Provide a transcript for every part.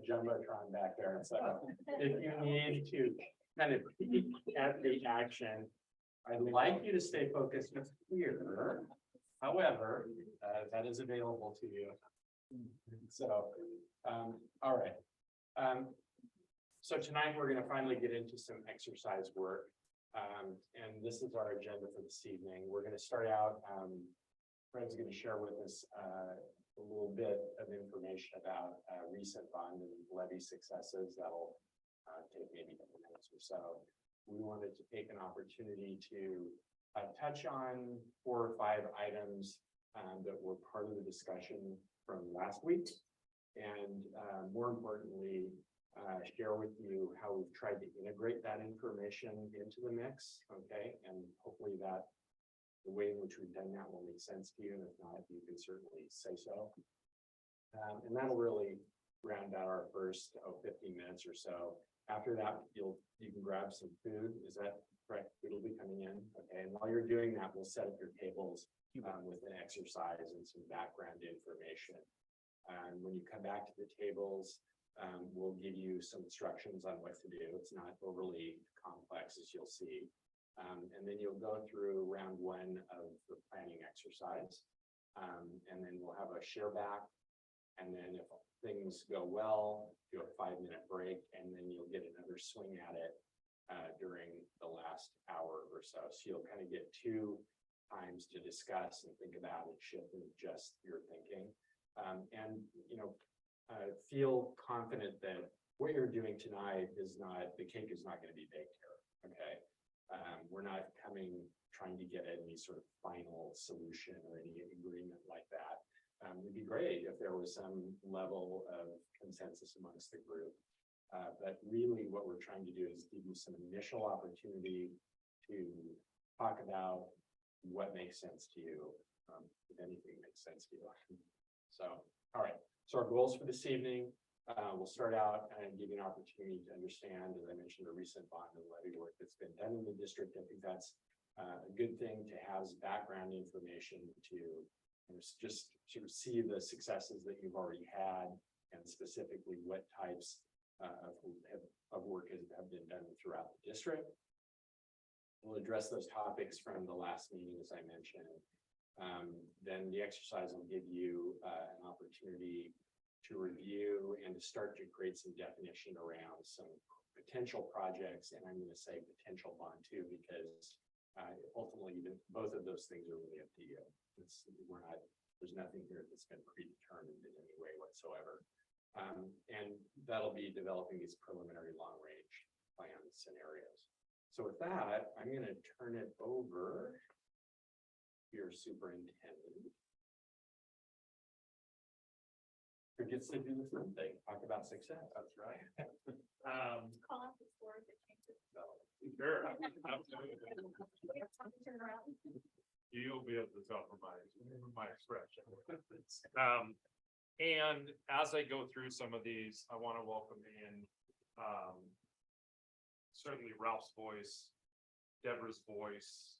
jumbotron back there, so if you need to kind of peek at the action, I'd like you to stay focused here. However, that is available to you. So, all right. So tonight we're going to finally get into some exercise work. And this is our agenda for this evening. We're going to start out, Fred's going to share with us a little bit of information about recent bond and levy successes that'll take maybe 10 minutes or so. We wanted to take an opportunity to touch on 4 or 5 items that were part of the discussion from last week. And more importantly, share with you how we've tried to integrate that information into the mix, okay? And hopefully that the way in which we've done that will make sense to you, and if not, you can certainly say so. And that'll really round out our first 15 minutes or so. After that, you can grab some food. Is that correct? Food will be coming in, okay? And while you're doing that, we'll set up your tables with an exercise and some background information. And when you come back to the tables, we'll give you some instructions on what to do. It's not overly complex, as you'll see. And then you'll go through round 1 of the planning exercise. And then we'll have a share back. And then if things go well, do a 5-minute break, and then you'll get another swing at it during the last hour or so. So you'll kind of get 2 times to discuss and think about and shift and adjust your thinking. And, you know, feel confident that what you're doing tonight is not, the cake is not going to be baked here, okay? We're not trying to get any sort of final solution or any agreement like that. It'd be great if there was some level of consensus amongst the group. But really what we're trying to do is give you some initial opportunity to talk about what makes sense to you, if anything makes sense to you. So, all right. So our goals for this evening, we'll start out and give you an opportunity to understand, as I mentioned, the recent bond and levy work that's been done in the district. I think that's a good thing to have as background information to just sort of see the successes that you've already had and specifically what types of work have been done throughout the district. We'll address those topics from the last meeting, as I mentioned. Then the exercise will give you an opportunity to review and to start to create some definition around some potential projects. And I'm going to say potential bond too, because ultimately both of those things are really up to you. There's nothing here that's been predetermined in any way whatsoever. And that'll be developing these preliminary long-range plan scenarios. So with that, I'm going to turn it over to your superintendent, who gets to do the fun thing, talk about success. That's right. Call out the scores that changes. Sure. You'll be able to tell from my expression. And as I go through some of these, I want to welcome in certainly Ralph's voice, Deborah's voice,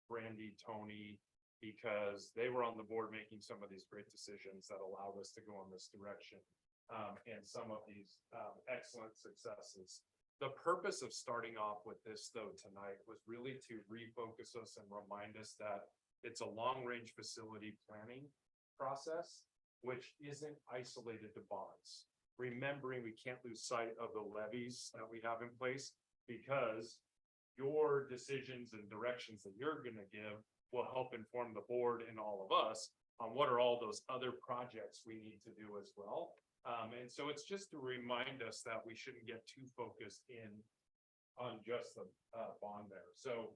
Brandy, Tony, because they were on the board making some of these great decisions that allowed us to go in this direction, and some of these excellent successes. The purpose of starting off with this though tonight was really to refocus us and remind us that it's a long-range facility planning process, which isn't isolated to bonds. Remembering we can't lose sight of the levies that we have in place, because your decisions and directions that you're going to give will help inform the board and all of us on what are all those other projects we need to do as well. And so it's just to remind us that we shouldn't get too focused on just the bond there. So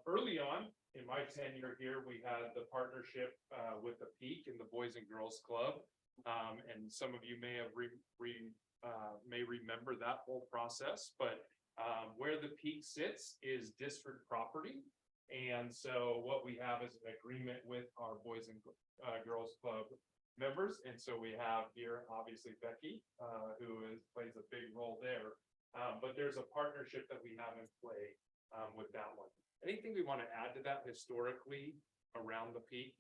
early on in my tenure here, we had the partnership with the Peak and the Boys and Girls Club. And some of you may have may remember that whole process, but where the Peak sits is district property. And so what we have is an agreement with our Boys and Girls Club members. And so we have here, obviously, Becky, who plays a big role there. But there's a partnership that we have in play with that one. Anything we want to add to that historically around the Peak?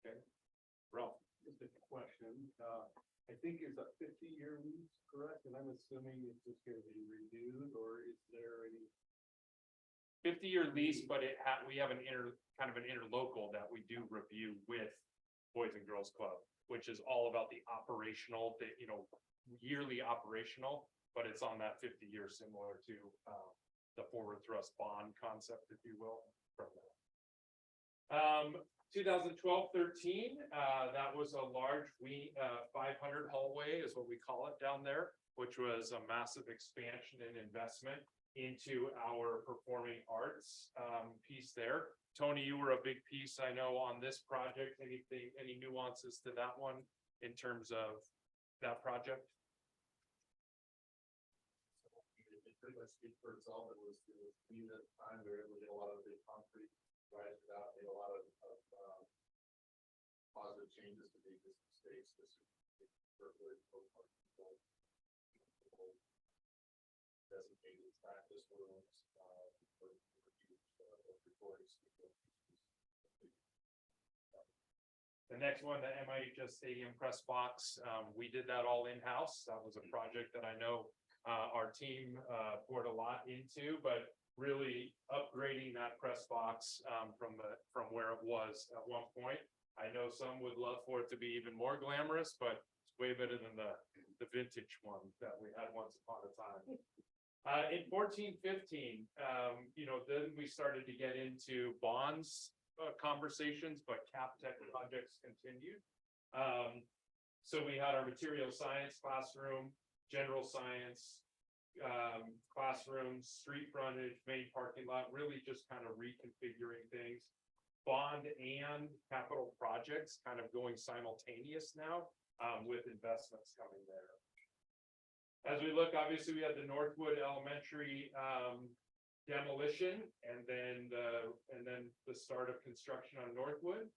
Okay, Ralph, just a question. question, I think is a 50-year lease, correct? And I'm assuming it's just gonna be renewed, or is there any? 50-year lease, but we have kind of an interlocal that we do review with Boys and Girls Club, which is all about the operational, yearly operational, but it's on that 50-year, similar to, the forward thrust bond concept, if you will, from that. 2012-13, that was a large 500 hallway is what we call it down there, which was a massive expansion and investment into our performing arts piece there. Tony, you were a big piece, I know, on this project. Any nuances to that one in terms of that project? It pretty much speaks for itself. It was me at the time. We were able to get a lot of the concrete right out, made a lot of positive changes to the existing space. This is perfectly designated practice rooms for recordings. The next one, the MIHS Stadium press box, we did that all in-house. That was a project that I know our team poured a lot into, but really upgrading that press box from where it was at one point. I know some would love for it to be even more glamorous, but it's way better than the vintage one that we had once upon a time. In 14-15, then we started to get into bonds conversations, but CapTech projects continued. So we had our material science classroom, general science classrooms, street frontage, main parking lot, really just kind of reconfiguring things. Bond and capital projects kind of going simultaneous now with investments coming there. As we look, obviously, we had the Northwood Elementary demolition, and then the start of construction on Northwood.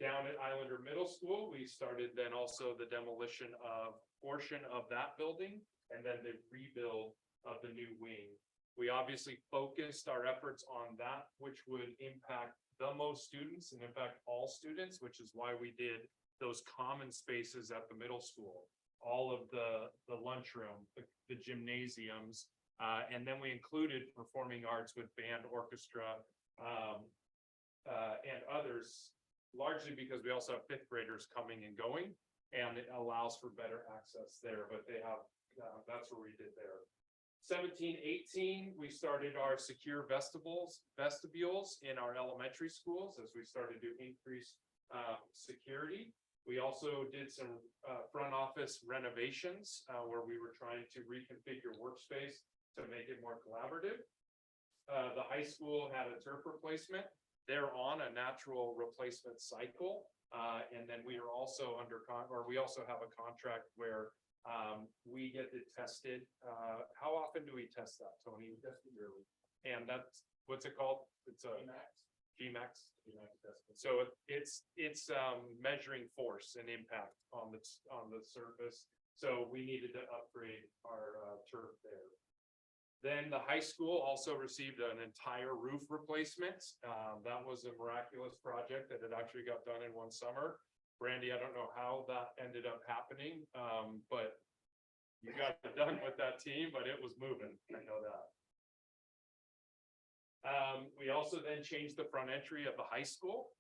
Down at Islander Middle School, we started then also the demolition of portion of that building, and then the rebuild of the new wing. We obviously focused our efforts on that, which would impact the most students, and in fact, all students, which is why we did those common spaces at the middle school. All of the lunchroom, the gymnasiums, and then we included performing arts with band, orchestra, and others, largely because we also have fifth graders coming and going, and it allows for better access there, but they have, that's what we did there. 17-18, we started our secure vestibules in our elementary schools as we started to increase security. We also did some front office renovations where we were trying to reconfigure workspace to make it more collaborative. The high school had a turf replacement. They're on a natural replacement cycle. And then we are also we also have a contract where we get it tested. How often do we test that, Tony? We test it yearly. And that's, what's it called? It's a GMAX. So it's measuring force and impact on the surface. So we needed to upgrade our turf there. Then the high school also received an entire roof replacement. That was a miraculous project that had actually got done in one summer. Brandy, I don't know how that ended up happening, but you got it done with that team, but it was moving. I know that. We also then changed the front entry of the high school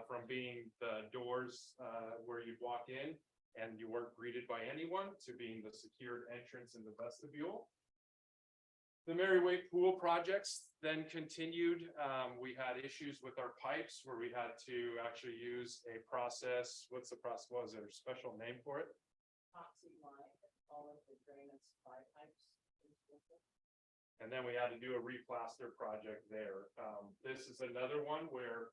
from being the doors where you'd walk in and you weren't greeted by anyone to being the secured entrance in the vestibule. The Mary Wade pool projects then continued. We had issues with our pipes where we had to actually use a process. What's the process? Was there a special name for it? Epoxy line, all of the drain and supply pipes. And then we had to do a replaster project there. This is another one where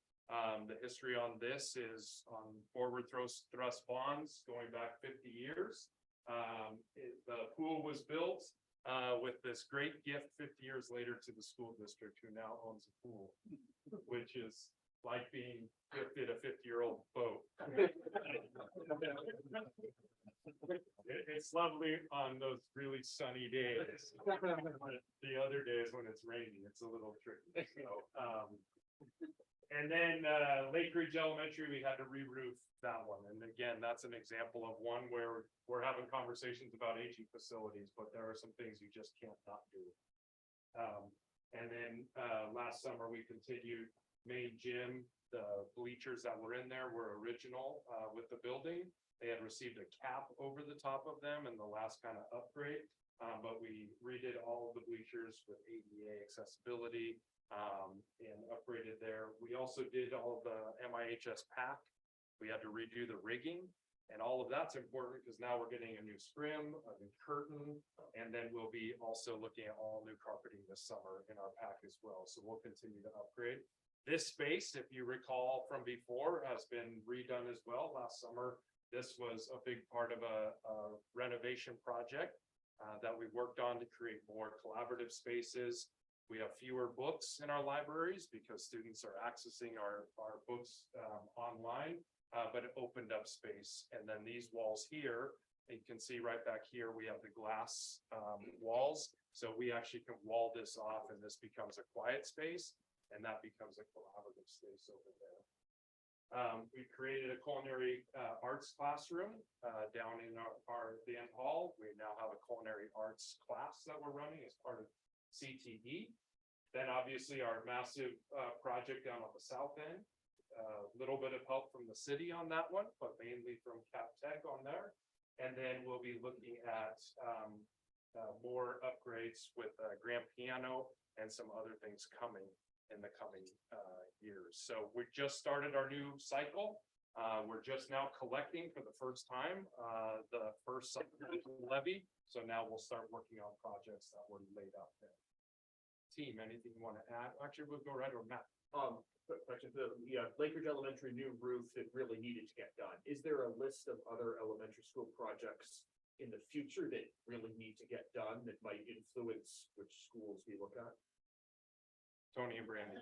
the history on this is on forward thrust bonds going back 50 years. The pool was built with this great gift 50 years later to the school district, who now owns a pool, which is like being gifted a 50-year-old boat. It's lovely on those really sunny days. The other days when it's raining, it's a little tricky. So, And then, Lake Ridge Elementary, we had to re-roof that one. And again, that's an example of one where we're having conversations about aging facilities, but there are some things you just can't not do. And then, last summer, we continued main gym, the bleachers that were in there were original, with the building. They had received a cap over the top of them in the last kind of upgrade. But we redid all of the bleachers with ADA accessibility, and upgraded there. We also did all of the MIHS pack. We had to redo the rigging, and all of that's important because now we're getting a new scrim, a new curtain, and then we'll be also looking at all new carpeting this summer in our pack as well. So we'll continue to upgrade. This space, if you recall from before, has been redone as well. Last summer, this was a big part of a renovation project that we worked on to create more collaborative spaces. We have fewer books in our libraries because students are accessing our books online, but it opened up space. And then these walls here, you can see right back here, we have the glass walls. So we actually can wall this off and this becomes a quiet space, and that becomes a collaborative space over there. We created a culinary arts classroom down in our dance hall. We now have a culinary arts class that we're running as part of CTE. Then obviously our massive project down on the south end, a little bit of help from the city on that one, but mainly from Cap Tech on there. And then we'll be looking at more upgrades with a grand piano and some other things coming in the coming years. So we just started our new cycle. We're just now collecting for the first time the first levy. So now we'll start working on projects that were laid out there. Team, anything you want to add? Actually, we'll go right over Matt. Quick question, the Lake Ridge Elementary new roof that really needed to get done. Is there a list of other elementary school projects in the future that really need to get done that might influence which schools we look at? Tony and Brandon.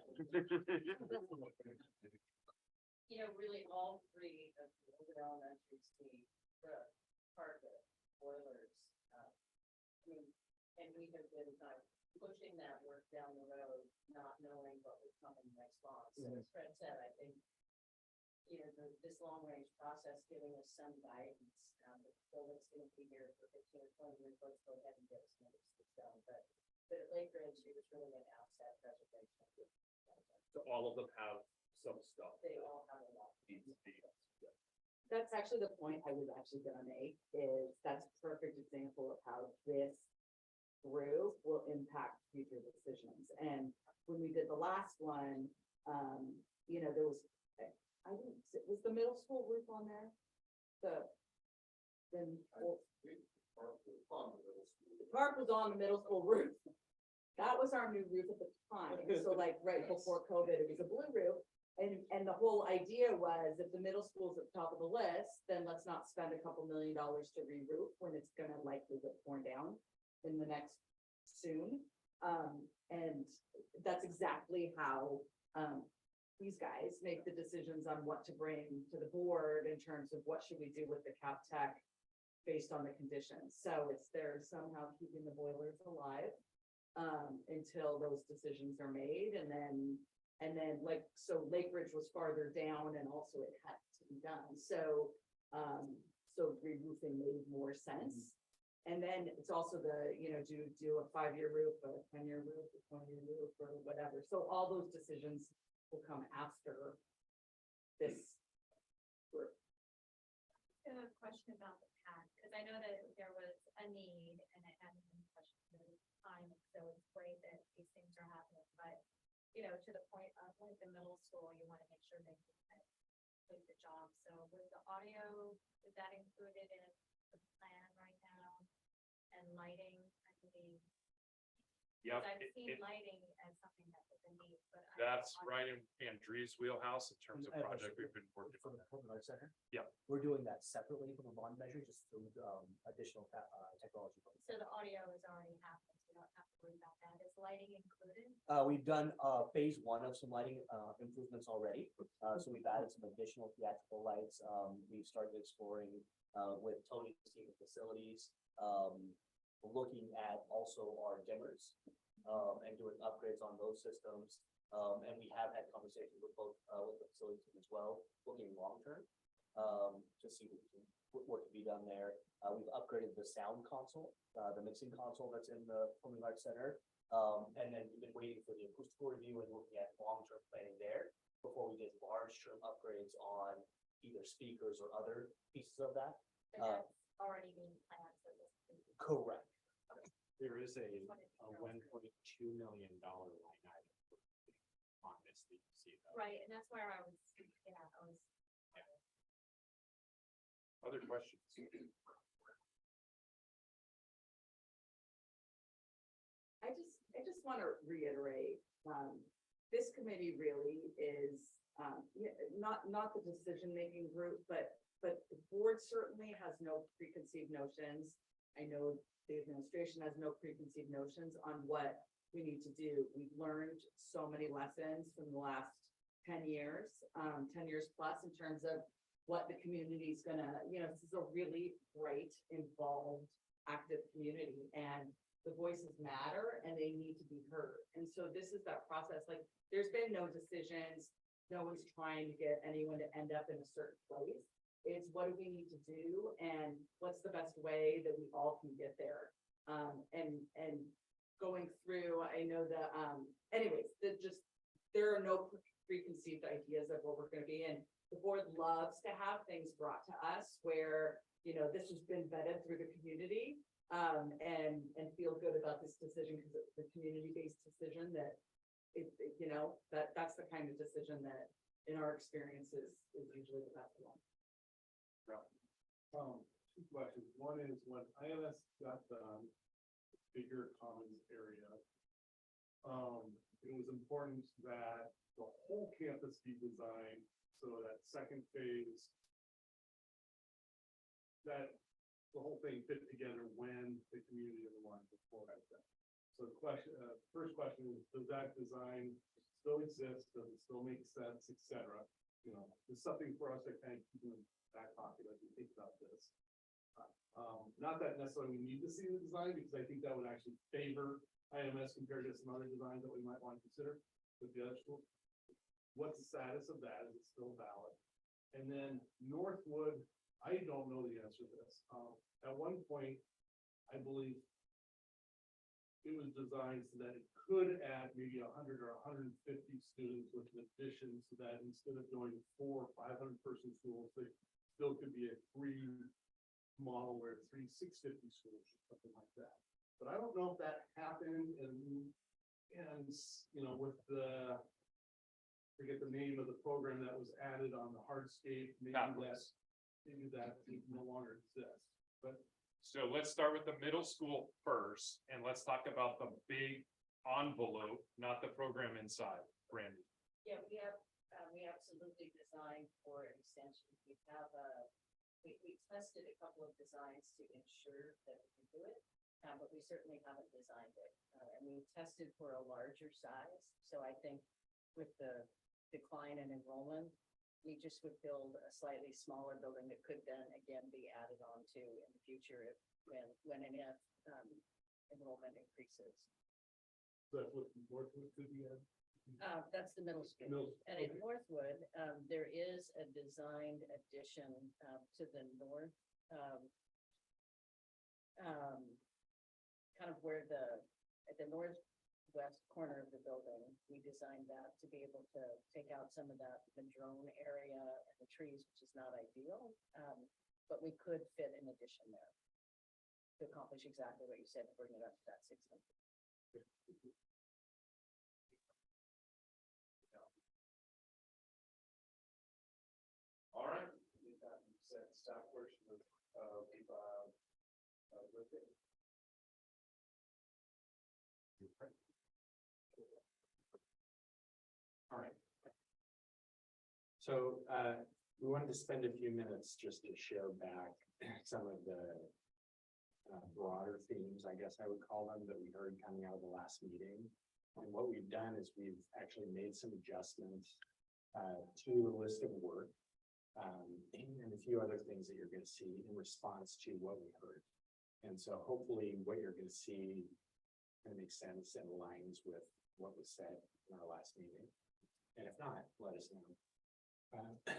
You know, really all three of the older elementaries need the part of the boilers. I mean, and we have been kind of pushing that work down the road, not knowing what would come in response. So as Fred said, I think, you know, this long range process giving us some guidance. The building's going to be here for 15 or 20 years. Let's go ahead and get some of this done. But at Lake Ridge, it was really an outset preservation. So all of them have some stuff. They all have a lot. That's actually the point I was actually gonna make, is that's a perfect example of how this group will impact future decisions. And when we did the last one, you know, there was, I didn't, was the middle school roof on there? The park was on the middle school roof. That was our new roof at the time. So like right before COVID, it was a blue roof. And the whole idea was if the middle school's at the top of the list, then let's not spend a couple $1 million to re-roof when it's gonna likely get torn down in the next soon. And that's exactly how these guys make the decisions on what to bring to the board in terms of what should we do with the Cap Tech based on the conditions. So it's they're somehow keeping the boilers alive until those decisions are made. And then like, so Lake Ridge was farther down and also it had to be done. So, so re-roofing made more sense. And then it's also the, you know, do a 5-year roof, a 10-year roof, a 20-year roof or whatever. So all those decisions will come after this group. I have a question about the pad, because I know that there was a need and it hadn't been questioned at the time, so it's great that these things are happening, but you know, to the point of like the middle school, you want to make sure they can do the job. So with the audio, is that included in the plan right now? And lighting, I believe. Yep, I've seen lighting as something that was a need, but. that's right in Andrew's wheelhouse in terms of And project we've been working For on. the Coconut Center? Yeah. We're doing that separately from a bond measure, just through additional technology. So the audio is already happening, so you don't have to worry about that. Is lighting included? We've done phase 1 of some lighting improvements already. So we've added some additional theatrical lights. We've started exploring with Tony's team of facilities, looking at also our dimmers and doing upgrades on those systems. And we have had conversations with both, with the facility team as well, looking long-term, to see what can be done there. We've upgraded the sound console, the mixing console that's in the Performing Arts Center. And then we've been waiting for the acoustical review and looking at long-term planning there before we did large-term upgrades on either speakers or other pieces of that. And that's already being planned for this. Correct. There is a $1.2 million line item on this that you see though. Right, and that's where I was, Other questions? I just want to reiterate, this committee really is, not the decision-making group, but the board certainly has no preconceived notions. I know the administration has no preconceived notions on what we need to do. We've learned so many lessons from the last 10 years, 10 years plus in terms of what the community's gonna, this is a really bright, involved, active community, and the voices matter and they need to be heard. And so this is that process, like, there's been no decisions, no one's trying to get anyone to end up in a certain place. It's what do we need to do and what's the best way that we all can get there? And going through, I know that, anyways, there are no preconceived ideas of what we're gonna be in. The board loves to have things brought to us where, this has been vetted through the community, and feel good about this decision because it's a community-based decision that that's the kind of decision that in our experience is usually the best one. Two questions. One is when IMS got the bigger commons area, it was important that the whole campus be designed so that second phase, that the whole thing fit together when the community of the line before that. So the question, first question is, does that design still exist? Does it still make sense, et cetera? It's something for us to kind of keep in the back pocket as we think about this. Not that necessarily we need to see the design, because I think that would actually favor IMS compared to some other designs that we might want to consider with the other schools. What's the status of that? Is it still valid? And then Northwood, I don't know the answer to this. At one point, I believe it was designed so that it could add maybe 100 or 150 students with an addition, so that instead of going 400 or 500 person schools, they still could be a free model where it's 650 schools or something like that. But I don't know if that happened, and with the, forget the name of the program that was added on the hardscape, maybe that no longer exists. But So let's start with the middle school first, and let's talk about the big envelope, not the program inside. Brandy. Yeah, we absolutely designed for extension. We have we tested a couple of designs to ensure that we can do it, but we certainly haven't designed it. And we tested for a larger size. So I think with the decline in enrollment, we just would build a slightly smaller building that could then again be added on to in the future when and if enrollment increases. that's what Northwood could be at. That's the middle school. And in Northwood, there is a designed addition to the north, kind of where at the northwest corner of the building, we designed that to be able to take out some of that madrone area and the trees, which is not ideal. But we could fit an addition there to accomplish exactly what you said, to bring it up to that 600. All right. Staff portion of All right. So we wanted to spend a few minutes just to share back some of the broader themes, I guess I would call them, that we heard coming out of the last meeting. And what we've done is we've actually made some adjustments to the list of work and a few other things that you're going to see in response to what we heard. And so hopefully what you're going to see kind of makes sense and aligns with what was said in our last meeting. And if not, let us know.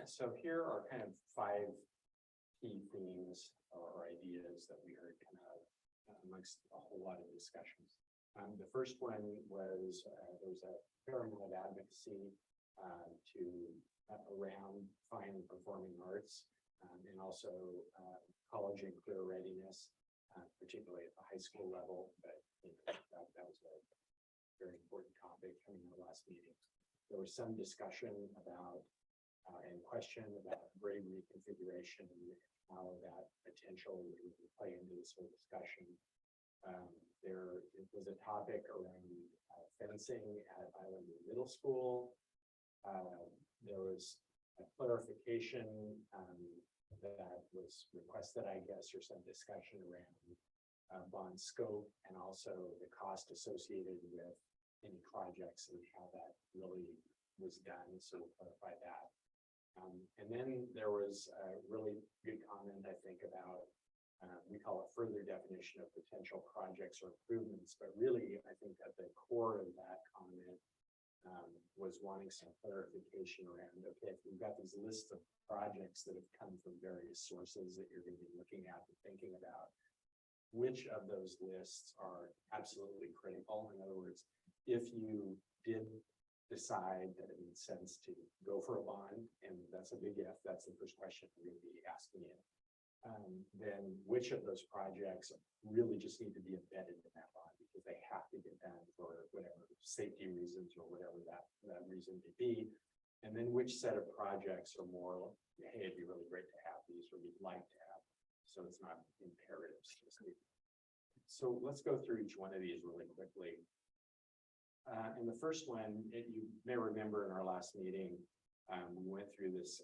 So here are kind of 5 key themes or ideas that we heard kind of amongst a whole lot of discussions. The first one was there was a fair amount of advocacy around fine and performing arts and also college and career readiness, particularly at the high school level. But you know, that was a very important topic coming in the last meeting. There was some discussion about and question about grade reconfiguration and how that potentially would play into this whole discussion. There was a topic around fencing at Island Middle School. There was a clarification that was requested, I guess, or some discussion around bond scope and also the cost associated with any projects and how that really was done. So we'll clarify that. And then there was a really good comment, I think, about we call it further definition of potential projects or improvements, but really, I think at the core of that comment was wanting some clarification around, okay, if we've got these lists of projects that have come from various sources that you're going to be looking at and thinking about, which of those lists are absolutely critical? In other words, if you did decide that it makes sense to go for a bond, and that's a big if, that's the first question we're going to be asking you. Then which of those projects really just need to be embedded in that bond because they have to get done for whatever safety reasons or whatever that reason may be. And then which set of projects are more, hey, it'd be really great to have these, or we'd like to have. So it's not imperative, so to speak. So let's go through each one of these really quickly. And the first one, you may remember in our last meeting, we went through this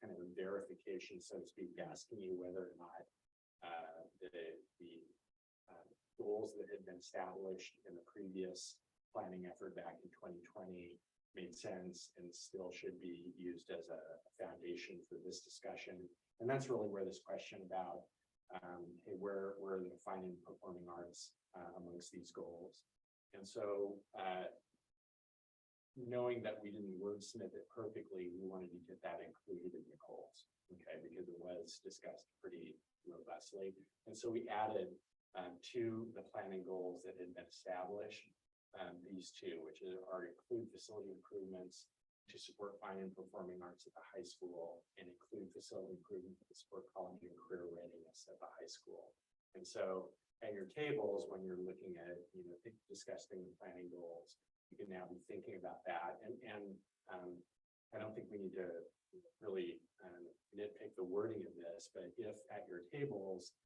kind of a verification, so to speak, asking you whether or not the goals that had been established in the previous planning effort back in 2020 made sense and still should be used as a foundation for this discussion. And that's really where this question about, hey, where are the fine and performing arts amongst these goals? And so knowing that we didn't wordsmith it perfectly, we wanted to get that included in the goals, okay, because it was discussed pretty robustly. And so we added to the planning goals that had been established, these two, which are include facility improvements to support fine and performing arts at the high school and include facility improvement to support college and career readiness at the high school. And so at your tables, when you're looking at, discussing the planning goals, you can now be thinking about that. And I don't think we need to really nitpick the wording of this, but if at your tables,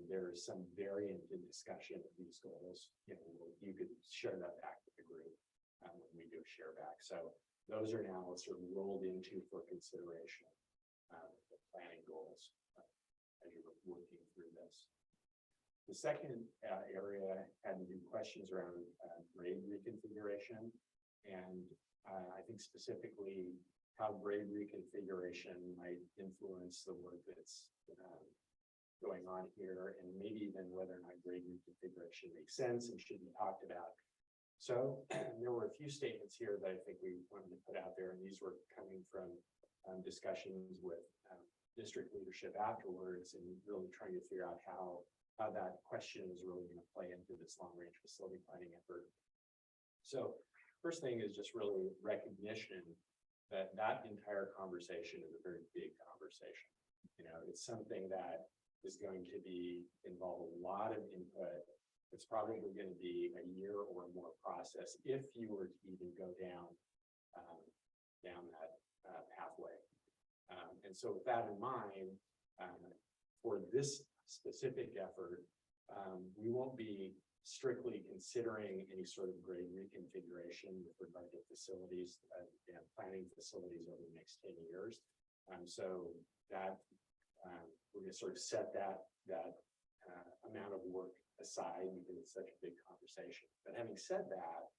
there's some variant in discussion of these goals, you could share that back with the group when we do a share back. So those are now sort of rolled into for consideration, the planning goals as you're working through this. The second area had to do questions around grade reconfiguration, and I think specifically how grade reconfiguration might influence the work that's going on here, and maybe even whether or not grade reconfiguration makes sense and should be talked about. So there were a few statements here that I think we wanted to put out there, and these were coming from discussions with district leadership afterwards, and really trying to figure out how that question is really going to play into this long-range facility planning effort. So first thing is just really recognition that that entire conversation is a very big conversation. It's something that is going to involve a lot of input. It's probably going to be a year or more process if you were to even go down that pathway. And so with that in mind, for this specific effort, we won't be strictly considering any sort of grade reconfiguration with regard to facilities and planning facilities over the next 10 years. So that we're going to sort of set that amount of work aside because it's such a big conversation. But having said that,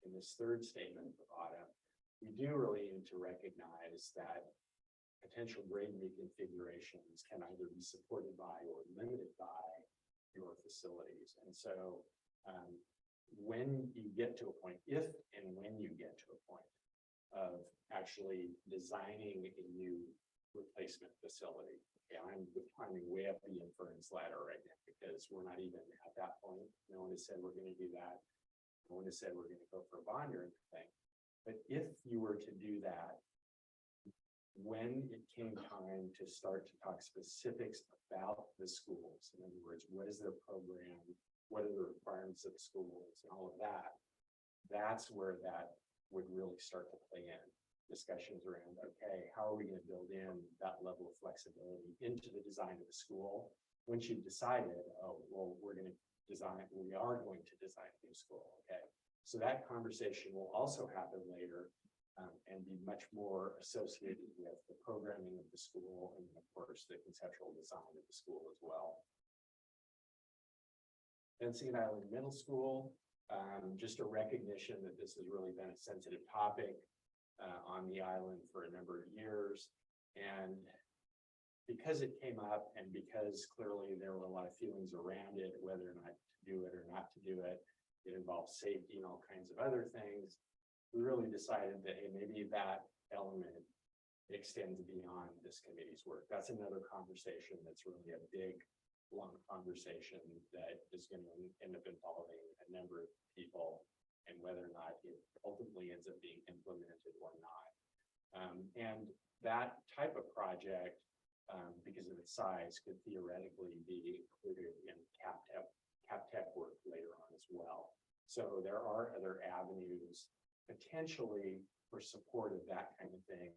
in this third statement at the bottom, we do really need to recognize that potential grade reconfigurations can either be supported by or limited by your facilities. And so when you get to a point, if and when you get to a point of actually designing a new replacement facility. Okay, I'm climbing way up the inference ladder right now because we're not even at that point. No one has said we're gonna do that. No one has said we're gonna go for a bond or anything. But if you were to do that, when it came time to start to talk specifics about the schools, in other words, what is their program, what are the requirements of the schools and all of that, that's where that would really start to play in. Discussions around, okay, how are we gonna build in that level of flexibility into the design of the school? Once you've decided, oh, well, we are going to design a new school, okay? So that conversation will also happen later and be much more associated with the programming of the school and of course, the conceptual design of the school as well. Fencing Island Middle School, just a recognition that this has really been a sensitive topic on the island for a number of years. And because it came up and because clearly there were a lot of feelings around it, whether or not to do it or not to do it, it involves safety and all kinds of other things. We really decided that, hey, maybe that element extends beyond this committee's work. That's another conversation that's really a big, long conversation that is going to end up involving a number of people and whether or not it ultimately ends up being implemented or not. And that type of project, because of its size, could theoretically be included in CapTech work later on as well. So there are other avenues potentially for support of that kind of thing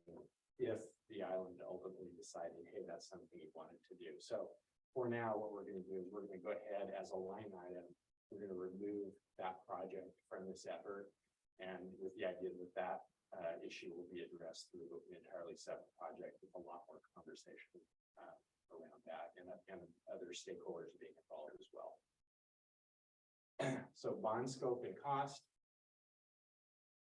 if the island ultimately decided, hey, that's something you wanted to do. So for now, what we're going to do is we're going to go ahead as a line item. We're going to remove that project from this effort, and with the idea that that issue will be addressed through an entirely separate project with a lot more conversation around that and other stakeholders being involved as well. So bond scope and cost.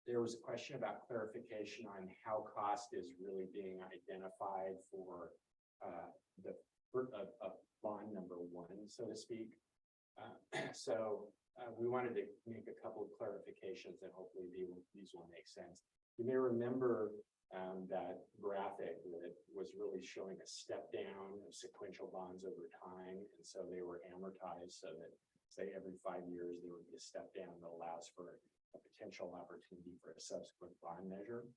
There was a question about clarification on how cost is really being identified for bond number one, so to speak. We wanted to make a couple of clarifications and hopefully these will make sense. You may remember that graphic that was really showing a step down of sequential bonds over time. And so they were amortized so that, say, every 5 years, there would be a step down that allows for a potential opportunity for a subsequent bond measure.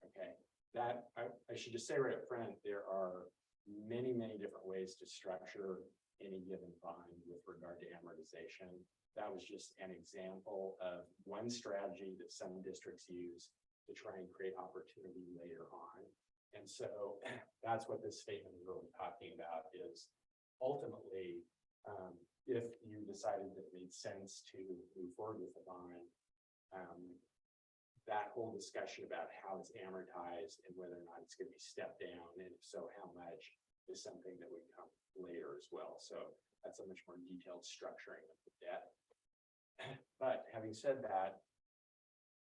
Okay, that I should just say right up front, there are many, many different ways to structure any given bond with regard to amortization. That was just an example of one strategy that some districts use to try and create opportunity later on. And so that's what this statement is really talking about is ultimately, if you decided that it made sense to move forward with the bond, that whole discussion about how it's amortized and whether or not it's going to be stepped down, and if so, how much, is something that would come later as well. So that's a much more detailed structuring of the debt. But having said that,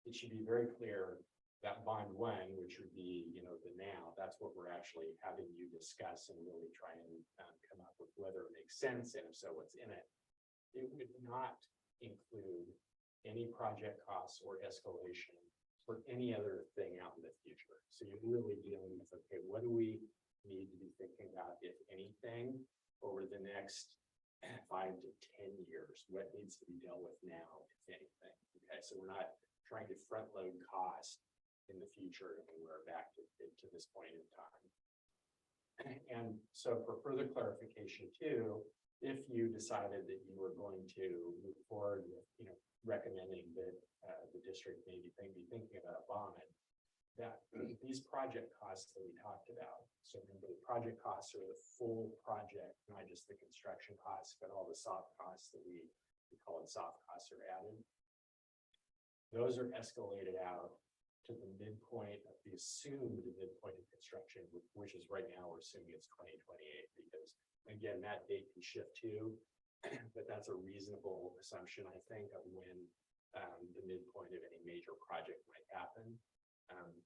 it should be very clear that bond one, which would be, the now, that's what we're actually having you discuss and really try and come up with whether it makes sense, and if so, what's in it. It would not include any project costs or escalation for any other thing out in the future. So you're really dealing with, okay, what do we need to be thinking about, if anything, over the next 5 to 10 years? What needs to be dealt with now, if anything? Okay, so we're not trying to front load cost in the future and we're back to this point in time. And so for further clarification too, if you decided that you were going to move forward with, recommending that the district maybe be thinking about a bond, that these project costs that we talked about. So remember, the project costs are the full project, not just the construction costs, but all the soft costs that we call it soft costs are added. Those are escalated out to the midpoint of the assumed midpoint of construction, which is right now we're assuming it's 2028, because again, that date can shift too, but that's a reasonable assumption, I think, of when the midpoint of any major project might happen.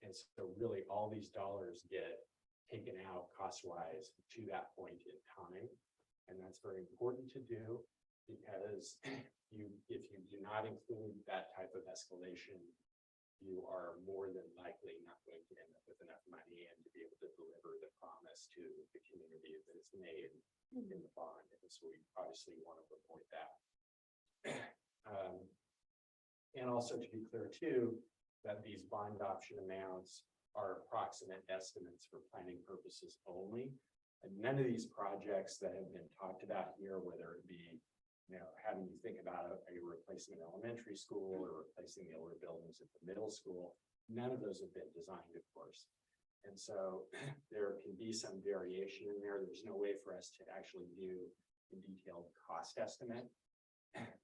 And so really all these dollars get taken out cost-wise to that point in time. And that's very important to do Because if you do not include that type of escalation, you are more than likely not going to end up with enough money and to be able to deliver the promise to the community that is made in the bond. And so we obviously want to avoid that. And also to be clear too, that these bond option amounts are approximate estimates for planning purposes only. And none of these projects that have been talked about here, whether it be, having you think about a replacement elementary school or replacing the older buildings at the middle school, none of those have been designed, of course. And so there can be some variation in there. There's no way for us to actually do a detailed cost estimate.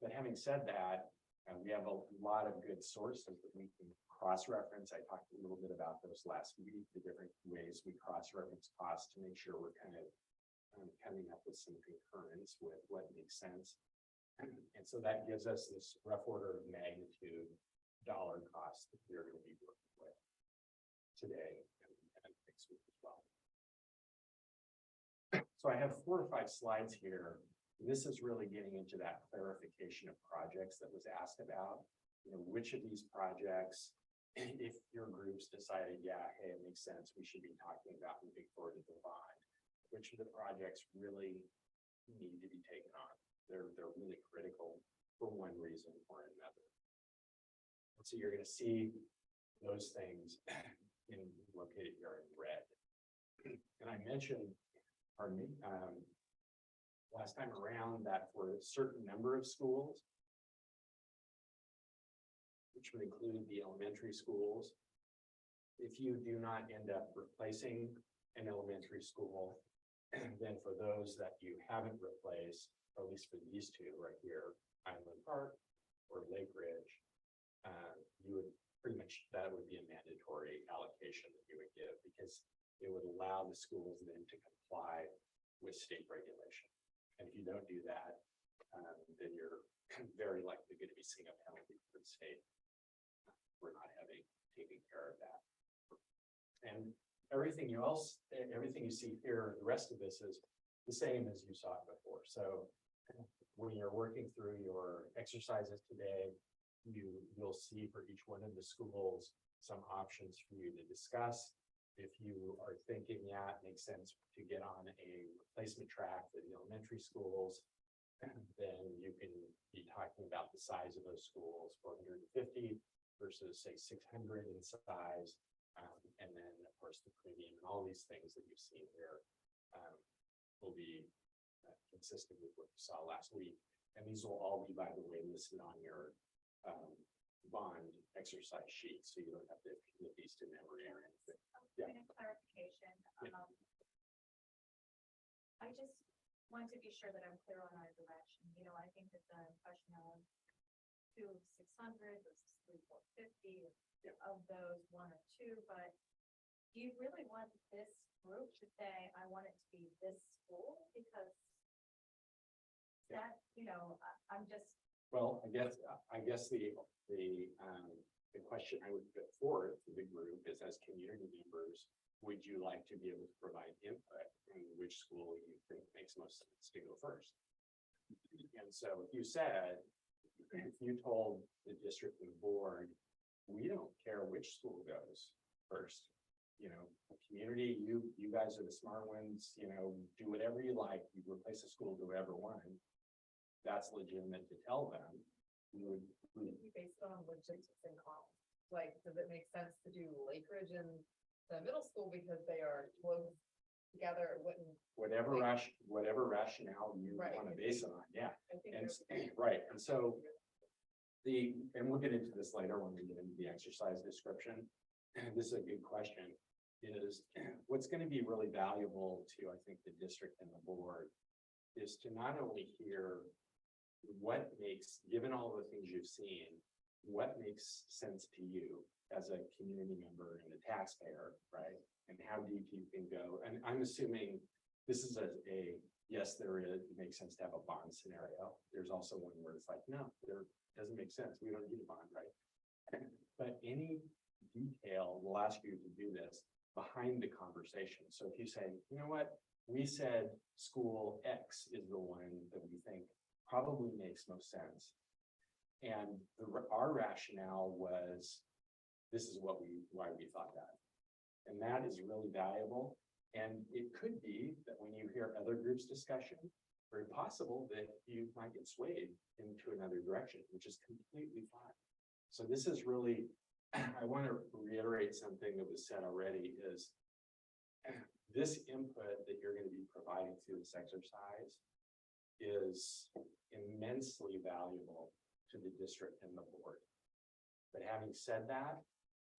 But having said that, we have a lot of good sources that we can cross-reference. I talked a little bit about those last week, the different ways we cross-reference costs to make sure we're kind of coming up with some concurrence with what makes sense. And so that gives us this rough order of magnitude dollar cost that we're going to be working with today and next week as well. So I have 4 or 5 slides here. This is really getting into that clarification of projects that was asked about. Which of these projects, if your groups decided, yeah, hey, it makes sense, we should be talking about moving forward with the bond, which of the projects really need to be taken on. They're really critical for one reason or another. And so you're going to see those things located here in red. And I mentioned, pardon me, last time around that for a certain number of schools, which would include the elementary schools, if you do not end up replacing an elementary school, then for those that you haven't replaced, or at least for these 2 right here, Island Park or Lake Ridge, you would pretty much, that would be a mandatory allocation that you would give, because it would allow the schools then to comply with state regulation. And if you don't do that, then you're very likely going to be seeing a penalty for the state for not having taken care of that. And everything you see here, the rest of this is the same as you saw it before. So when you're working through your exercises today, you'll see for each one of the schools some options for you to discuss. If you are thinking, yeah, it makes sense to get on a replacement track for the elementary schools, then you can be talking about the size of those schools, 450 versus say 600 in size. And then of course the premium and all these things that you've seen here will be consistent with what you saw last week. And these will all be, by the way, listed on your bond exercise sheet, so you don't have to commit these to memory or anything. Yeah. Point of clarification. Yeah. I just want to be sure that I'm clear on our direction. I think that the question of 2,600 versus 3,450 of those 1 or 2, but do you really want this group to say, I want it to be this school? Because that, I'm just. Well, I guess the question I would put forward to the group is, as community members, would you like to be able to provide input in which school you think makes most sense to go first? And so if you told the district and the board, we don't care which school goes first. Community, you guys are the smart ones, do whatever you like, you replace a school to whoever one. That's legitimate to tell them. Based on logistics and cost, like, does it make sense to do Lake Ridge and the middle school because they are close together? It wouldn't. Whatever rationale you Right. want to base it on, yeah. I think And there's- right, and so and we'll get into this later when we get into the exercise description. This is a good question, is what's going to be really valuable to, I think, the district and the board is to not only hear what makes, given all the things you've seen, what makes sense to you as a community member and a taxpayer, right? And how deep you can go. And I'm assuming this is yes, there is, it makes sense to have a bond scenario. There's also one where it's like, no, there doesn't make sense. We don't need a bond, right? But any detail will ask you to do this behind the conversation. So if you say, you know what, we said school X is the one that we think probably makes most sense. And our rationale was, this is why we thought that. And that is really valuable. And it could be that when you hear other groups' discussion, very possible that you might get swayed into another direction, which is completely fine. So this is really, I want to reiterate something that was said already is this input that you're going to be providing through this exercise is immensely valuable to the district and the board. But having said that,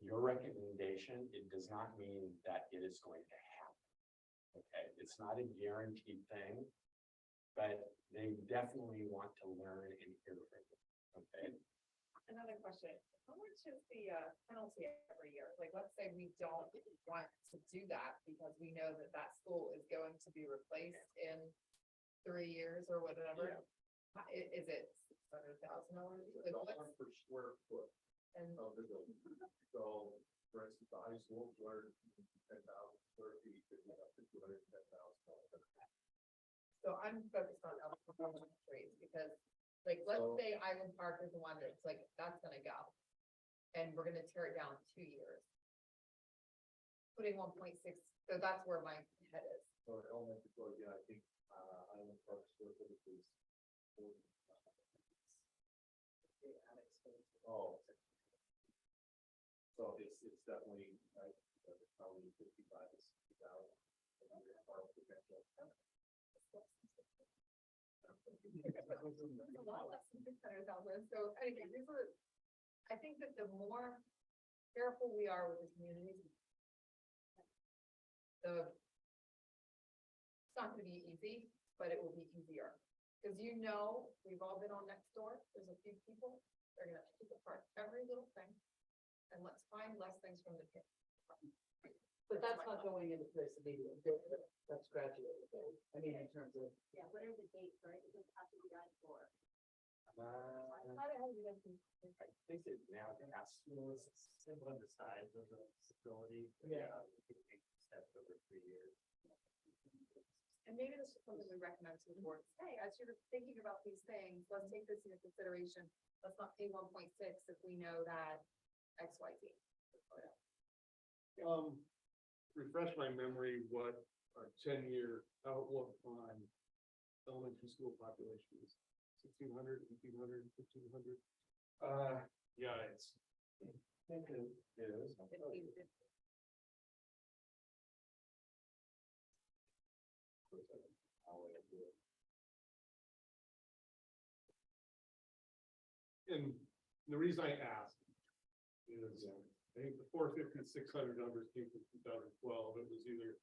your recommendation, it does not mean that it is going to happen. Okay, it's not a guaranteed thing, but they definitely want to learn and hear from you. Okay, Another question, how much is the penalty every year? Like, let's say we don't want to do that because we know that that school is going to be replaced in 3 years or whatever. Is it $600,000? Like, what's- Per square foot And of the building. So, for instance, the high school, 210,000 square feet, could be up to $210,000. so I'm focused on elementary because, like, let's So- say Island Park is the one that's like, that's gonna go. And we're gonna tear it down in 2 years. Putting 1.6, so that's where my head is. So elementary school, again, I think, Island Park square footage is 40. Oh. So it's definitely, probably 55 to 60,000. It's a lot less than 600,000, so anyway, I think that the more careful we are with the communities. It's not gonna be easy, but it will be easier, because we've all been on next door, there's a few people, they're gonna pick apart every little thing. And let's find less things from the pit. But that's not going into place immediately, that's graduated, right? I mean, in terms of. Yeah, what are the dates, right? It doesn't have to be done for. How the hell do you guys do? I think that now the school is simple on the size of the facility. Yeah. Steps over 3 years. And maybe this is something we recommend to the board, hey, as you're thinking about these things, let's take this into consideration. Let's not pay 1.6 if we know that X, Y, Z. Refresh my memory, what our 10-year outlook on elementary school population is. 1,600, 1,800, 1,500. Yeah, it's, I think it is. 15, And the reason I ask is, I think the 450 and 600 numbers came from 2012. It was either,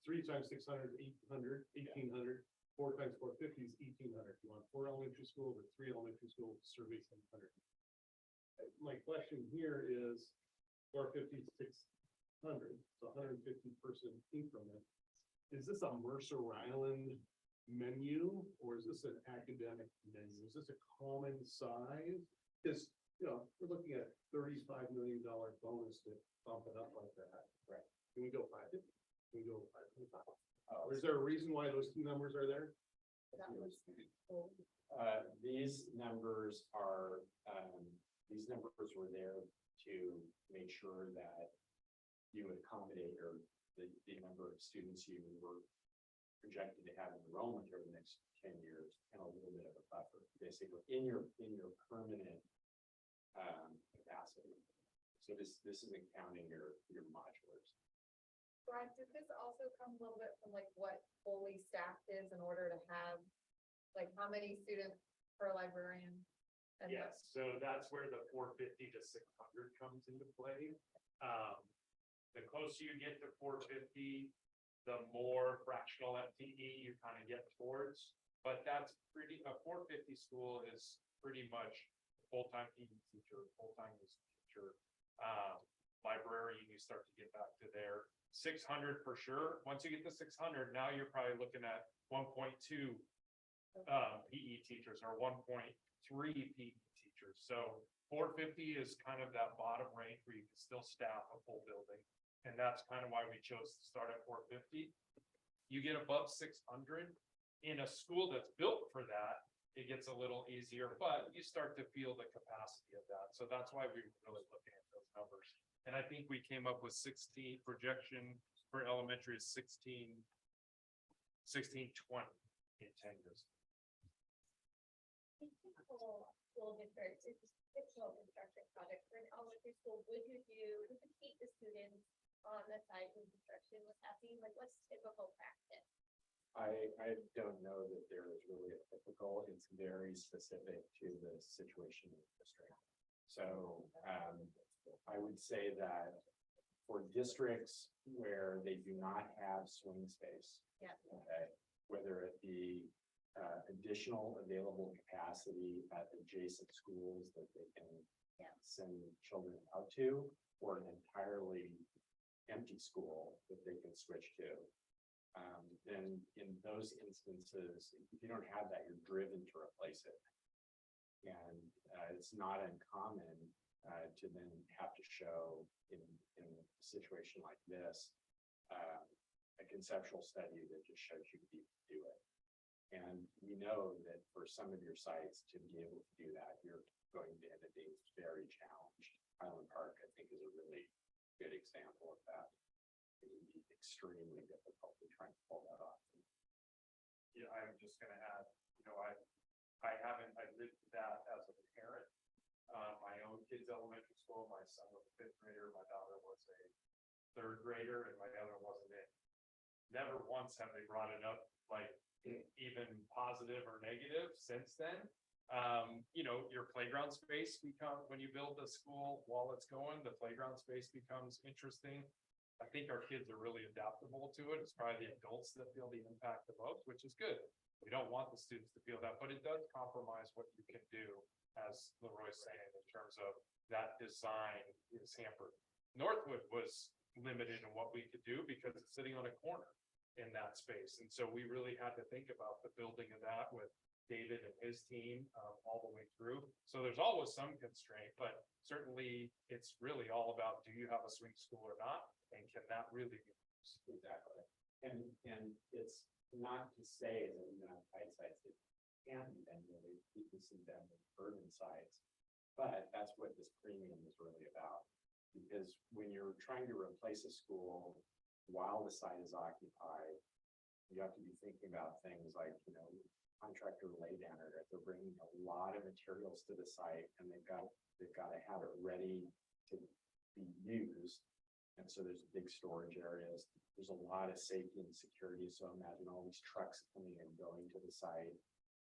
3 times 600 is 800, 1,800, 4 times 450 is 1,800. You want 4 elementary schools or 3 elementary schools to survey 700. My question here is 450, 600, so 150 person increment. Is this a Mercer Island menu or is this an academic menu? Is this a common size? Because, we're looking at $35 million bonus to bump it up like that. Right. Can we go 550? Can we go 525? Or is there a reason why those two numbers are there? that was cool. These numbers were there to make sure that you would accommodate the number of students you were projected to have enrollment over the next 10 years and a little bit of a buffer, basically in your permanent capacity. So this isn't counting your modulars. Brad, did this also come a little bit from like what fully staffed is in order to have, like, how many students per librarian? And yes, so that's where the 450 to 600 comes into play. The closer you get to 450, the more fractional FTE you kind of get towards. But that's a 450 school is pretty much full-time PE teacher, full-time music teacher, librarian, you start to get back to there. 600 for sure. Once you get to 600, now you're probably looking at 1.2 PE teachers or 1.3 PE teachers. So 450 is kind of that bottom range where you can still staff a full building. And that's kind of why we chose to start at 450. You get above 600 in a school that's built for that, it gets a little easier, but you start to feel the capacity of that. So that's why we were really looking at those numbers. And I think we came up with 16 projection for elementary is 16, 1620 in 10 years. School district, it's a typical construction project for an elementary school, would you do to keep the students on the site when construction was happening, like what's typical practice? I don't know that there is really a typical, it's very specific to the situation in the district. So, I would say that for districts where they do not have swing space. Yeah. Okay, whether it be, additional available capacity at adjacent schools that they can Yeah. send children out to, or an entirely empty school that they can switch to. Then in those instances, if you don't have that, you're driven to replace it. And it's not uncommon to then have to show in a situation like this, a conceptual study that just shows you can do it. And we know that for some of your sites to be able to do that, you're going to end up being very challenged. Highland Park, I think, is a really good example of that. It would be extremely difficult to try and pull that off. Yeah, I'm just gonna add, I lived that as a parent. My own kid's elementary school, my son was a 5th grader, my daughter was a 3rd grader, and my other wasn't in. Never once have they brought it up, like even positive or negative since then. Your playground space when you build the school while it's going, the playground space becomes interesting. I think our kids are really adaptable to it. It's probably the adults that feel the impact the most, which is good. We don't want the students to feel that, but it does compromise what you can do, as Leroy's saying, in terms of that design is hampered. Northwood was limited in what we could do because it's sitting on a corner in that space. And so we really had to think about the building of that with David and his team all the way through. So there's always some constraint, but certainly it's really all about, do you have a swing school or not? And can that really be used? Exactly. And it's not to say that even on tight sites, it can't be done, you can see them in urban sites. But that's what this premium is really about. Because when you're trying to replace a school while the site is occupied, you have to be thinking about things like, contractor laydown, or if they're bringing a lot of materials to the site and they've got to have it ready to be used. And so there's big storage areas. There's a lot of safety and security. So imagine all these trucks coming and going to the site,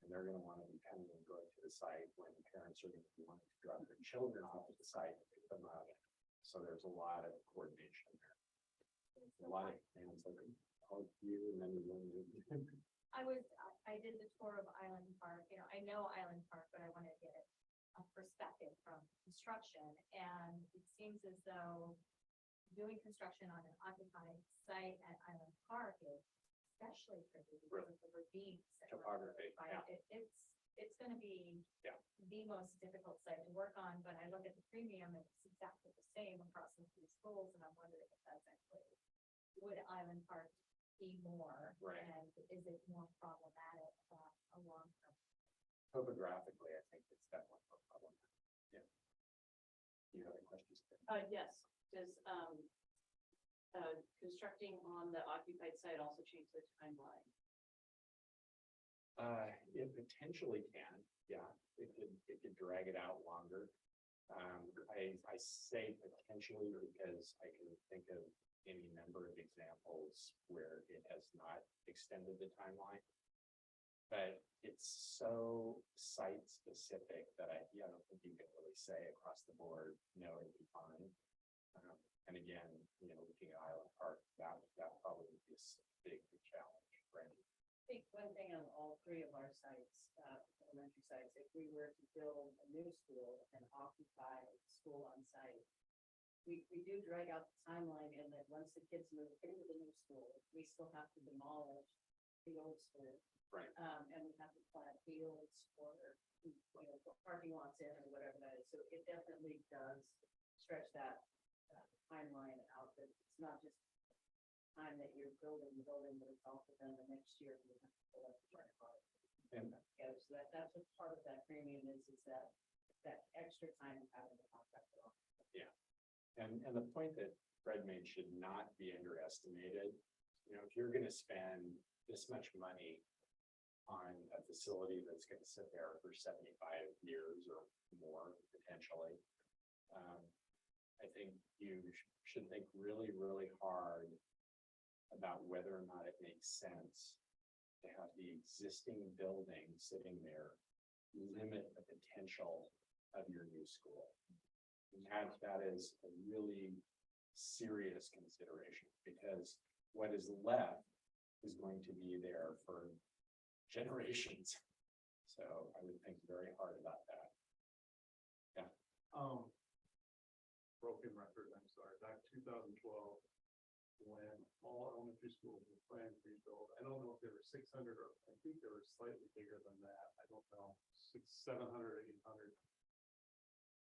and they're going to want to be coming and going to the site when parents are going to be wanting to drop their children off at the site and pick them up. So there's a lot of coordination there. A lot of hands like you and then you. I did the tour of Island Park, I know Island Park, but I want to get a perspective from construction, and it seems as though doing construction on an occupied site at Island Park is especially tricky because of the ravines. Topography, yeah. It's gonna be Yeah. the most difficult site to work on, but I look at the premium, it's exactly the same across the 3 schools, and I'm wondering if that's actually, would Island Park be more? Right. And is it more problematic a long term? Topographically, I think it's definitely a problem. Yeah. You have any questions? Yes, does, constructing on the occupied site also change the timeline? It potentially can, yeah, it could drag it out longer. I say potentially because I can think of any number of examples where it has not extended the timeline. But it's so site specific that I don't think you can really say across the board, no, it'd be fine. And again, looking at Island Park, that probably would be a big challenge, right? I think one thing on all 3 of our sites, elementary sites, if we were to build a new school and occupy the school on site, we do drag out the timeline in that once the kids move into the new school, we still have to demolish the old school. Right. And we have to plant fields or, put parking lots in or whatever that is. So it definitely does stretch that timeline out, that it's not just time that you're building the building, but it's also then the next year you have to pull up the park. And Goes So that's what part of that premium is that extra time of having the contractor on. And the point that Fred made should not be underestimated. You know, if you're gonna spend this much money on a facility that's gonna sit there for 75 years or more potentially, I think you should think really, really hard about whether or not it makes sense to have the existing building sitting there limit the potential of your new school. And that is a really serious consideration, because what is left is going to be there for generations. So I would think very hard about that. Broken record, I'm sorry, back 2012, when all elementary schools were planned to rebuild, I don't know if they were 600 or I think they were slightly bigger than that. I don't know, 700, 800.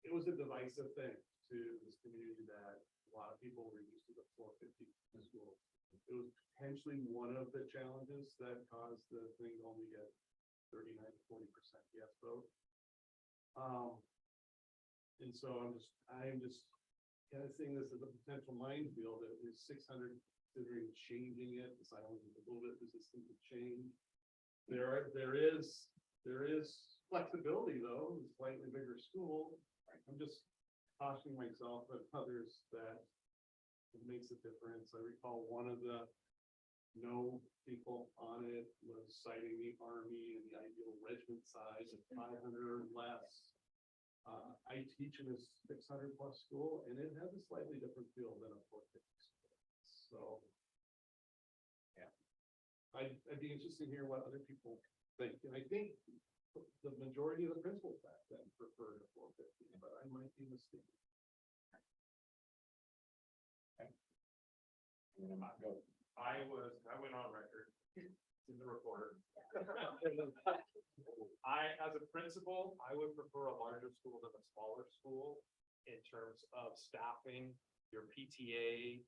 It was a divisive thing to this community that a lot of people were used to the 450 school. It was potentially one of the challenges that caused the thing to only get 39 to 40% yes vote. And so I'm just kind of seeing this as a potential minefield that is 600, considering changing it, because I don't think a little bit resistant to change. There is flexibility though, in a slightly bigger school. I'm just cautioning myself and others that it makes a difference. I recall one of the no people on it was citing the Army and the ideal regiment size of 500 or less. I teach in a 600+ school, and it has a slightly different feel than a 450 school. So, yeah, I'd be interested to hear what other people think. And I think the majority of the principals back then preferred a 450, but I might be mistaken. I'm gonna not go. I went on record in the reporter. As a principal, I would prefer a larger school than a smaller school in terms of staffing, your PTA.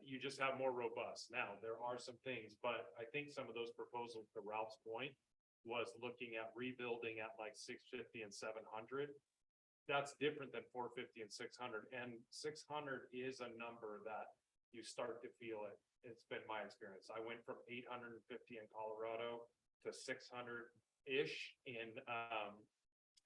You just have more robust. Now, there are some things, but I think some of those proposals, to Ralph's point, was looking at rebuilding at like 650 and 700. That's different than 450 and 600. And 600 is a number that you start to feel it. It's been my experience. I went from 850 in Colorado to 600-ish in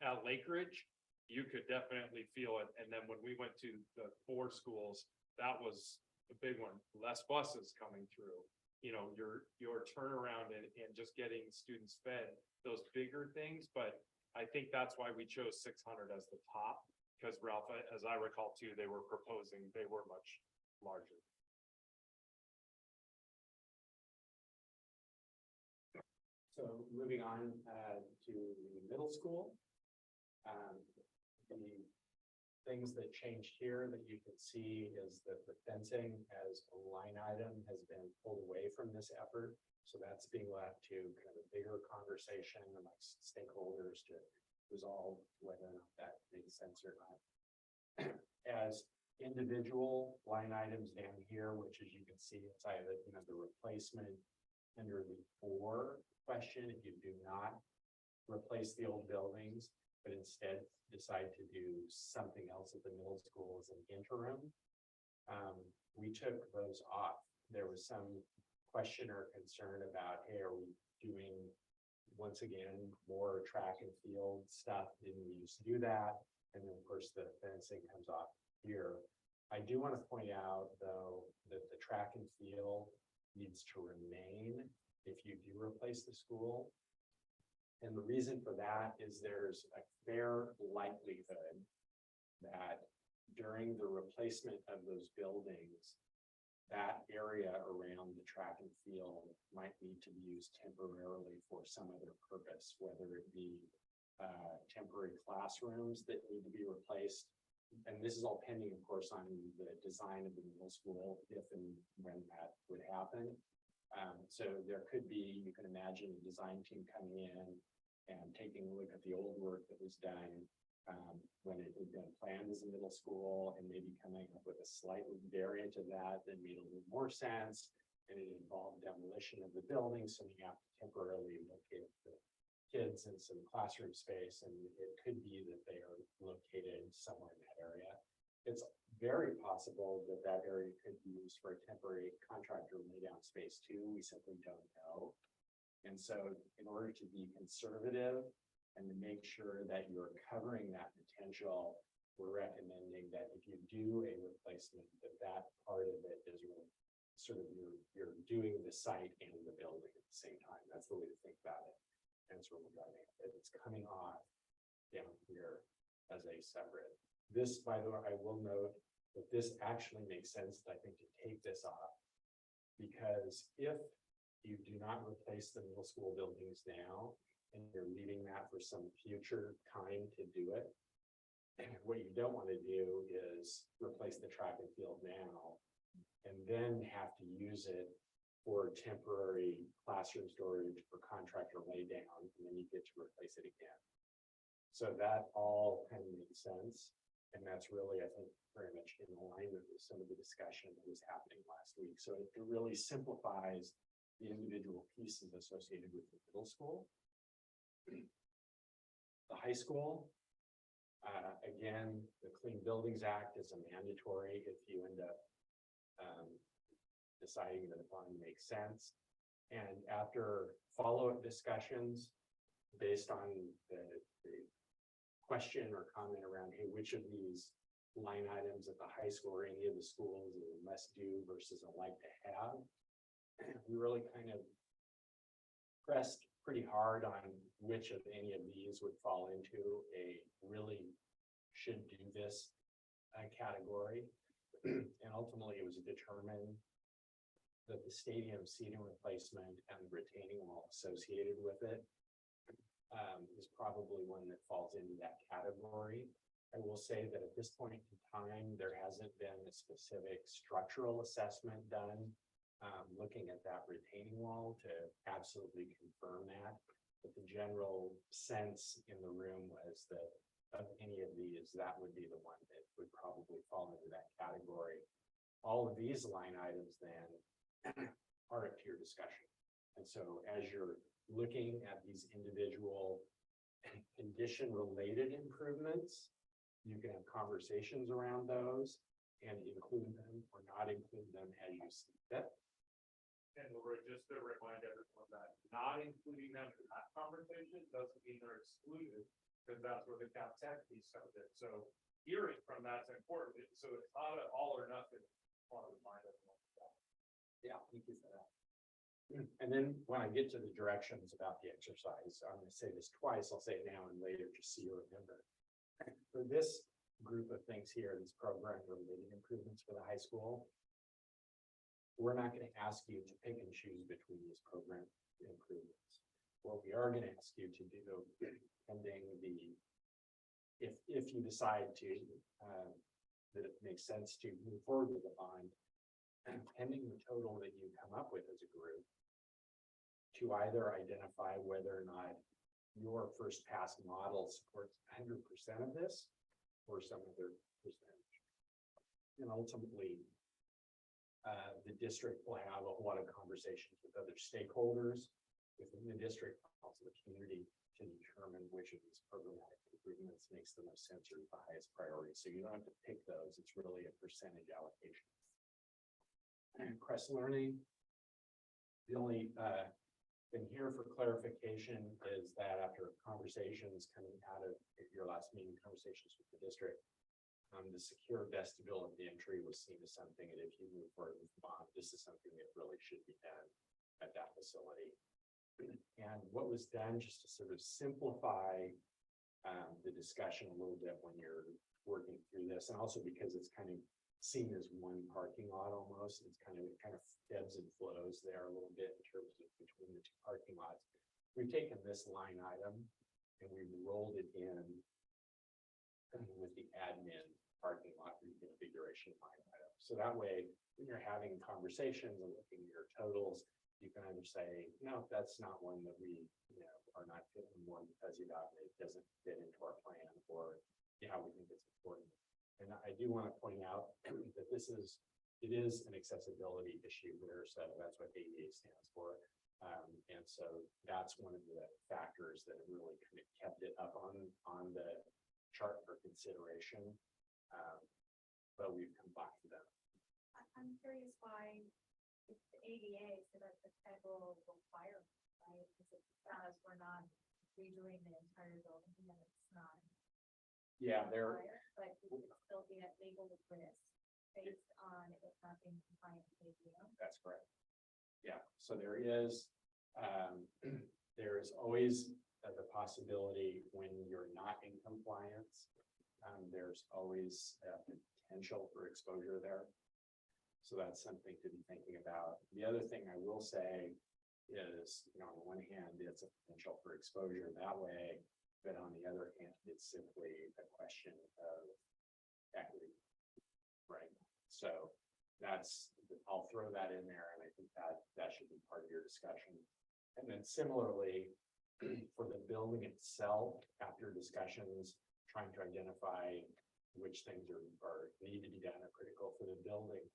at Lake Ridge. You could definitely feel it. And then when we went to the 4 schools, that was the big one. Less buses coming through. You know, your turnaround and just getting students fed, those bigger things. But I think that's why we chose 600 as the top, because Ralph, as I recall too, they were proposing, they were much larger. So moving on to the middle school. The things that changed here that you can see is that the fencing as a line item has been pulled away from this effort. So that's being left to kind of a bigger conversation amongst stakeholders to resolve whether or not that makes sense or not. As individual line items down here, which as you can see, it's either, you know, the replacement under the 4 question, if you do not replace the old buildings, but instead decide to do something else at the middle school as an interim, we took those off. There was some question or concern about, hey, are we doing, once again, more track and field stuff? Didn't we used to do that? And then of course the fencing comes off here. I do want to point out though, that the track and field needs to remain if you do replace the school. And the reason for that is there's a fair likelihood that during the replacement of those buildings, that area around the track and field might need to be used temporarily for some other purpose, whether it be temporary classrooms that need to be replaced. And this is all pending, of course, on the design of the middle school, if and when that would happen. So there could be, you can imagine a design team coming in and taking a look at the old work that was done when it had been planned as a middle school, and maybe coming up with a slight variant of that that made a little more sense. And it involved demolition of the building, so you have to temporarily locate the kids in some classroom space, and it could be that they are located somewhere in that area. It's very possible that that area could be used for a temporary contractor laydown space too. We simply don't know. And so in order to be conservative and to make sure that you're covering that potential, we're recommending that if you do a replacement, that part of it is really sort of you're doing the site and the building at the same time. That's the way to think about it. And it's really driving it. It's coming off down here as a separate. This, by the way, I will note that this actually makes sense, I think, to take this off. Because if you do not replace the middle school buildings now, and you're leaving that for some future time to do it, and what you don't want to do is replace the track and field now, and then have to use it for temporary classroom storage for contractor lay down, and then you get to replace it again. So that all kind of makes sense. And that's really, I think, very much in alignment with some of the discussion that was happening last week. So it really simplifies the individual pieces associated with the middle school. The high school, again, the Clean Buildings Act is a mandatory if you end up deciding that a bond makes sense. And after follow-up discussions based on the question or comment around, hey, which of these line items at the high school or any of the schools is a must do versus a like to have, we really kind of pressed pretty hard on which of any of these would fall into a really should do this category. And ultimately it was determined that the stadium seating replacement and the retaining wall associated with it is probably one that falls into that category. I will say that at this point in time, there hasn't been a specific structural assessment done looking at that retaining wall to absolutely confirm that. But the general sense in the room was that of any of these, that would be the one that would probably fall into that category. All of these line items then are up to your discussion. And so as you're looking at these individual condition related improvements, you can have conversations around those and include them or not include them as you see fit. And just to remind everyone that not including them in that conversation doesn't mean they're excluded, because that's where the cap tech piece comes in. So hearing from that's important. So it's not an all or nothing. Want to remind everyone of that. Yeah, thank you for that. And then when I get to the directions about the exercise, I'm going to say this twice. I'll say it now and later, just so you remember. For this group of things here, these program related improvements for the high school, we're not going to ask you to pick and choose between these program improvements. What we are going to ask you to do, pending the, if you decide to, that it makes sense to move forward with the bond, and pending the total that you come up with as a group, to either identify whether or not your first pass model supports 100% of this or some other percentage. And ultimately, the district will have a lot of conversations with other stakeholders within the district, also the community, to determine which of these programmatic improvements makes the most sense or the highest priority. So you don't have to pick those. It's really a percentage allocation. And Crest Learning, the only thing here for clarification is that after conversations coming out of your last meeting conversations with the district, the secure vestibule of the entry was seen as something that if you move forward with the bond, this is something that really should be done at that facility. And what was done just to sort of simplify the discussion a little bit when you're working through this, and also because it's kind of seen as one parking lot almost, it kind of ebbs and flows there a little bit in terms of between the two parking lots. We've taken this line item and we've rolled it in with the admin parking lot reconfiguration line item. So that way, when you're having conversations and looking at your totals, you can either say, no, that's not one that we, are not feeling more fuzzy about, it doesn't fit into our plan, or yeah, we think it's important. And I do want to point out that it is an accessibility issue here, so that's what ADA stands for. And so that's one of the factors that really kind of kept it up on the chart for consideration. But we've combined them. I'm curious why it's the ADA, so that's the federal requirement, right? Because we're not redoing the entire building, and it's not. Yeah, there, required, But we could still be at legal risk based on it not being compliant with ADA. that's correct. Yeah, so there is, there is always the possibility when you're not in compliance. There's always a potential for exposure there. So that's something to be thinking about. The other thing I will say is, you know, on the one hand, it's a potential for exposure that way, but on the other hand, it's simply a question of equity. Right, so that's, I'll throw that in there, and I think that should be part of your discussion. And then similarly, for the building itself, after discussions, trying to identify which things are need to be done or critical for the building,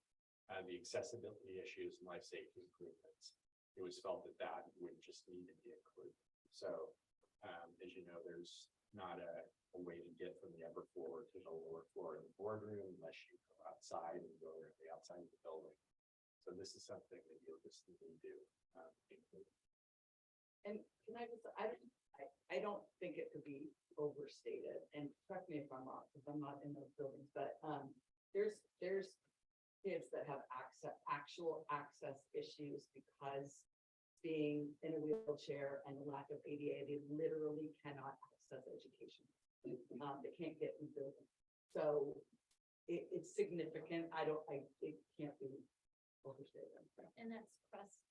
the accessibility issues and life safety improvements. It was felt that would just need to be included. So, as you know, there's not a way to get from the upper floor to the lower floor of the boardroom unless you go outside and go around the outside of the building. So this is something that you'll just need to include. And can I just, I don't think it could be overstated, and correct me if I'm wrong, because I'm not in those buildings, but, there's kids that have actual access issues because being in a wheelchair and the lack of ADA, they literally cannot access education. They can't get in the building. So it's significant. It can't be overstated. And that's crust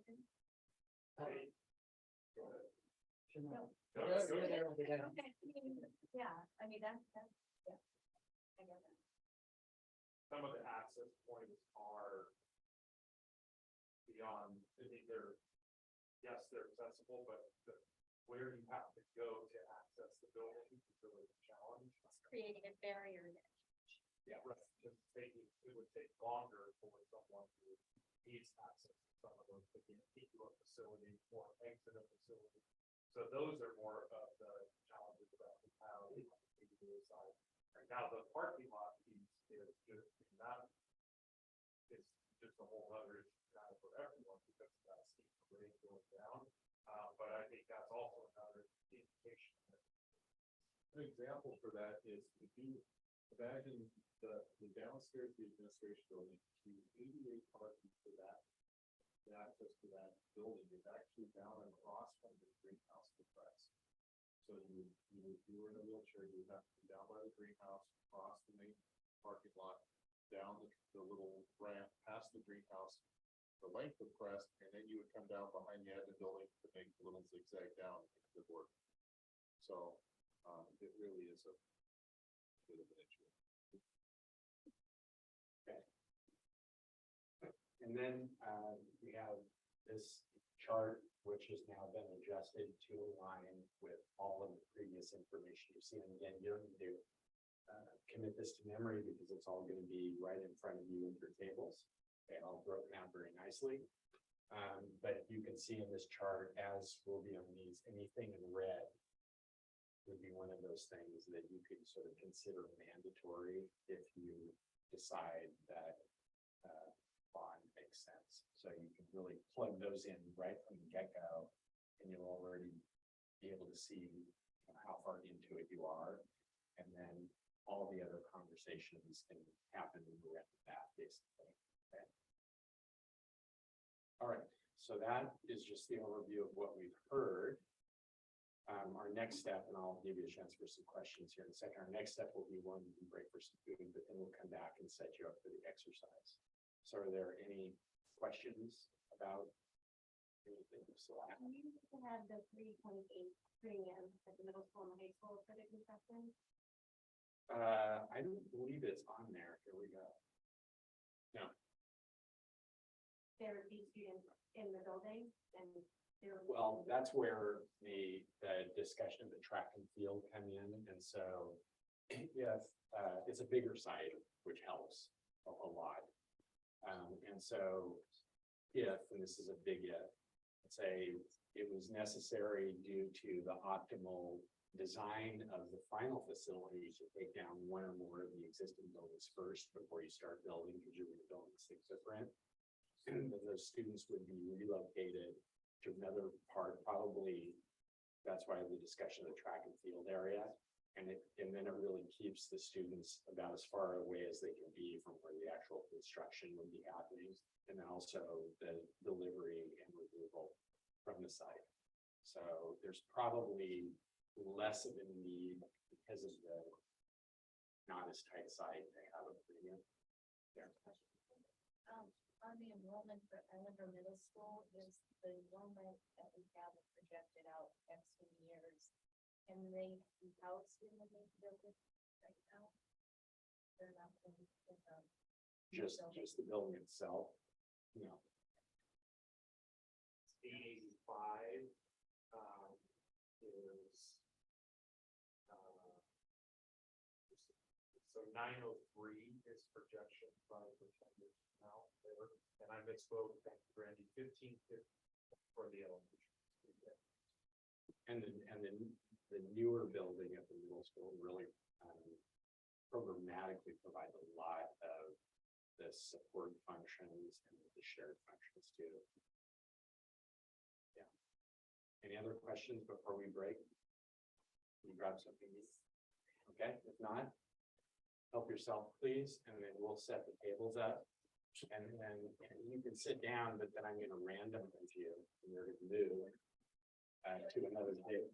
again. Chanel. No, You're there over there. Okay, yeah, I mean, that's, yeah. I get that. Some of the access points are beyond, I think they're, yes, they're accessible, but where you have to go to access the building is really a challenge. It's creating a barrier there. Yeah, right. It would take longer for someone who needs access to some of those, to get into a facility or exit a facility. So those are more of the challenges about how the ADA side. Right now, the parking lot piece is just, that is just a whole other issue kind of for everyone because of that steep grade going down. But I think that's also another indication. An example for that is if you imagine the downstairs, the administration building, the ADA parking for that, the access to that building is actually down across from the greenhouse for press. So you were in a wheelchair, you would have to be down by the greenhouse, across the main parking lot, down the little ramp, past the greenhouse, the length of Crest, and then you would come down behind the admin building to make the little zigzag down into the board. So, it really is a bit of an issue. And then we have this chart, which has now been adjusted to align with all of the previous information you've seen. And again, you don't need to commit this to memory because it's all going to be right in front of you in your tables. Okay, all broken out very nicely. But you can see in this chart, as will be on these, anything in red would be one of those things that you could sort of consider mandatory if you decide that bond makes sense. So you can really plug those in right from the get-go, and you'll already be able to see how far into it you are. And then all the other conversations can happen when we're at that, basically. Okay. All right, so that is just the overview of what we've heard. Our next step, and I'll give you a chance for some questions here in a second. Our next step will be one we can break for some food, but then we'll come back and set you up for the exercise. So are there any questions about anything? So We used to have the 3.8 premium at the middle school and the high school for the concession. I don't believe it's on there. Here we go. No. There would be students in the building and there would. Well, that's where the discussion of the track and field come in. And so if it's a bigger site, which helps a lot. And so if, and this is a big if say it was necessary due to the optimal design of the final facility to take down one or more of the existing buildings first before you start building, because you're rebuilding things different. And then those students would be relocated to another part, probably, that's why the discussion of the track and field area. And then it really keeps the students about as far away as they can be from where the actual construction would be happening. And then also the delivery and removal from the site. So there's probably less of a need because of the not as tight site they have a premium. There. On the enrollment for Lrfp Middle School, is the enrollment that we have projected out X many years. Can they house in the main building right now? They're not going to, Just the building itself, you know. 85, is, so 903 is projection probably for 10 years from now there. And I misspoke, thank you, Brandy, 1550 for the elementary. And the newer building at the middle school really programmatically provides a lot of the support functions and the shared functions too. Yeah. Any other questions before we break? Can you grab something? Okay, if not, help yourself, please, and then we'll set the tables up. And then you can sit down, but then I'm going to randomize you and you're going to move to another table.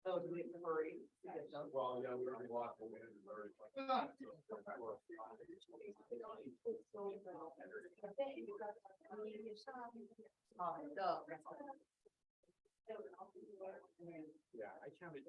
Oh, do we have to hurry? Well, yeah, we're walking in. Yeah, I counted.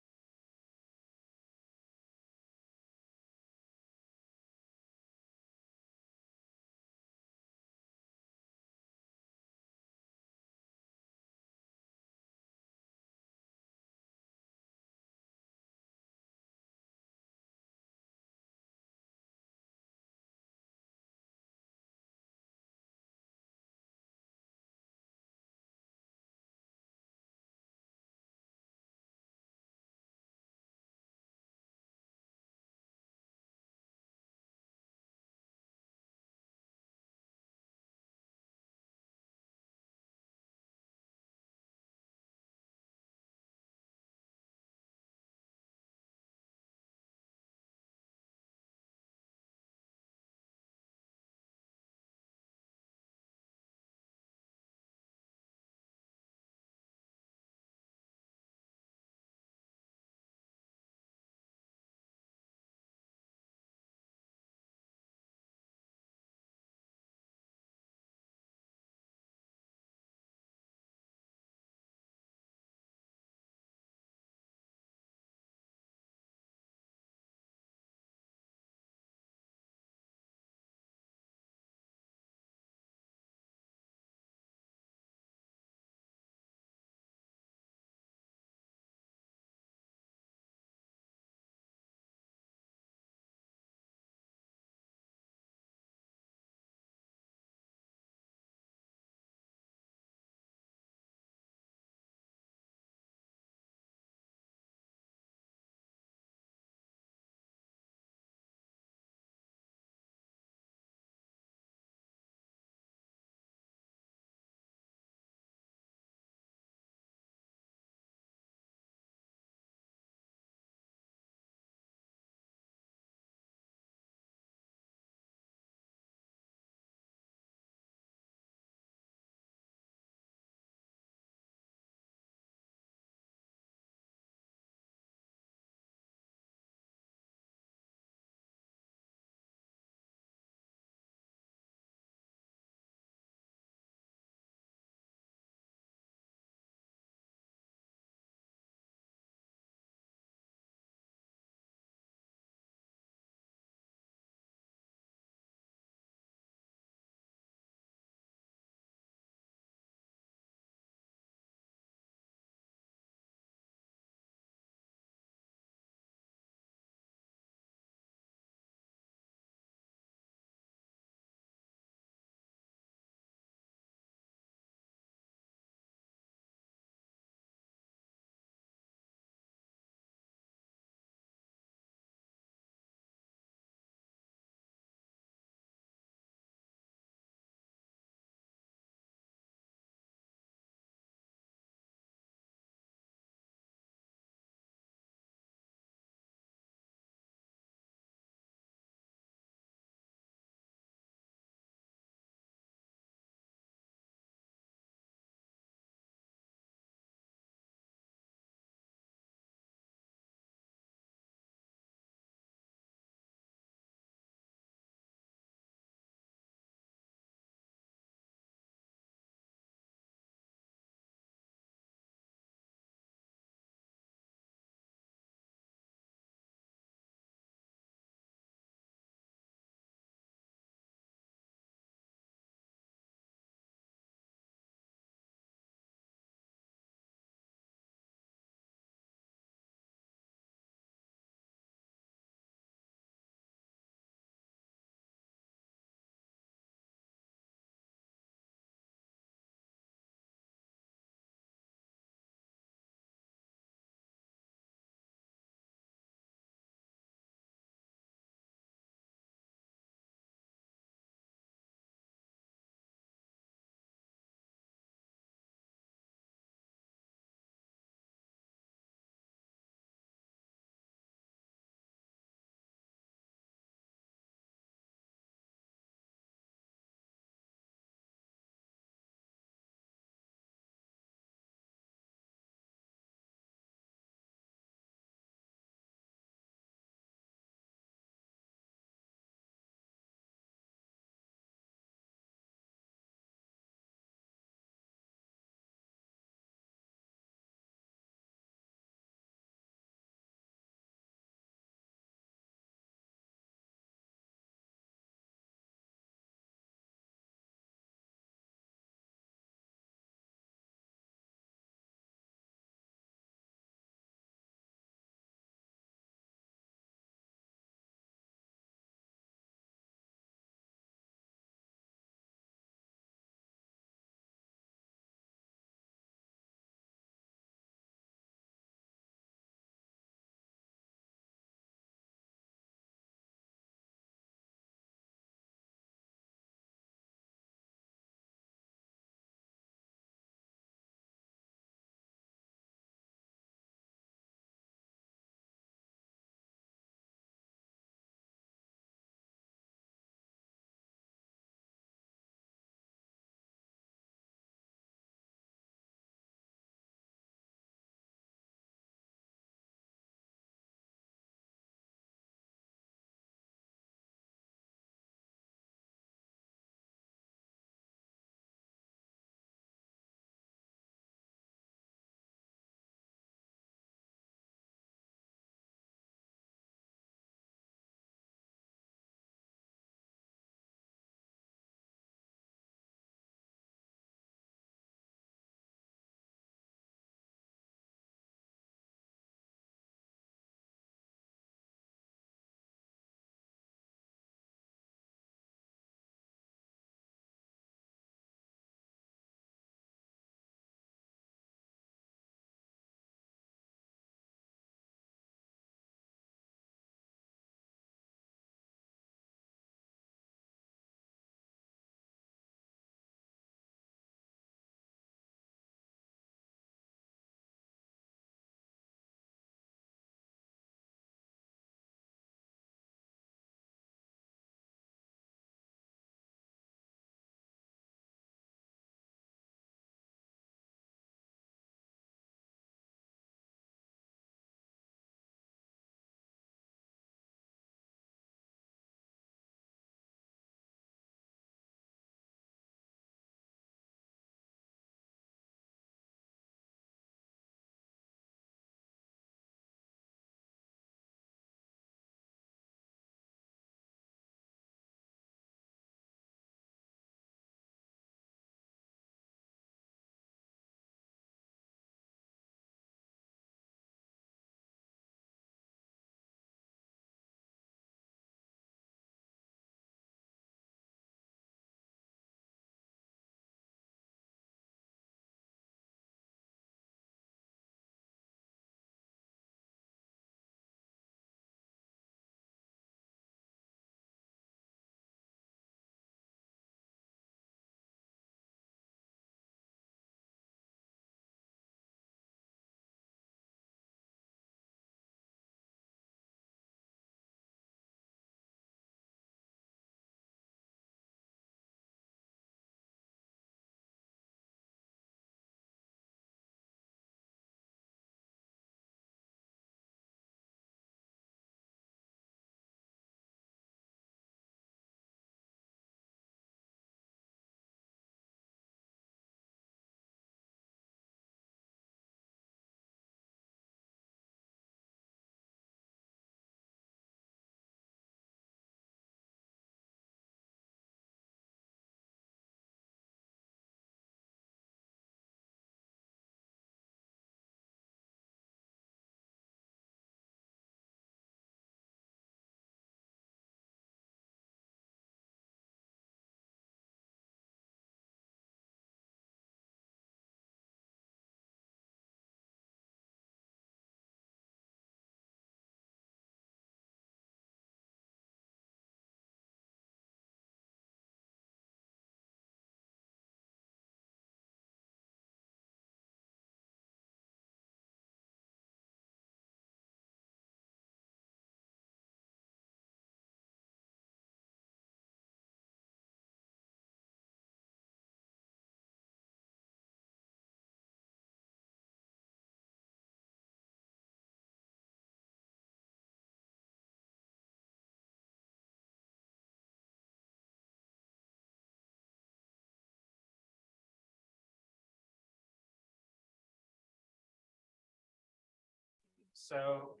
So,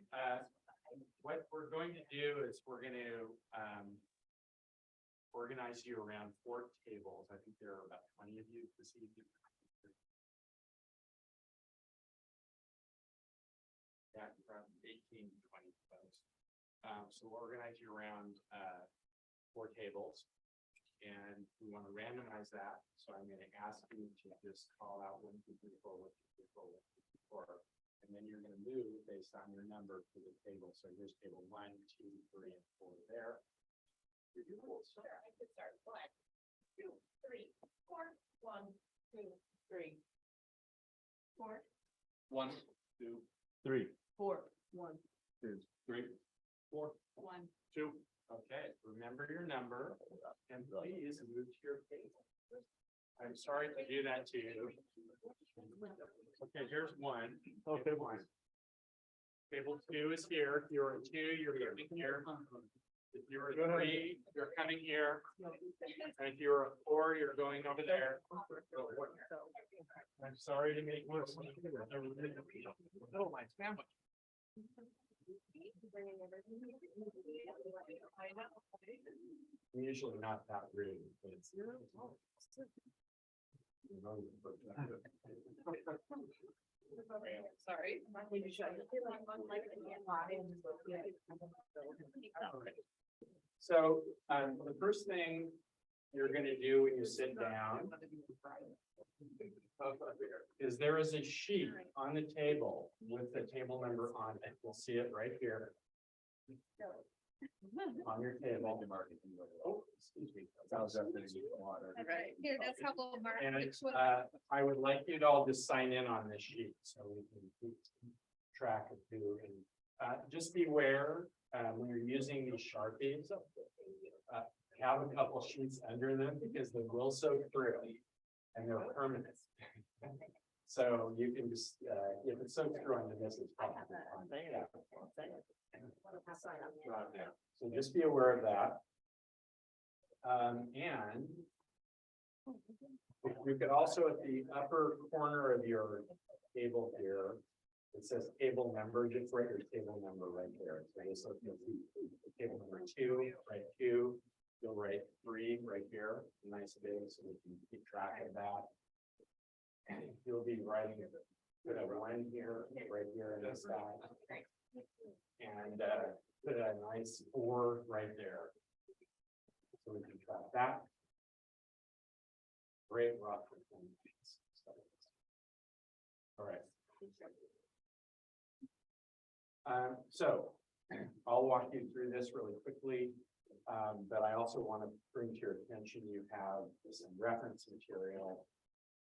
what we're going to do is we're going to, organize you around 4 tables. I think there are about 20 of you this evening. Yeah, from 18 to 20 folks. So we'll organize you around, 4 tables. And we want to randomize that, so I'm going to ask you to just call out 1, 2, 3, 4, 1, 2, 3, 4, 1, 2, 3, 4. And then you're going to move based on your number to the table. So here's table 1, 2, 3, and 4 there. Sure, I could start. 1, 2, 3, 4. 1, 2, 3, 4. 1, 2, 3, 4. 1, 2, 3, 4, 1. 2. Okay, remember your number and please move to your table. I'm sorry to do that to you. Okay, here's 1. Okay, 1. Table 2 is here. If you're a 2, you're coming here. If you're a 3, you're coming here. And if you're a 4, you're going over there. I'm sorry to make you. Oh, my sandwich. I'm usually not that rude, but it's. Sorry. So, the first thing you're gonna do when you sit down is there is a sheet on the table with the table number on it. You'll see it right here. On your table. Oh, excuse me. Right, here, that's how we'll mark. And which one- I would like you to all just sign in on this sheet so we can keep track of who. And just beware, when you're using these Sharpies, have a couple sheets under them because they will soak through and they're permanent. So you can just, if it soaks through on this, it's probably fine. Yeah. So just be aware of that. And you could also at the upper corner of your table here, it says table number, just write your table number right there. So this will be table number 2, right 2. You'll write 3 right here, nice big, so we can keep track of that. And you'll be writing put a 1 here, right here in this guy. And put a nice 4 right there. So we can track that. Great rough. All right. So I'll walk you through this really quickly. But I also want to bring to your attention, you have some reference material,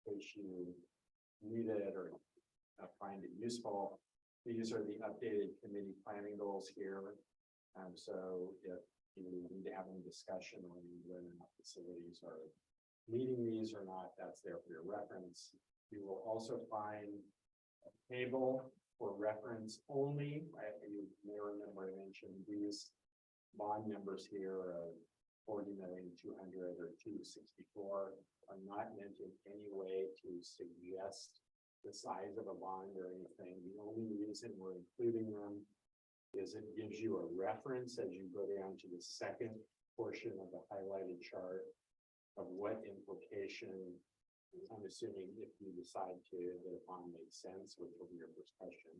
which you read it or find it useful. These are the updated committee planning goals here. So if you need to have any discussion on whether or not facilities are meeting these or not, that's there for your reference. You will also find a table for reference only. You may remember I mentioned these bond numbers here of 40,200,000 or 264 are not meant in any way to suggest the size of a bond or anything. The only reason we're including them is it gives you a reference as you go down to the second portion of the highlighted chart of what implication, I'm assuming if you decide to, that a bond makes sense, which will be your first question.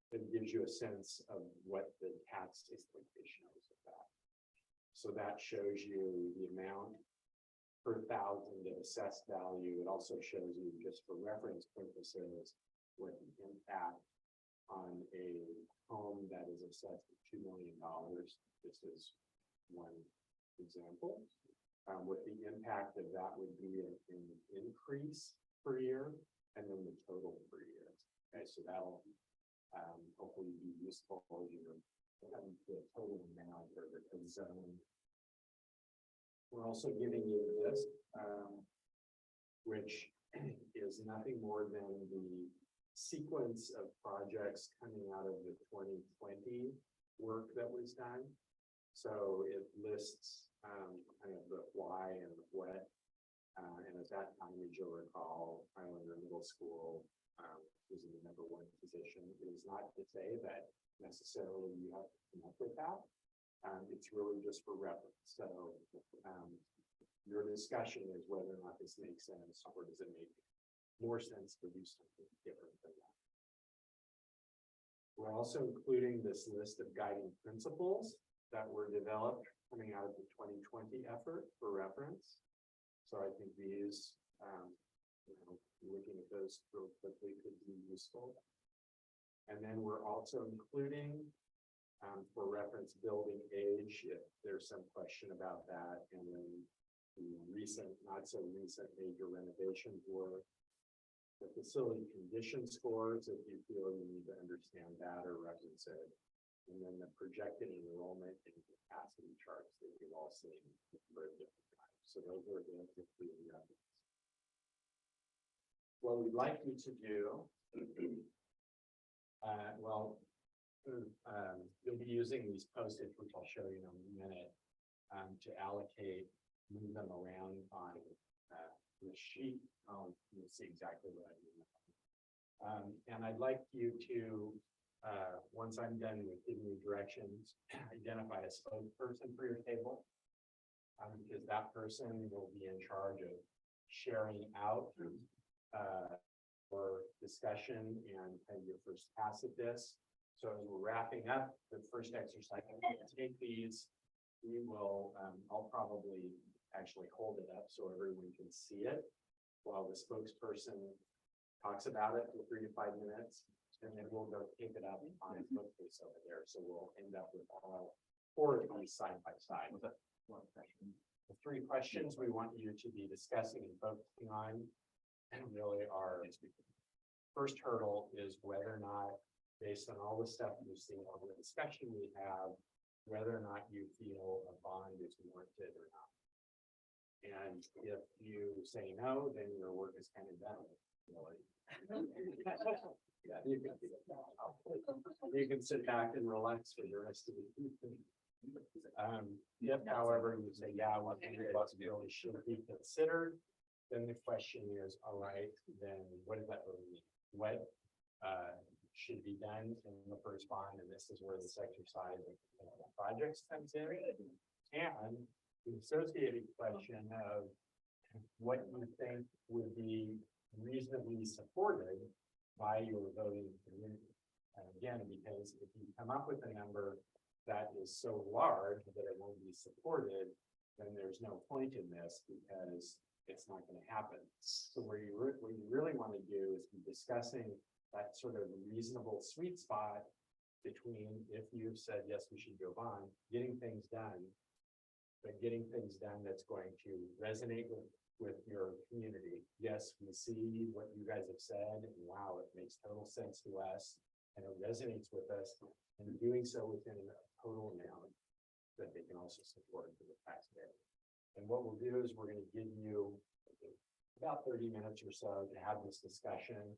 It gives you a sense of what the tax implication is of that. So that shows you the amount per thousand of assessed value. It also shows you, just for reference purposes, what the impact on a home that is assessed at $2 million. This is one example. What the impact of that would be in the increase per year and then the total per year. Okay, so that'll hopefully be useful as you're having the total amount or the zone. We're also giving you this, which is nothing more than the sequence of projects coming out of the 2020 work that was done. So it lists kind of the why and the what. And at that time, as you'll recall, Islander Middle School This is the number one position. It is not to say that necessarily you have to come up with that. It's really just for reference. So, your discussion is whether or not this makes sense, or does it make more sense to do something different than that. We're also including this list of guiding principles that were developed coming out of the 2020 effort for reference. So I think these, looking at those real quickly could be useful. And then we're also including, for reference, building age, if there's some question about that, and then the recent, not so recent major renovations work. The facility condition scores, if you feel you need to understand that or reference it. And then the projected enrollment and capacity charts that you've all seen for different times. So those are the three references. What we'd like you to do, you'll be using these post-its, which I'll show you in a minute, to allocate, move them around on the sheet. You'll see exactly what I mean. And I'd like you to, once I'm done with giving you directions, identify a spokesperson for your table. Because that person will be in charge of sharing out for discussion and kind of your first pass at this. So as we're wrapping up the first exercise, I'm going to take these. We will, I'll probably actually hold it up so everyone can see it while the spokesperson talks about it for 3 to 5 minutes. And then we'll go pick it up on its bookcase over there. So we'll end up with all 4 of these side by side. The 3 questions we want you to be discussing and focusing on, and really our first hurdle is whether or not, based on all the stuff you've seen, all the discussion we have, whether or not you feel a bond is warranted or not. And if you say no, then your work is kind of done. Really. Yeah, you can sit back and relax for the rest of the evening. If, however, you say, yeah, what responsibility should be considered, then the question is, all right, then what does that really mean? What should be done in the first bond? And this is where this exercise of projects comes in. And the associated question of what you think would be reasonably supported by your voting community. And again, because if you come up with a number that is so large that it won't be supported, then there's no point in this because it's not going to happen. So what you really want to do is be discussing that sort of reasonable sweet spot between, if you've said, yes, we should go on, getting things done, but getting things done that's going to resonate with your community. Yes, we see what you guys have said, and wow, it makes total sense to us, and it resonates with us, and doing so within a total amount that they can also support for the taxpayer. And what we'll do is we're going to give you about 30 minutes or so to have this discussion.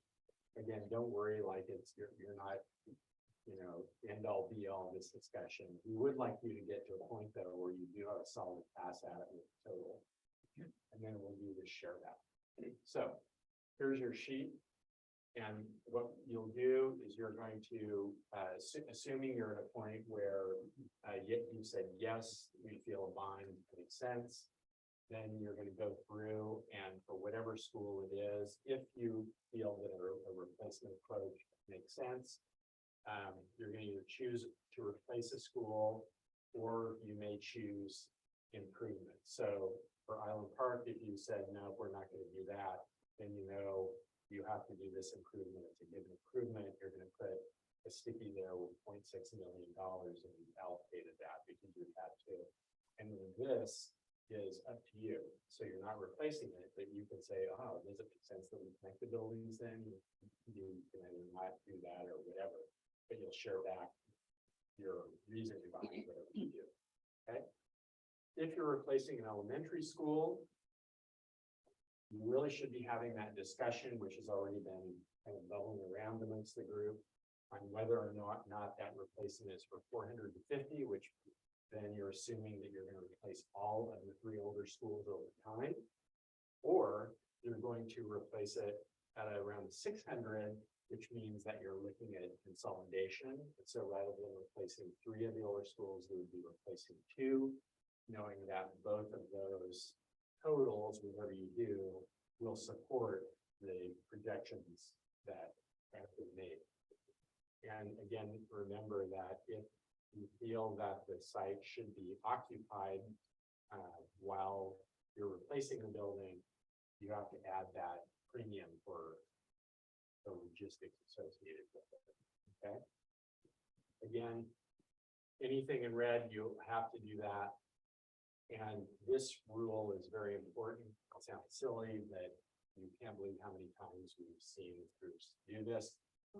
Again, don't worry, like you're not, end all be all this discussion. We would like you to get to a point though where you do have a solid pass at it with total. And then we'll do this share that. So here's your sheet. And what you'll do is you're going to, assuming you're at a point where you said, yes, we feel a bond makes sense, then you're going to go through and for whatever school it is, if you feel that a replacement approach makes sense, you're going to either choose to replace a school or you may choose improvement. So for Island Park, if you said, no, we're not going to do that, then you have to do this improvement. It's a given improvement. You're going to put a sticky there with $0.6 million and you've allocated that because you've had to. And then this is up to you. So you're not replacing it, but you can say, oh, does it make sense that we connect the buildings then? You can either not do that or whatever, but you'll share back your reasoning behind whatever you do. Okay. If you're replacing an elementary school, you really should be having that discussion, which has already been kind of bubbling around amongst the group, on whether or not that replacement is for 450, which then you're assuming that you're going to replace all of the 3 older schools over time, or you're going to replace it at around 600, which means that you're looking at consolidation. And so rather than replacing 3 of the older schools, we would be replacing 2, knowing that both of those totals, whatever you do, will support the projections that have been made. And again, remember that if you feel that the site should be occupied while you're replacing the building, you have to add that premium for the logistics associated with it, okay? Again, anything in red, you have to do that. And this rule is very important. It sounds silly, but you can't believe how many times we've seen groups do this,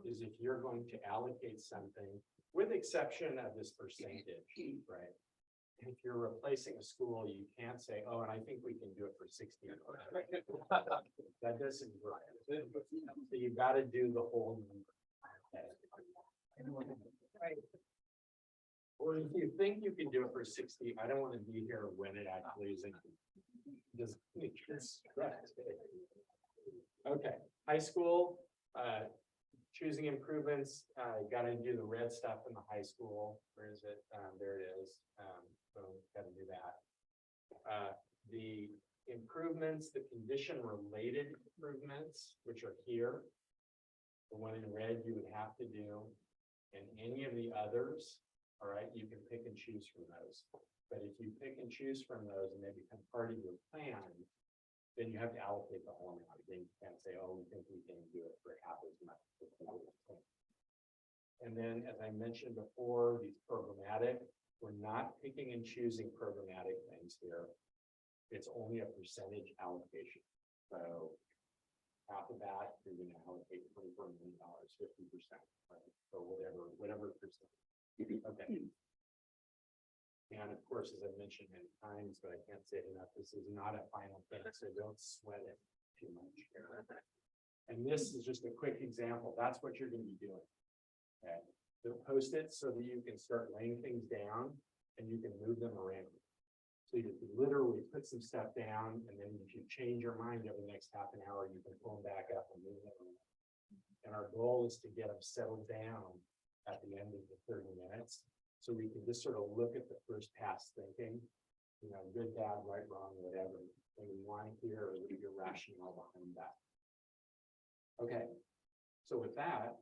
is if you're going to allocate something, with exception of this percentage, right? If you're replacing a school, you can't say, oh, and I think we can do it for 60. That doesn't work. So you've got to do the whole number. Or if you think you can do it for 60, I don't want to be here when it actually isn't. Just make sure it's correct. Okay, high school, choosing improvements, got to do the red stuff in the high school. Where is it? There it is. So got to do that. The improvements, the condition related improvements, which are here. The one in red you would have to do, and any of the others, all right, you can pick and choose from those. But if you pick and choose from those and they become part of your plan, then you have to allocate the whole amount. Then you can't say, oh, we think we can do it for half as much. And then, as I mentioned before, these programmatic, we're not picking and choosing programmatic things here. It's only a percentage allocation. So half of that, you're going to allocate $24 million, 50%, right? So whatever percent. Okay. And of course, as I've mentioned many times, but I can't say it enough, this is not a final thing, so don't sweat it too much here. And this is just a quick example. That's what you're going to be doing. Okay. So post it so that you can start laying things down and you can move them around. So you can literally put some stuff down, and then if you change your mind over the next half an hour, you can pull them back up and move them around. And our goal is to get them settled down at the end of the 30 minutes. So we can just sort of look at the first pass thinking, you know, good, bad, right, wrong, whatever. And we want to hear your rationale behind that. Okay. So with that,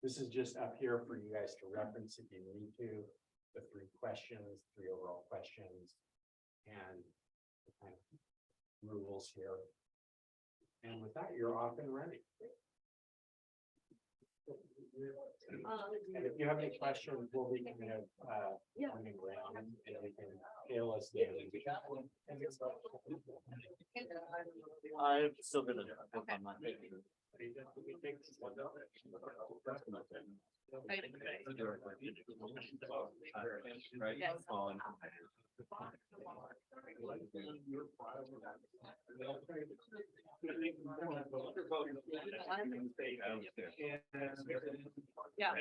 this is just up here for you guys to reference if you need to. The 3 questions, 3 overall questions, and the kind of rules here. And with that, you're off and running. And if you have any questions, we'll be kind of running around and we can hail us down. I'm still gonna work on my. Right. Yes. On. Yeah.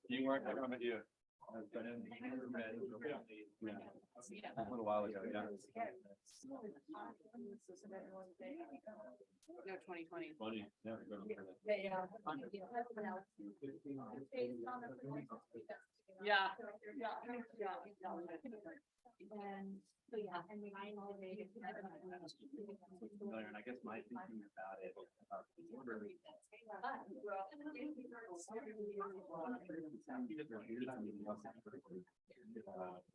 You weren't there, I'm you. A little while ago, yeah. No, 2020. Funny, yeah. Yeah. And so, yeah, and then I know they. And I guess my thinking about it.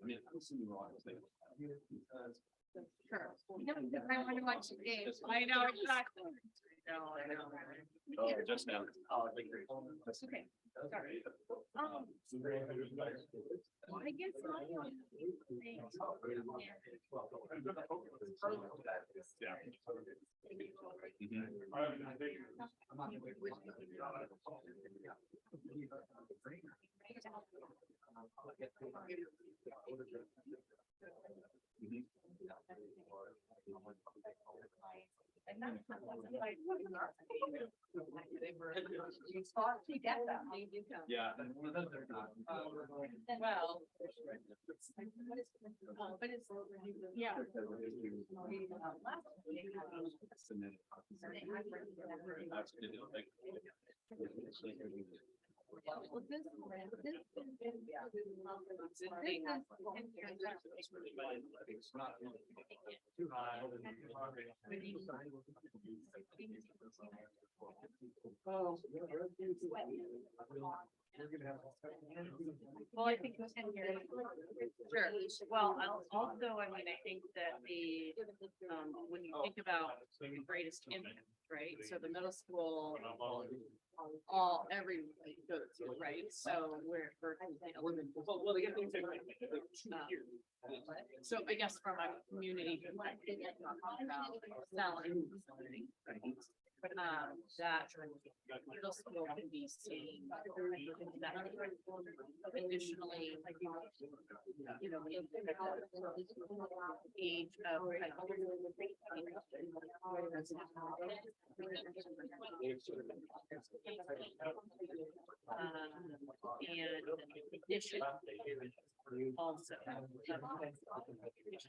I mean, I'm assuming wrong. Sure. I wonder what you gave. I know exactly. I know. Oh, just now. That's okay. Sorry. I guess my only thing. Yeah. Well. But it's, yeah. Well, I think. Sure, well, also, I mean, I think that when you think about the greatest impact, right, so the middle school. Everybody goes to, right, so we're. Well, they get things like 2 years. So I guess from a community. Perspective, about selling. That middle school can be seen. Additionally, you know, age of. And addition also.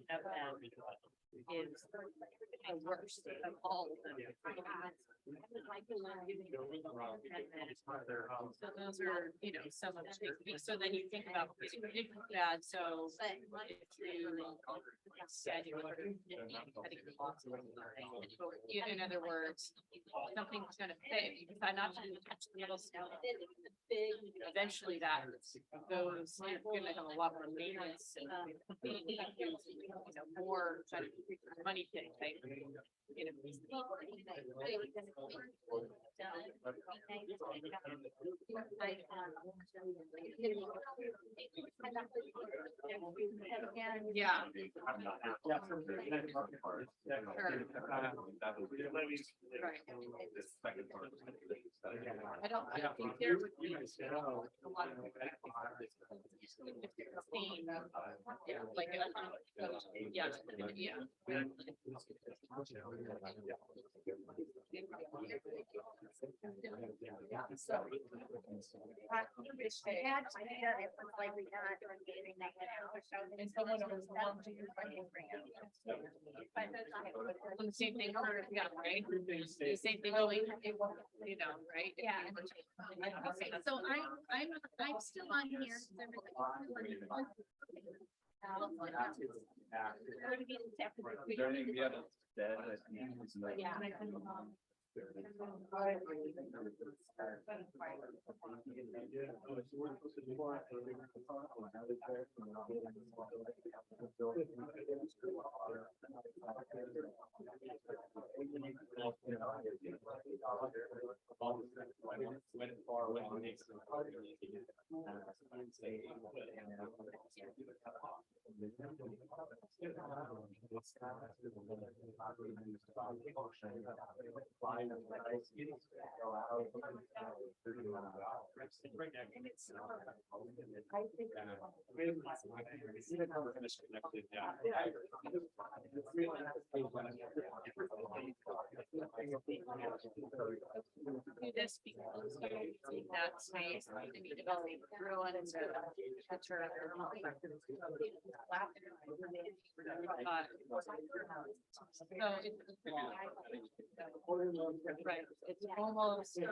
Of them is the worst of all of them. So those are, you know, some of the things, so then you think about, bad, so. In other words, something's gonna fit, because I'm not gonna touch the middle school. Eventually that goes, you're gonna have a lot more maintenance, you know, more kind of money thing, type, you know. Yeah. I don't think there would be a lot of. Yeah, like, yeah. And someone else wants to use my the same thing, yeah, right? The same thing, you know, right? Yeah. So I'm still on here. Do this because you take that space and you develop through and into culture. Right, it's almost, it's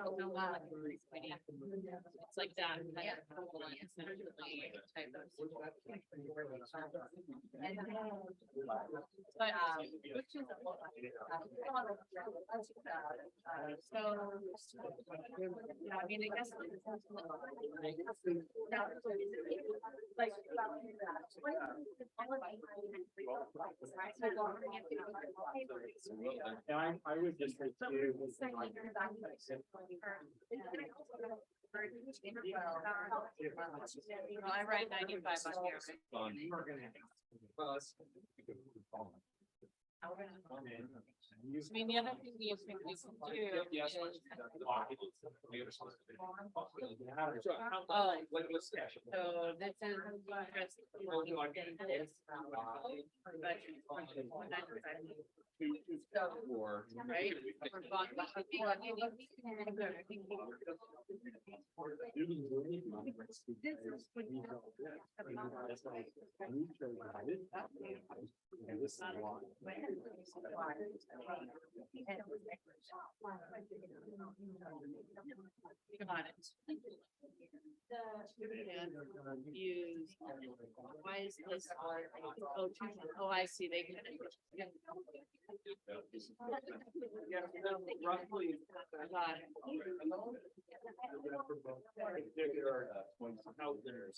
like that kind of essentially type of. But, which is. So. Yeah, I mean, I guess. I would just. I write 95 on here. I mean, the other thing we can do is. Oh, so this is. Right? Got it. Use. Why is this? Oh, I see, they can. Roughly. Got it. There are out there.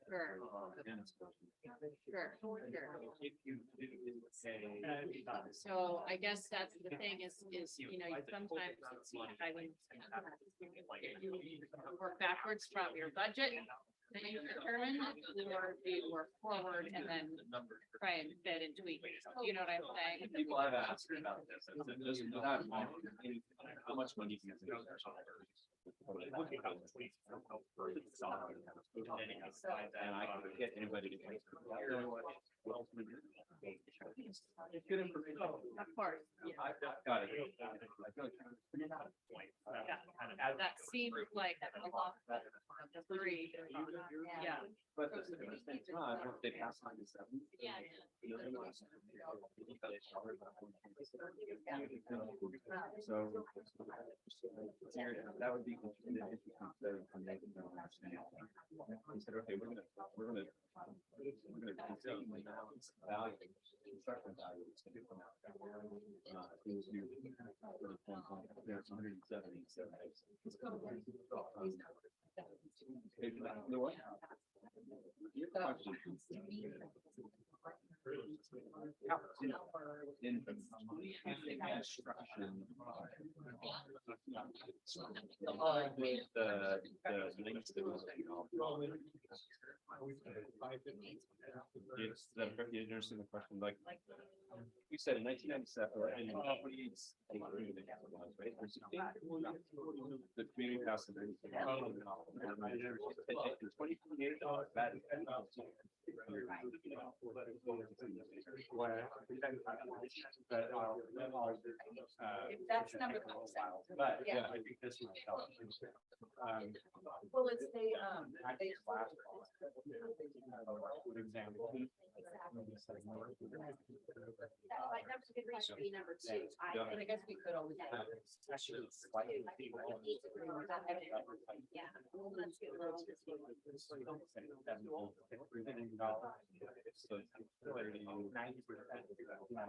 Sure. If you do say. So I guess that's the thing is, you know, sometimes I would work backwards from your budget that you determine, or do you work forward and then try and fit and tweak, you know what I'm saying? People have asked about this, how much money do you think? And I can get anybody to. It's good information. Of course, yeah. I've got it. That seems like a lot of the three, yeah. But at the same time, they pass on to seven. Yeah. So. That would be. He said, okay, we're gonna value, construction value. It's gonna come out. It was new. There's 177. The what? Your question. In construction. The links that was. It's the, you understand the question, like, you said in 1997, and right? The community house. In 2028, that. That's number. But yeah, I think this might help. Well, it's the, Good example. Be number two. But I guess we could always. Yeah. Let's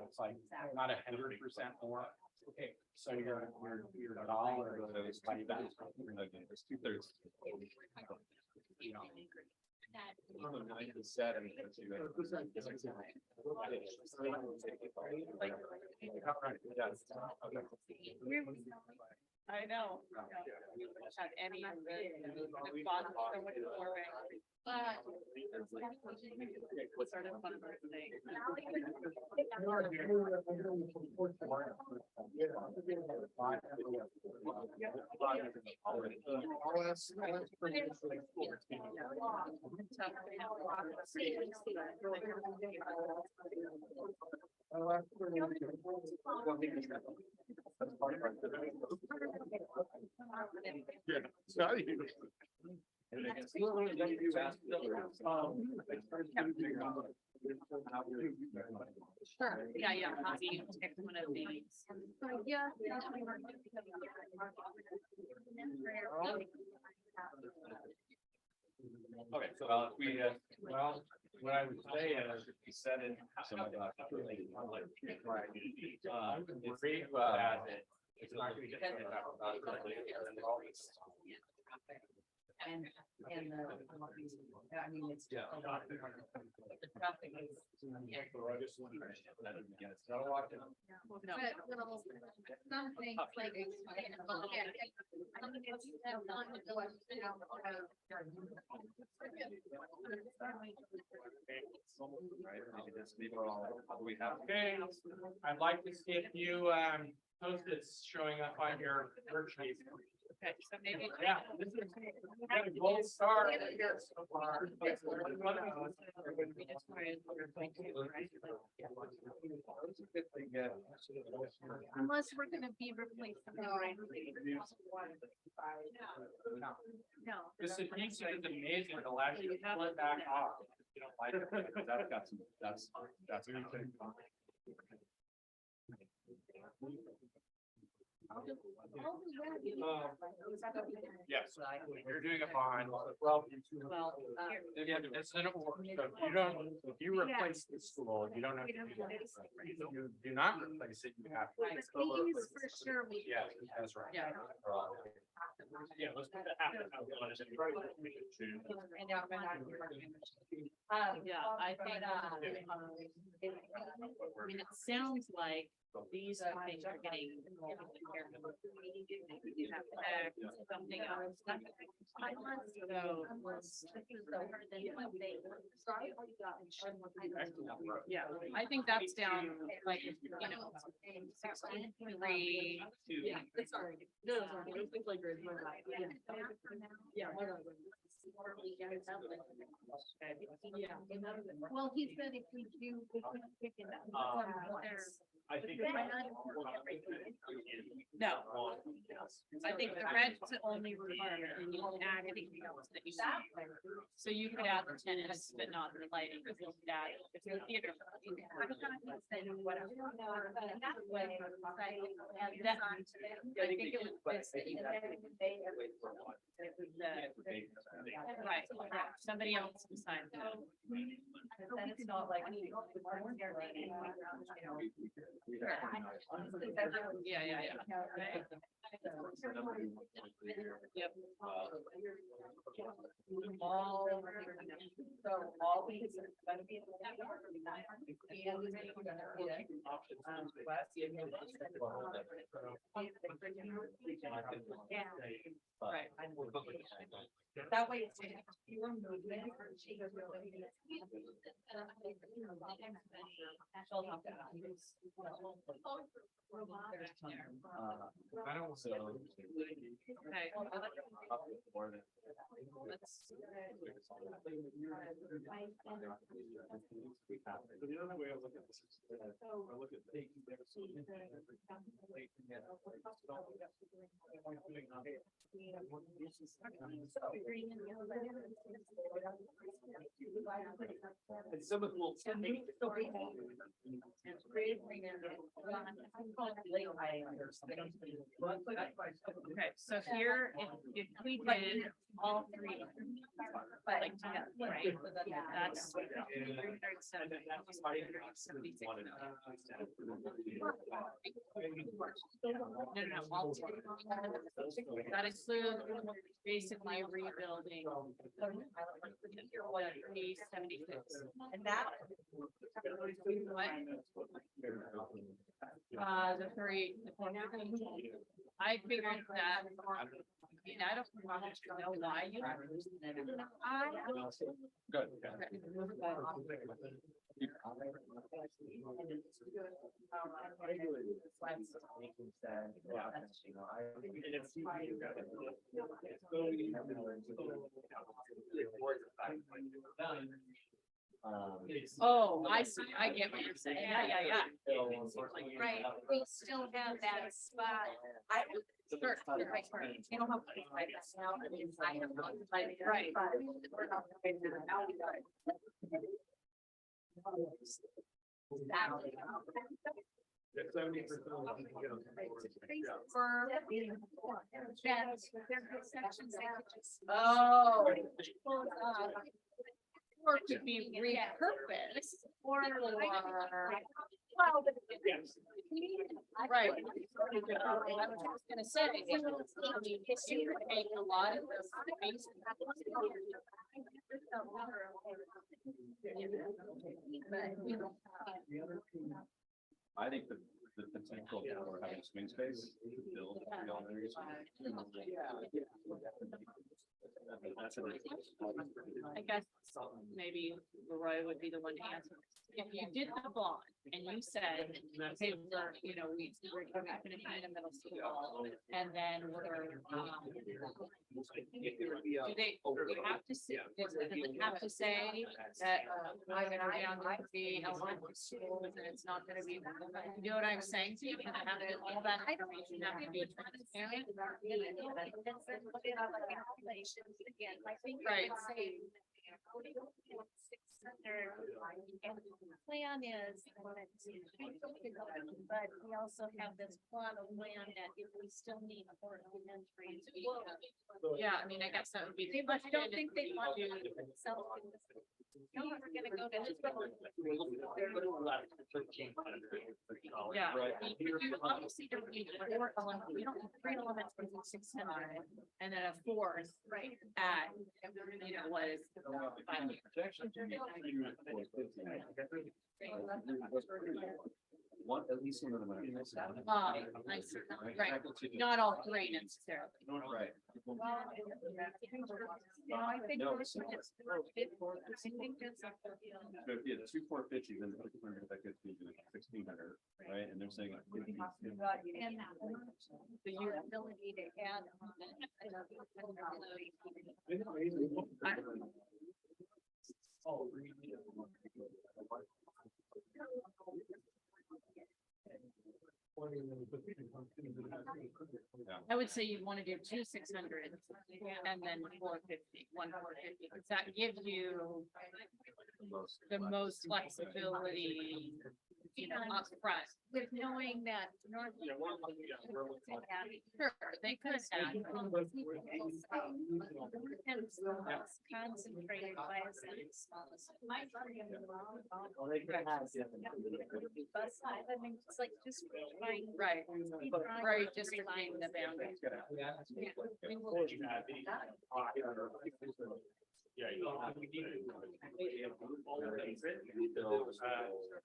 It's like not 100% more. Okay, so your dollar goes like that. It's 2/3. I know. Have any of the fun, so much more. But. What's sort of fun about the thing? Sure, yeah, I'll be next one of these. Yeah. Okay, so we, Well, what I would say is, we said it. It's not gonna get. and the, I mean, it's. Yeah. a lot. The traffic is. Some things like. Okay, I'd like to see a few post-its showing up on your worksheet. Okay, so maybe. Yeah, this is got a gold star right here so far. We just wanted to point to, right? Unless we're gonna be replacing. No. This adhesive is amazing. It'll actually pull it back off. You don't like it. That's got some, that's. Yes, you're doing it fine. Well, Well, yeah, it's an award. So if you don't, if you replace the school, you don't have to do that. If you do not replace it, you have to. these for sure, we. Yeah, that's right. Yeah. Yeah, let's put that after. Yeah, I think, I mean, it sounds like these things are getting. You have to act, something else. Yeah, I think that's down, like, you know, 16.3. Yeah, it's already. No, it's like. Yeah. Yeah. Well, he said if we do, we can pick it up. I think. No. I think the red's the only requirement, and you can add anything else that you want. So you could add the tennis, but not the lighting, because you'll add, if you're theater. I think it was this that you. Right, somebody else decided that. Then it's not like. Yeah, yeah, yeah. Right. Yep. All. So all these. Right. That way it's fewer movement. I don't. So. Okay. So the other way I look at this is, I look at taking their solution. And some of them will. Okay, so here, if we did all three. Like, together, right, that's. 376. No, all two. That includes basically rebuilding. 376. And that. The three. I figured that. I mean, I don't know why you. Good. Oh, I see, I get what you're saying, yeah. Right, we still have that spot. Sure, right, you don't have to fight that now, I have not fighting, right. We're not fighting it now, we got it. For that's, there are sections that could just. Oh. Or to be repurposed, or. Well, but. Right. I was just gonna say, you could take a lot of those space. I think the potential for having swing space to build. I guess maybe Leroy would be the one to answer. If you did the bond and you said, hey, we're, you know, we're gonna finish in middle school and then we're, do they, you have to say, you have to say that, I'm gonna be on the elementary school and it's not gonna be, you know what I'm saying? So you can have it, all that. I don't have to be transparent. Again, I think. Right. And the plan is, but we also have this plot of land that if we still need for elementary. Yeah, I mean, I guess that would be. I don't think they want to sell. No, we're gonna go to. Yeah. You obviously don't need four elements, you don't need three elements for 600, and then a fourth. Right. At, you know, what is. 5 years. One, at least one of them. I see, right, not all three necessarily. Right. No, I think. No. this is just- I think that's. So if you had 2,450, then that gets you to 1,600, right? And they're saying. And the ability to add on. I would say you'd want to do 2 600 and then 450, 450, because that gives you the most flexibility, you know, up front. With knowing that North. Sure, they could have. Concentrated by a smallest. My. Well, they could have. I mean, it's like just. Right, right, just define the boundary. Yeah. We need to- all of these.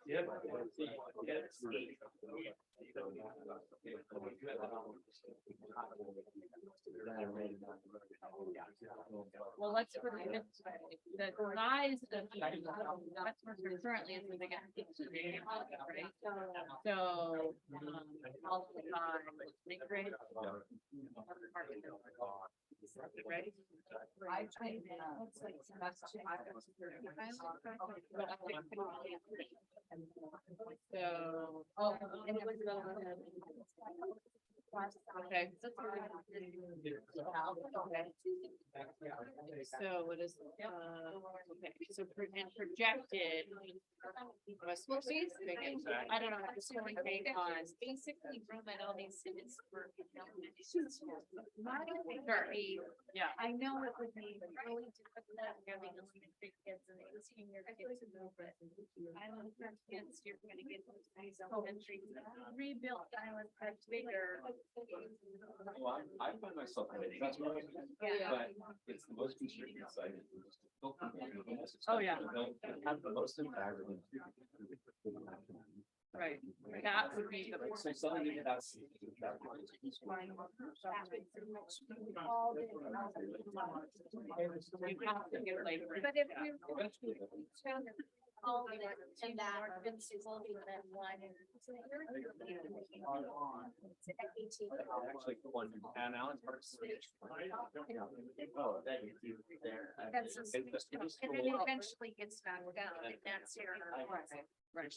Yeah. Well, let's put it this way, the size of that's where we're currently is the biggest. Right? So, multiply, make ready. Ready? So, oh, and it was, okay. So what is, okay, so and projected. Well, basically, I don't know, I'm just going to take on. Basically, from it, all these students were. Yeah. I know it would be really difficult having elementary kids and 18-year kids move, but island park kids, you're gonna get these elementary. Rebuilt island park bigger. Well, I find myself, that's what I Yeah. but it's the most constricted site. Oh, yeah. They'll have the most impact. Right, that would be the. So something that's. You have to get labor. But if we. All of it, and that, and school, then one. Actually, the one, and Alan Park's. Oh, that you do there. That's just- And then it eventually gets knocked down, and that's your. Right.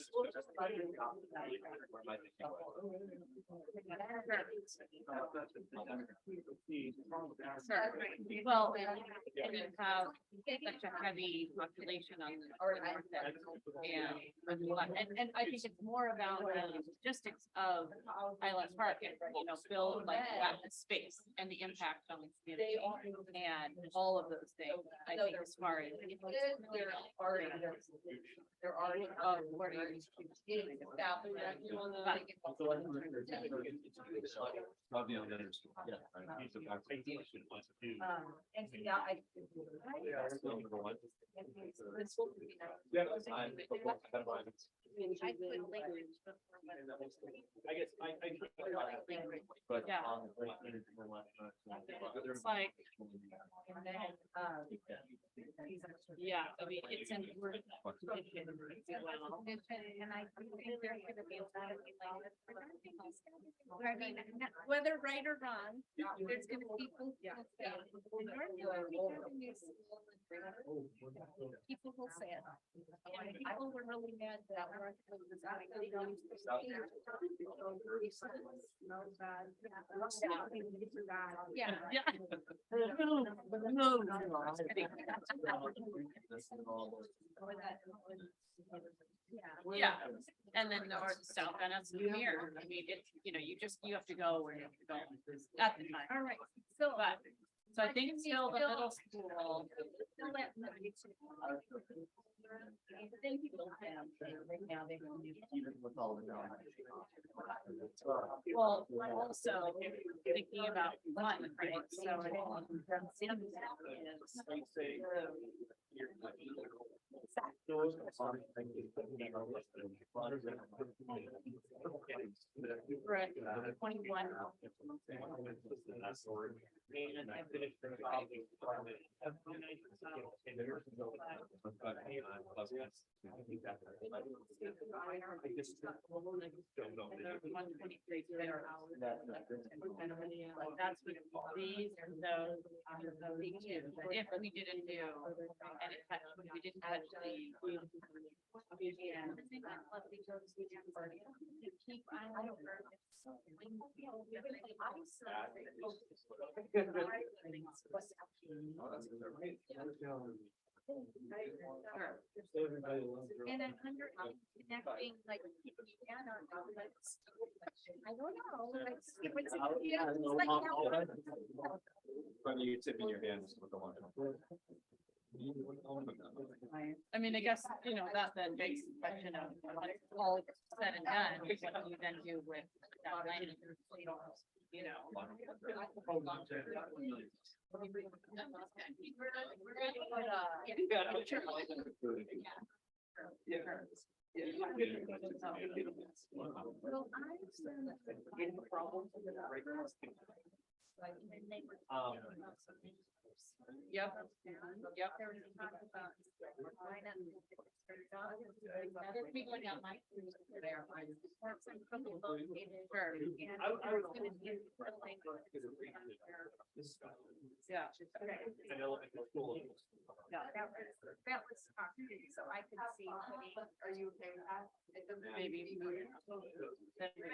Sure, well, and you have such a heavy population on the north end, and I think it's more about the logistics of Island Park and, you know, build like that space and the impact on the community and all of those things, I think, as far as. There are. where you. Probably on the other school. Yeah. right. He's a back- And yeah, I. This will be nice. Yeah. I put language before my- I guess But. Yeah. It's like, And then, yeah, I mean, it's in. Word. And I think there's gonna be a lot of language. I mean, whether right or wrong, there's gonna be people. People will say it. And people were really mad that we're. Yeah. Yeah. Yeah, and then north, south, and that's here. I mean, it, you know, you have to go where you have to go at the time. All right. So, so I think it's still the middle school. Then people have, right now, they don't use. Well, also thinking about one, right? So. Right, 21. Like that's what these and those, if we didn't do, and it touched, we didn't touch the. And I'm under connecting like. I don't know. But you tip in your hands with the one. I mean, I guess, you know, that then begs the question of, when it's all said and done, what do you then do with that land? You know. Yep. Yep. There's people got my. Sure. Yeah. Yeah. That was tough, so I could see, are you okay with that? Maybe. Then what do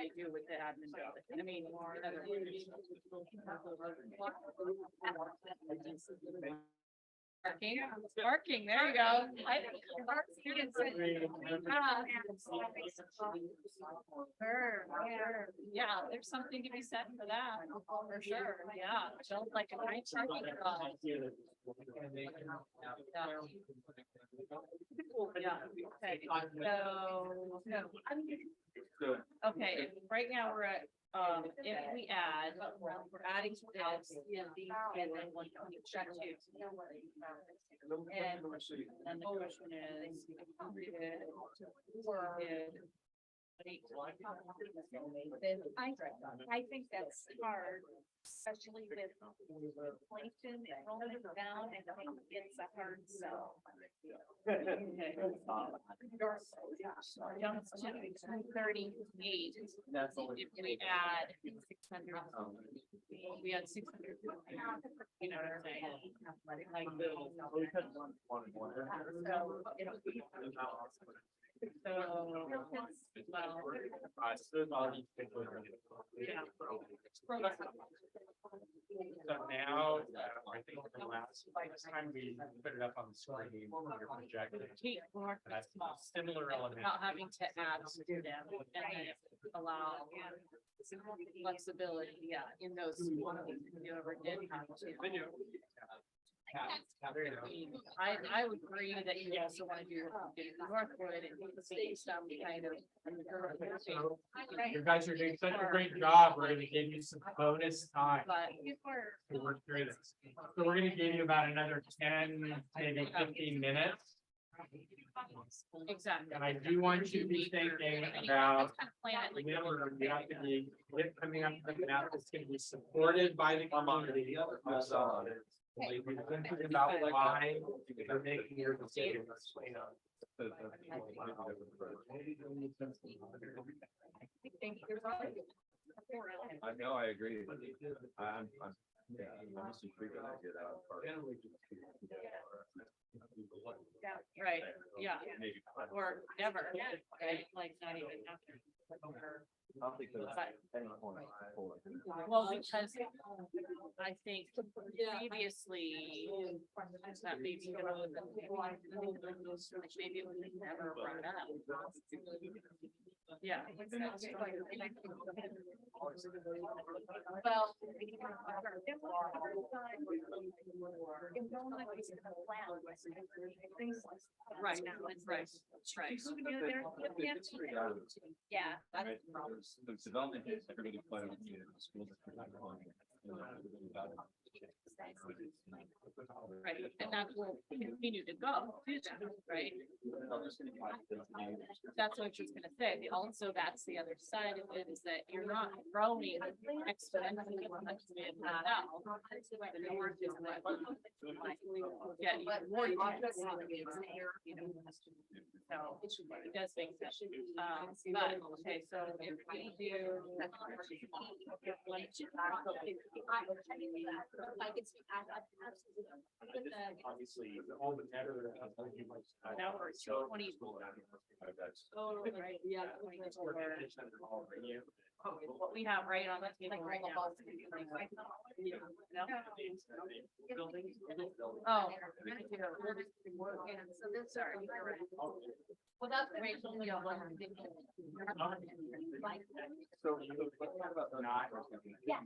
you do with the admin building? I mean, another. Parking, there you go. Sure, yeah, there's something to be said for that, for sure, yeah, sounds like a nice parking garage. Yeah, okay, so, okay, right now we're at, if we add, we're adding to this, and these, and then one, check two. And then the question is, I think that's hard, especially with inflation, enrollment down, and I think it's a hard sell. Jumps to 238. If we add 600, we had 600. You know what I'm saying? Like So now, I think the last time we put it up on the screen, we were projecting. keep more small, Similar element. not having to add to them and then allow flexibility, yeah, in those. If you ever did have to. I would agree that you also want to do Northwood and see some kind of. You guys are doing such a great job. We're gonna give you some bonus time But to work through this. So we're gonna give you about another 10, maybe 15 minutes. exactly. And I do want you to be thinking about, Plan it like. remember, you have to be, if coming up with an app that's gonna be supported by the community. Like, we're thinking about why you're making your decisions. I know, I agree. Yeah, I'm just intrigued when I get out. Right, yeah, Maybe. or never, right, like not even after. I don't think there's any point. Well, because I think previously, that maybe. Maybe it was never brought up. Yeah. Well. Right, right, right. Yeah. Right, the development is everybody playing with the schools. Right, and that will continue to go, do that, right? That's what I was gonna say, also, that's the other side of it, is that you're not growing exponentially as much as we have now. The north is like, get even more. So, it does make sense, but, okay, so if we do. Obviously, all the better. Now we're at 20. Oh, right, yeah. What we have right on that table right now. No? Oh. So this, sorry, you're right. Well, that's the rate. So, what about the not? Yeah.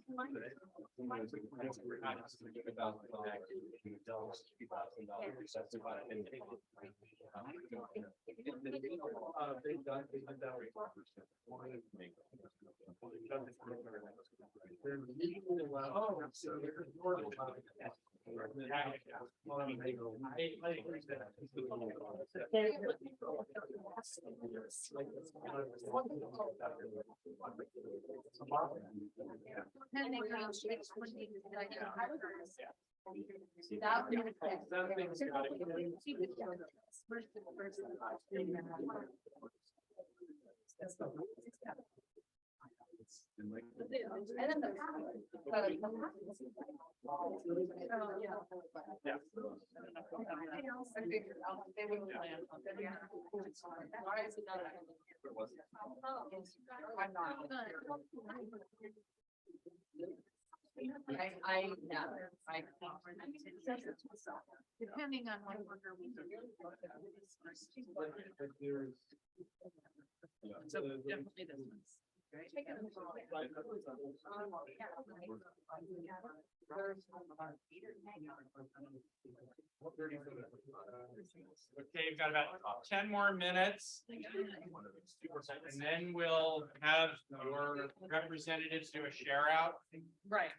And then the. Depending on what worker we do. So definitely this one's. Okay, you've got about 10 more minutes. And then we'll have your representatives do a share out. Right.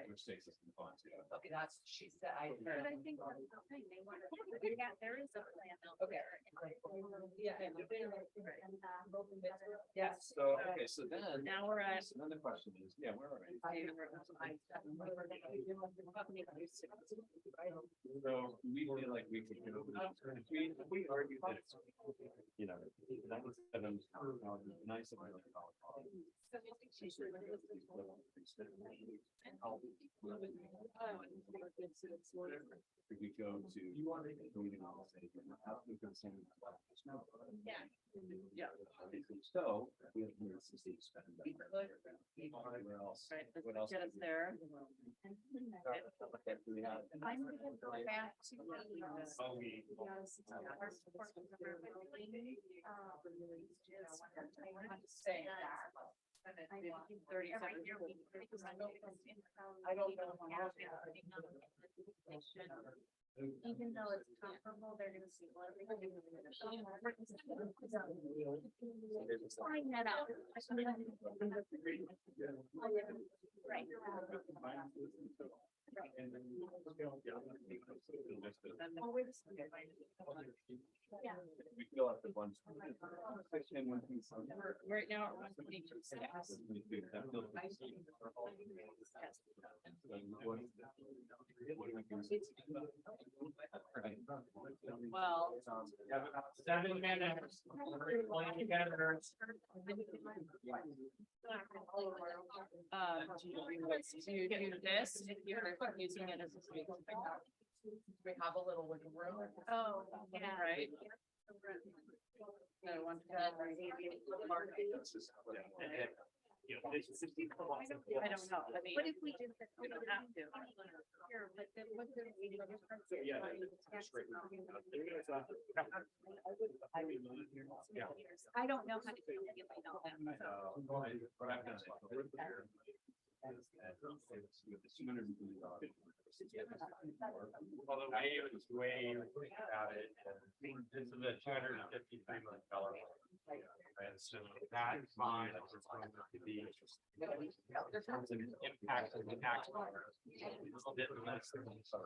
Which takes us to the funds, yeah. Okay, that's, she said, I But heard. I think that's the thing, they want, yeah, there is a plan out there. Yes. So, okay, so then, Now we're at. so then the question is, yeah, where are we? So we feel like we could go, we argue that, it's, you know, 97, nice of my If we go to. Yeah. So. We have to spend. Where else? Right, let's What else? get us there. Okay, do we have? I'm gonna go back to. Say that. I don't know. Even though it's comparable, they're gonna see what. Find that out. Right. Yeah. We fill out the ones. Right now, it runs 22 steps. Well, 7 minutes. We're playing together. To do this, if you're using it as a. We have a little wiggle room. Oh, yeah. Right. No one. I don't know, I mean. What if we did this? We don't have to. Sure, but then what do we do? I don't know how to do it if I know that, so. Well, the way about it, this is a $253 million. And so that bond is going to be impact of the tax. A little bit less than so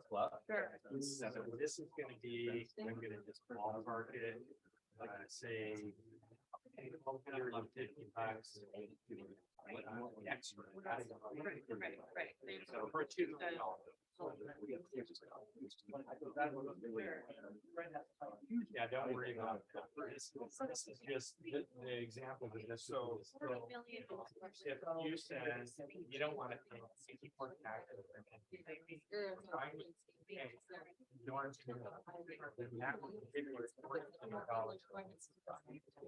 this is gonna be, I'm gonna just ballpark it, say. $150 extra. Right. So for $2 million. Yeah, don't worry about that. This is just the example of this. So if you said you don't want to pay, keep more taxes.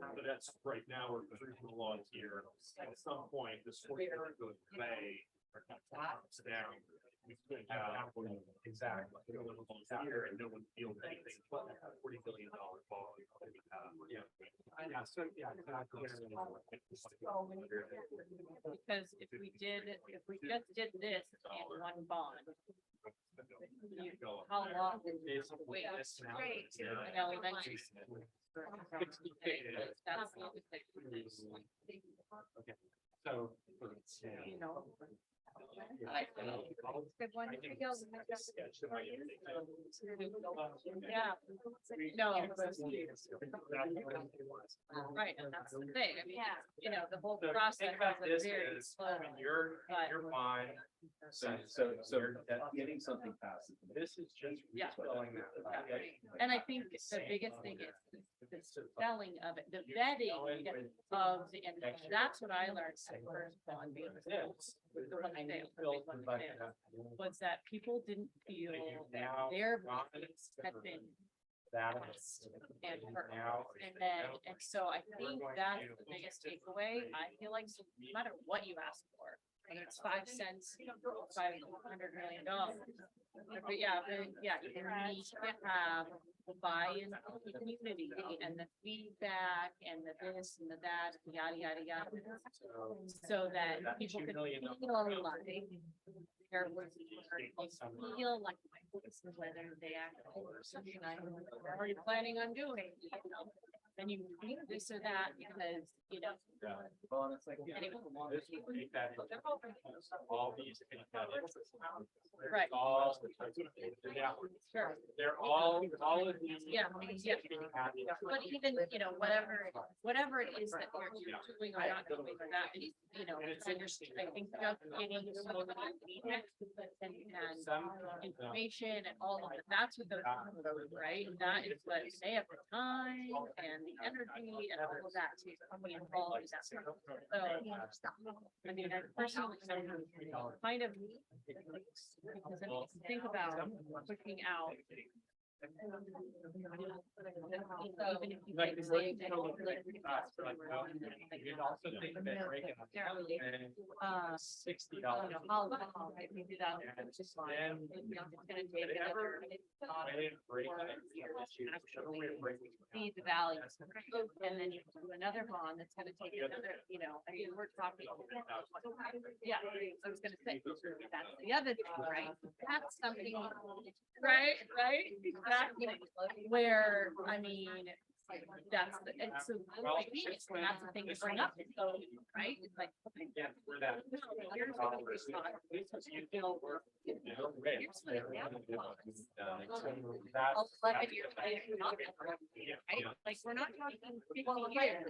But that's right now, we're through the law here. At some point, the sport may down. We could have Exactly. here and no one feels anything but $40 billion ball. Yeah. Yeah, so, yeah, exactly. Because if we just did this in one bond. How long would you wait? An elementary. That's the other thing. Okay, so. You know. Good one. Sketch of my. Yeah. No. Right, and that's the thing, I mean, you know, the whole So process think about is this a very is, slow. you're fine. So getting something passed. This is just Yeah. refilling that. And I think the biggest thing is the spelling of it, the vetting of the, and that's what I learned at first on being the one I failed, was that people didn't feel that their voice had been asked and heard. And then, and so I think that's the biggest takeaway. I feel like no matter what you ask for, whether it's 5 cents, $500 million. But yeah, you need to have the buy-in of the community and the feedback and the this and the that, yada, yada, yada. So that people can feel like there was, feel like my voice, whether they actually, what are you planning on doing? And you do this or that because, you know. Well, it's like. Anyway. All these. Right. All. Yeah. Sure. They're all of these. Yeah. But even, you know, whatever it is that you're doing or not doing or that, you know, And it's I interesting. think just getting so many and information and all of it, that's what those, right? And that is what they have the time and the energy and all of that to be involved in that. So, I mean, I personally kind of, because if you think about pushing out Even if you Like, think the working they- total pretty fast, but like, well, you can also think of it breaking up and $60. Holiday, if you do that. And it's just fine. then- It's gonna take another. Way to break it, whichever way to break it. See the value, and then you do another bond that's gonna take another, I mean, we're talking. Yeah, I was gonna say, that's the other thing, right? That's something, right, exactly, where, I mean, that's the, and so, I think that's the thing to bring up, so, right? It's like. okay, Yeah, we're that. here's what we thought. You feel we're- Here's what it now was. That's- 11 years later, not, right? Like, we're not talking 50 years,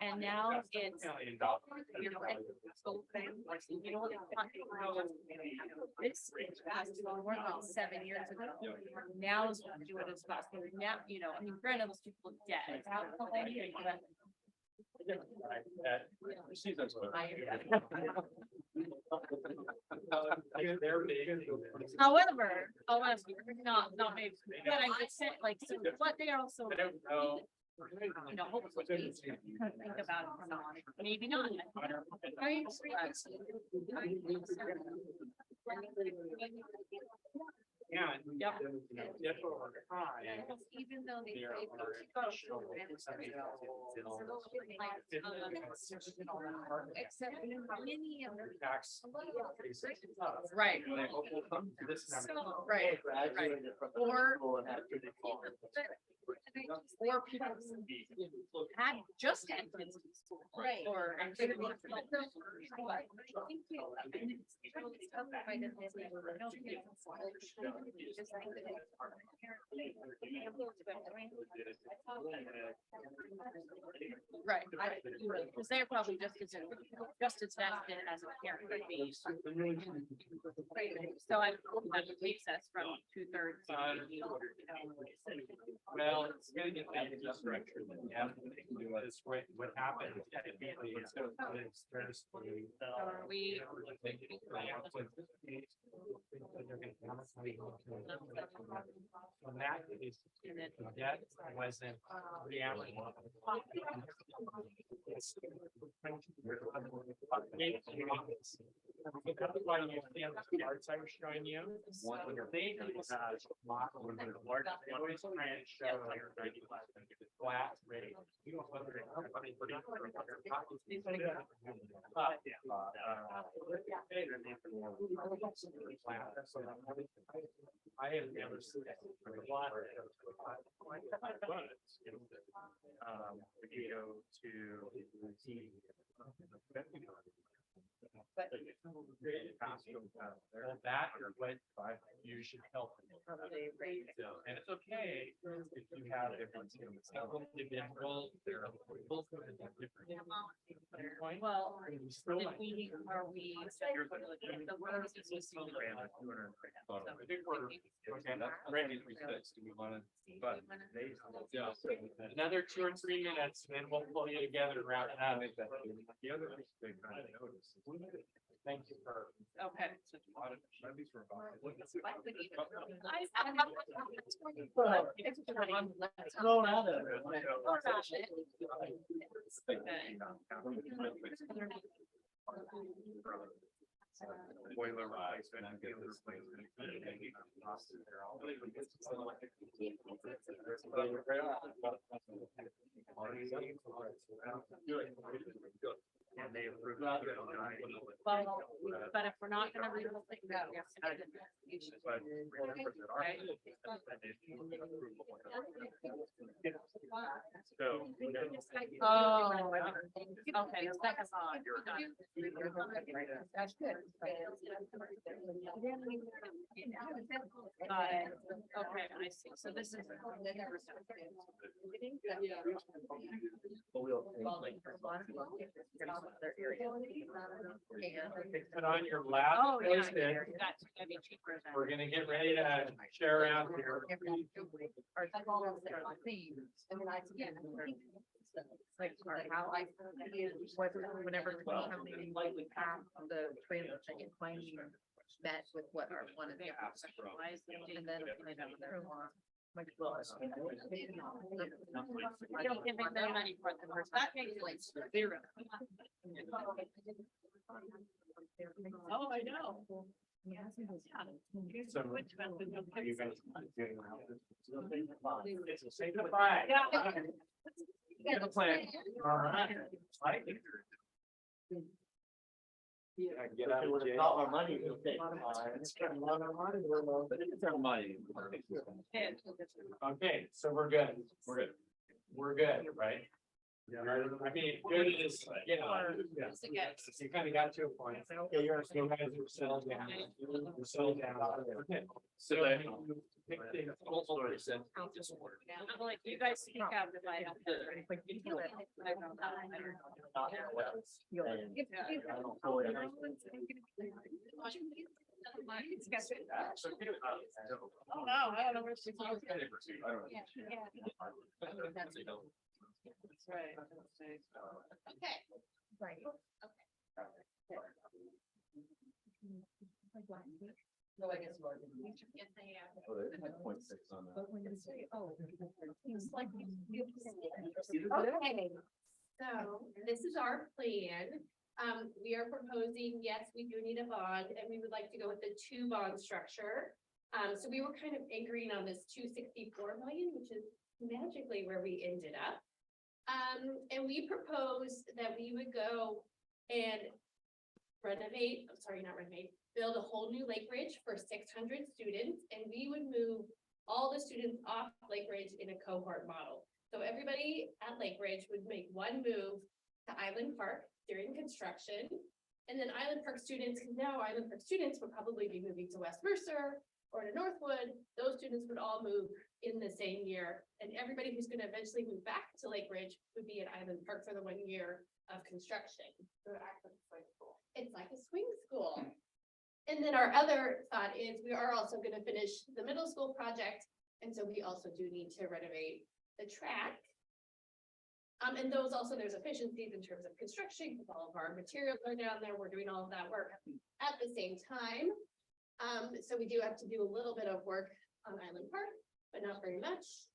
and now it's. Million dollars. You know, and so then, you know, it's not- this has to work on 7 years ago. Now is when we do it as fast. Now, I mean, granted, those people are dead. But She's a- however, not maybe, but I would say, like, so what they are also. I don't know. Hopefully, think about it from on, maybe not. Right? Yeah. Yep. Yep, over time. Even though they. There say are social additional- Except many of them. Tax increases. Right. They will come to this number. So, right, Graduated from the Or- school and had to fall. or people had just had kids in school. Right. Or. Right, because they're probably just as vested as a parent would be. So I, that takes us from 2/3. Well, it's gonna get back to the structure that we have to do this, what happened. Immediately, it's gonna put it stress. Are we? On that is, the debt wasn't reality. That's why you see on the charts I was showing you. They use one of the largest ones, and show like flat rate. You don't want to- I have never seen it. If you go to. Well, that is what you should help. And it's okay if you have different. Individual, there are people who have different. viewpoints. Well, You still if like- we, are we? The word is just. I think we're, okay, that's ready to fix. Do we wanna, but they. Yeah. Another 2 or 3 minutes, and then we'll pull you together and wrap it up. The other thing they kind of notice. Thank you for. Okay. At least we're about. Thrown out of it. Boiler replacement and get this thing. And they approved. Well, but if we're not gonna read the thing, we have to edit it. Right? So. Oh, okay, the second one. That's good. Got it. Okay, I see. So this is. Put on your lap. Oh, yeah. Post-it. That's gonna be cheaper than. We're gonna get ready to share out here. Like, or how I, whenever, how many, the transition planning met with what our one of the. And then. I don't give them money for the first, that makes like zero. Oh, I know. Yeah. So, you guys getting around this? It's a safe goodbye. Yeah. Good plan. All right. Get out of jail. Our money, we'll take. Spend a lot of money, It's our money. Okay, so we're good. We're good. We're good, right? I mean, good is, you know, you kind of got to a point. Okay, you guys are settled down. You're settled down. Okay. So Good. pick things- I'm like, you guys speak out if I have to. Oh, no, I don't know where she's. That's right. Okay. Right. No, I guess. Yes, I am. Oh, there's like 0.6 on that. Okay, so this is our plan. We are proposing, yes, we do need a bond and we would like to go with the 2-bond structure. So we were kind of anchoring on this 264 million, which is magically where we ended up. And we proposed that we would go and renovate, I'm sorry, not renovate, build a whole new Lake Ridge for 600 students, and we would move all the students off Lake Ridge in a cohort model. So everybody at Lake Ridge would make one move to Island Park during construction. And then Island Park students, because now Island Park students would probably be moving to West Mercer or to Northwood, those students would all move in the same year. And everybody who's gonna eventually move back to Lake Ridge would be at Island Park for the 1 year of construction. It's like a swing school. And then our other thought is we are also gonna finish the middle school project. And so we also do need to renovate the track. And those also, there's efficiencies in terms of construction, because all of our materials are down there. We're doing all of that work at the same time. So we do have to do a little bit of work on Island Park, but not very much.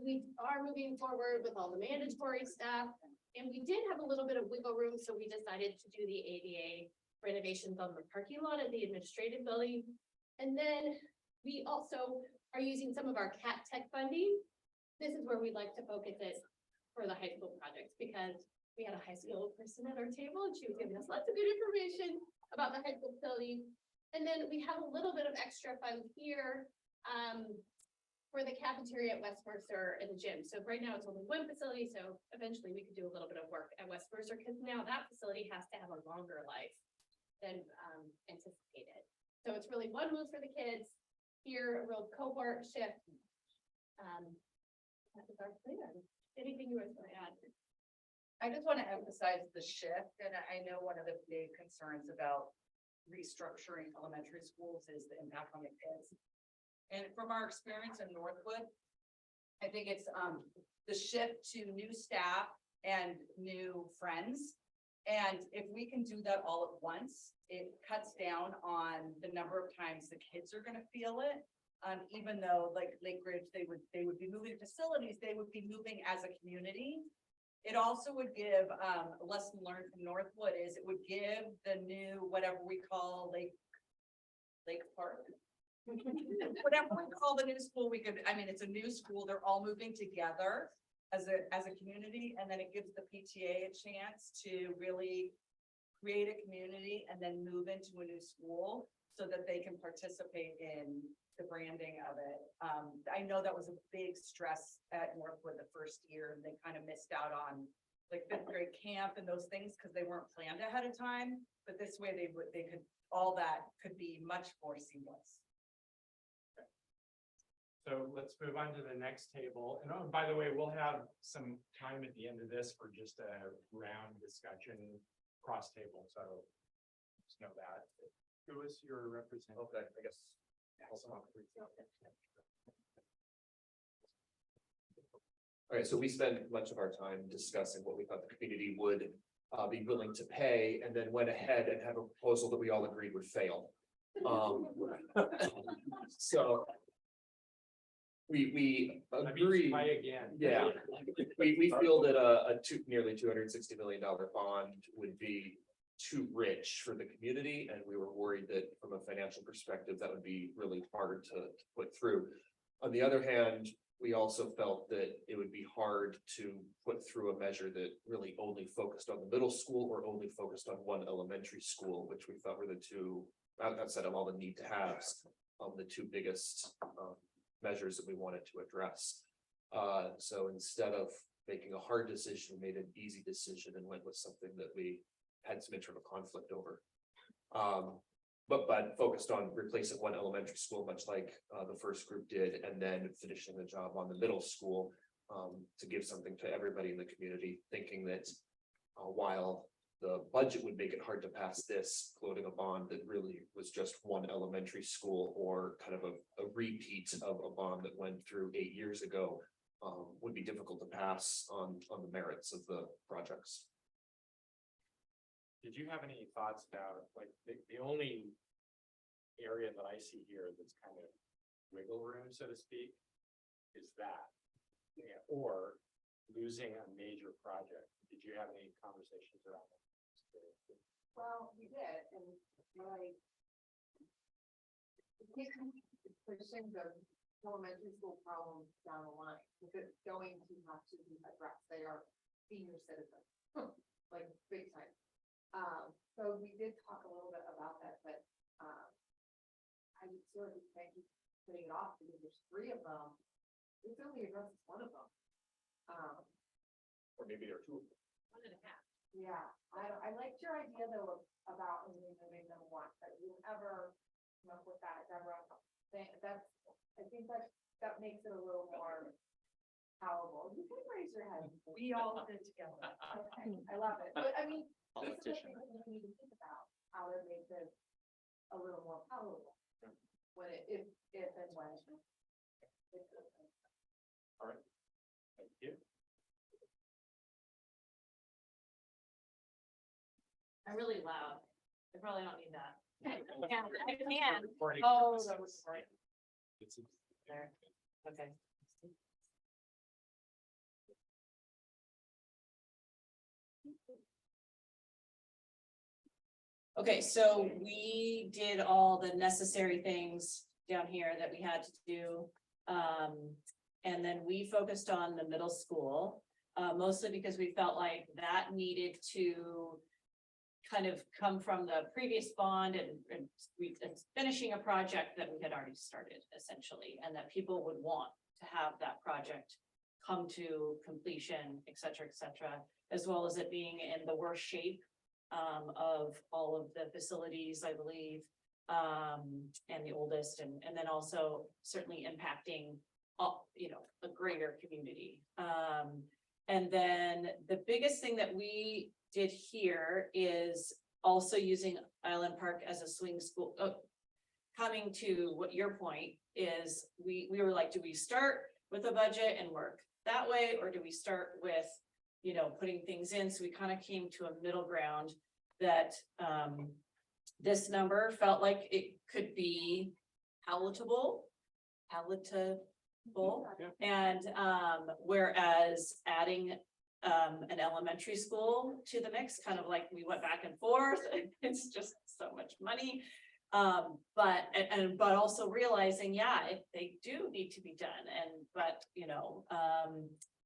We are moving forward with all the mandatory stuff. And we did have a little bit of wiggle room, so we decided to do the ADA renovations on the parking lot at the administrative building. And then we also are using some of our CAT tech funding. This is where we'd like to focus it for the high school projects, because we had a high school person at our table and she was giving us lots of good information about the high school facility. And then we have a little bit of extra funds here for the cafeteria at West Mercer and the gym. So right now it's only one facility, so eventually we could do a little bit of work at West Mercer, because now that facility has to have a longer life than anticipated. So it's really one move for the kids, here, a real cohort shift. That is our plan. Anything you guys want to add? I just want to emphasize the shift, and I know one of the big concerns about restructuring elementary schools is the impact on the kids. And from our experience in Northwood, I think it's the shift to new staff and new friends. And if we can do that all at once, it cuts down on the number of times the kids are gonna feel it. Even though like Lake Ridge, they would be moving facilities, they would be moving as a community. It also would give, a lesson learned from Northwood is it would give the new, whatever we call Lake Park. Whatever we call the new school, we could, I mean, it's a new school, they're all moving together as a community, and then it gives the PTA a chance to really create a community and then move into a new school so that they can participate in the branding of it. I know that was a big stress at Northwood the first year, and they kind of missed out on like 5th grade camp and those things because they weren't planned ahead of time. But this way they could, all that could be much more seamless. So let's move on to the next table. And oh, by the way, we'll have some time at the end of this for just a round discussion cross table. So just know that. Who is your representative? Okay, I guess. All right, so we spent much of our time discussing what we thought the community would be willing to pay, and then went ahead and had a proposal that we all agreed would fail. So We I mean, agree. try again. Yeah, we feel that nearly $260 million bond would be too rich for the community, and we were worried that from a financial perspective, that would be really hard to put through. On the other hand, we also felt that it would be hard to put through a measure that really only focused on the middle school or only focused on one elementary school, which we thought were the two, outside of all the need to haves, the two biggest measures that we wanted to address. So instead of making a hard decision, we made an easy decision and went with something that we had some internal conflict over. But focused on replacing one elementary school, much like the first group did, and then finishing the job on the middle school to give something to everybody in the community, thinking that while the budget would make it hard to pass this, floating a bond that really was just one elementary school or kind of a repeat of a bond that went through 8 years ago would be difficult to pass on the merits of the projects. Did you have any thoughts about, like, the only area that I see here that's kind of wiggle room, so to speak, is that, yeah, or losing a major project? Did you have any conversations around that? Well, we did, and like. Pushing the elementary school problem down the line, because it's going to have to be addressed, they are senior citizens, like big time. So we did talk a little bit about that, but, I would sort of think putting it off because there's 3 of them. This only addresses 1 of them. Or maybe there are 2 of them. 1.5. Yeah, I liked your idea though about removing them once, that you ever come up with that, Deborah. I think that makes it a little more palatable. You can raise your hand. We all did together. Okay, I love it. But I mean, these are the things that we need to think about, how to make this a little more palatable. When if and when. All right. Thank you. I'm really loud. I probably don't need that. Yeah, I can. Recording. Oh, that was right It's- there. Okay. Okay, so we did all the necessary things down here that we had to do. And then we focused on the middle school, mostly because we felt like that needed to kind of come from the previous bond and it's finishing a project that we had already started essentially, and that people would want to have that project come to completion, et cetera, as well as it being in the worst shape of all of the facilities, I believe, and the oldest, and then also certainly impacting a greater community. And then the biggest thing that we did here is also using Island Park as a swing school. Coming to what your point is, we were like, do we start with a budget and work that way, or do we start with, putting things in? So we kind of came to a middle ground that this number felt like it could be palatable. And whereas adding an elementary school to the mix, kind of like we went back and forth, it's just so much money. But also realizing, they do need to be done,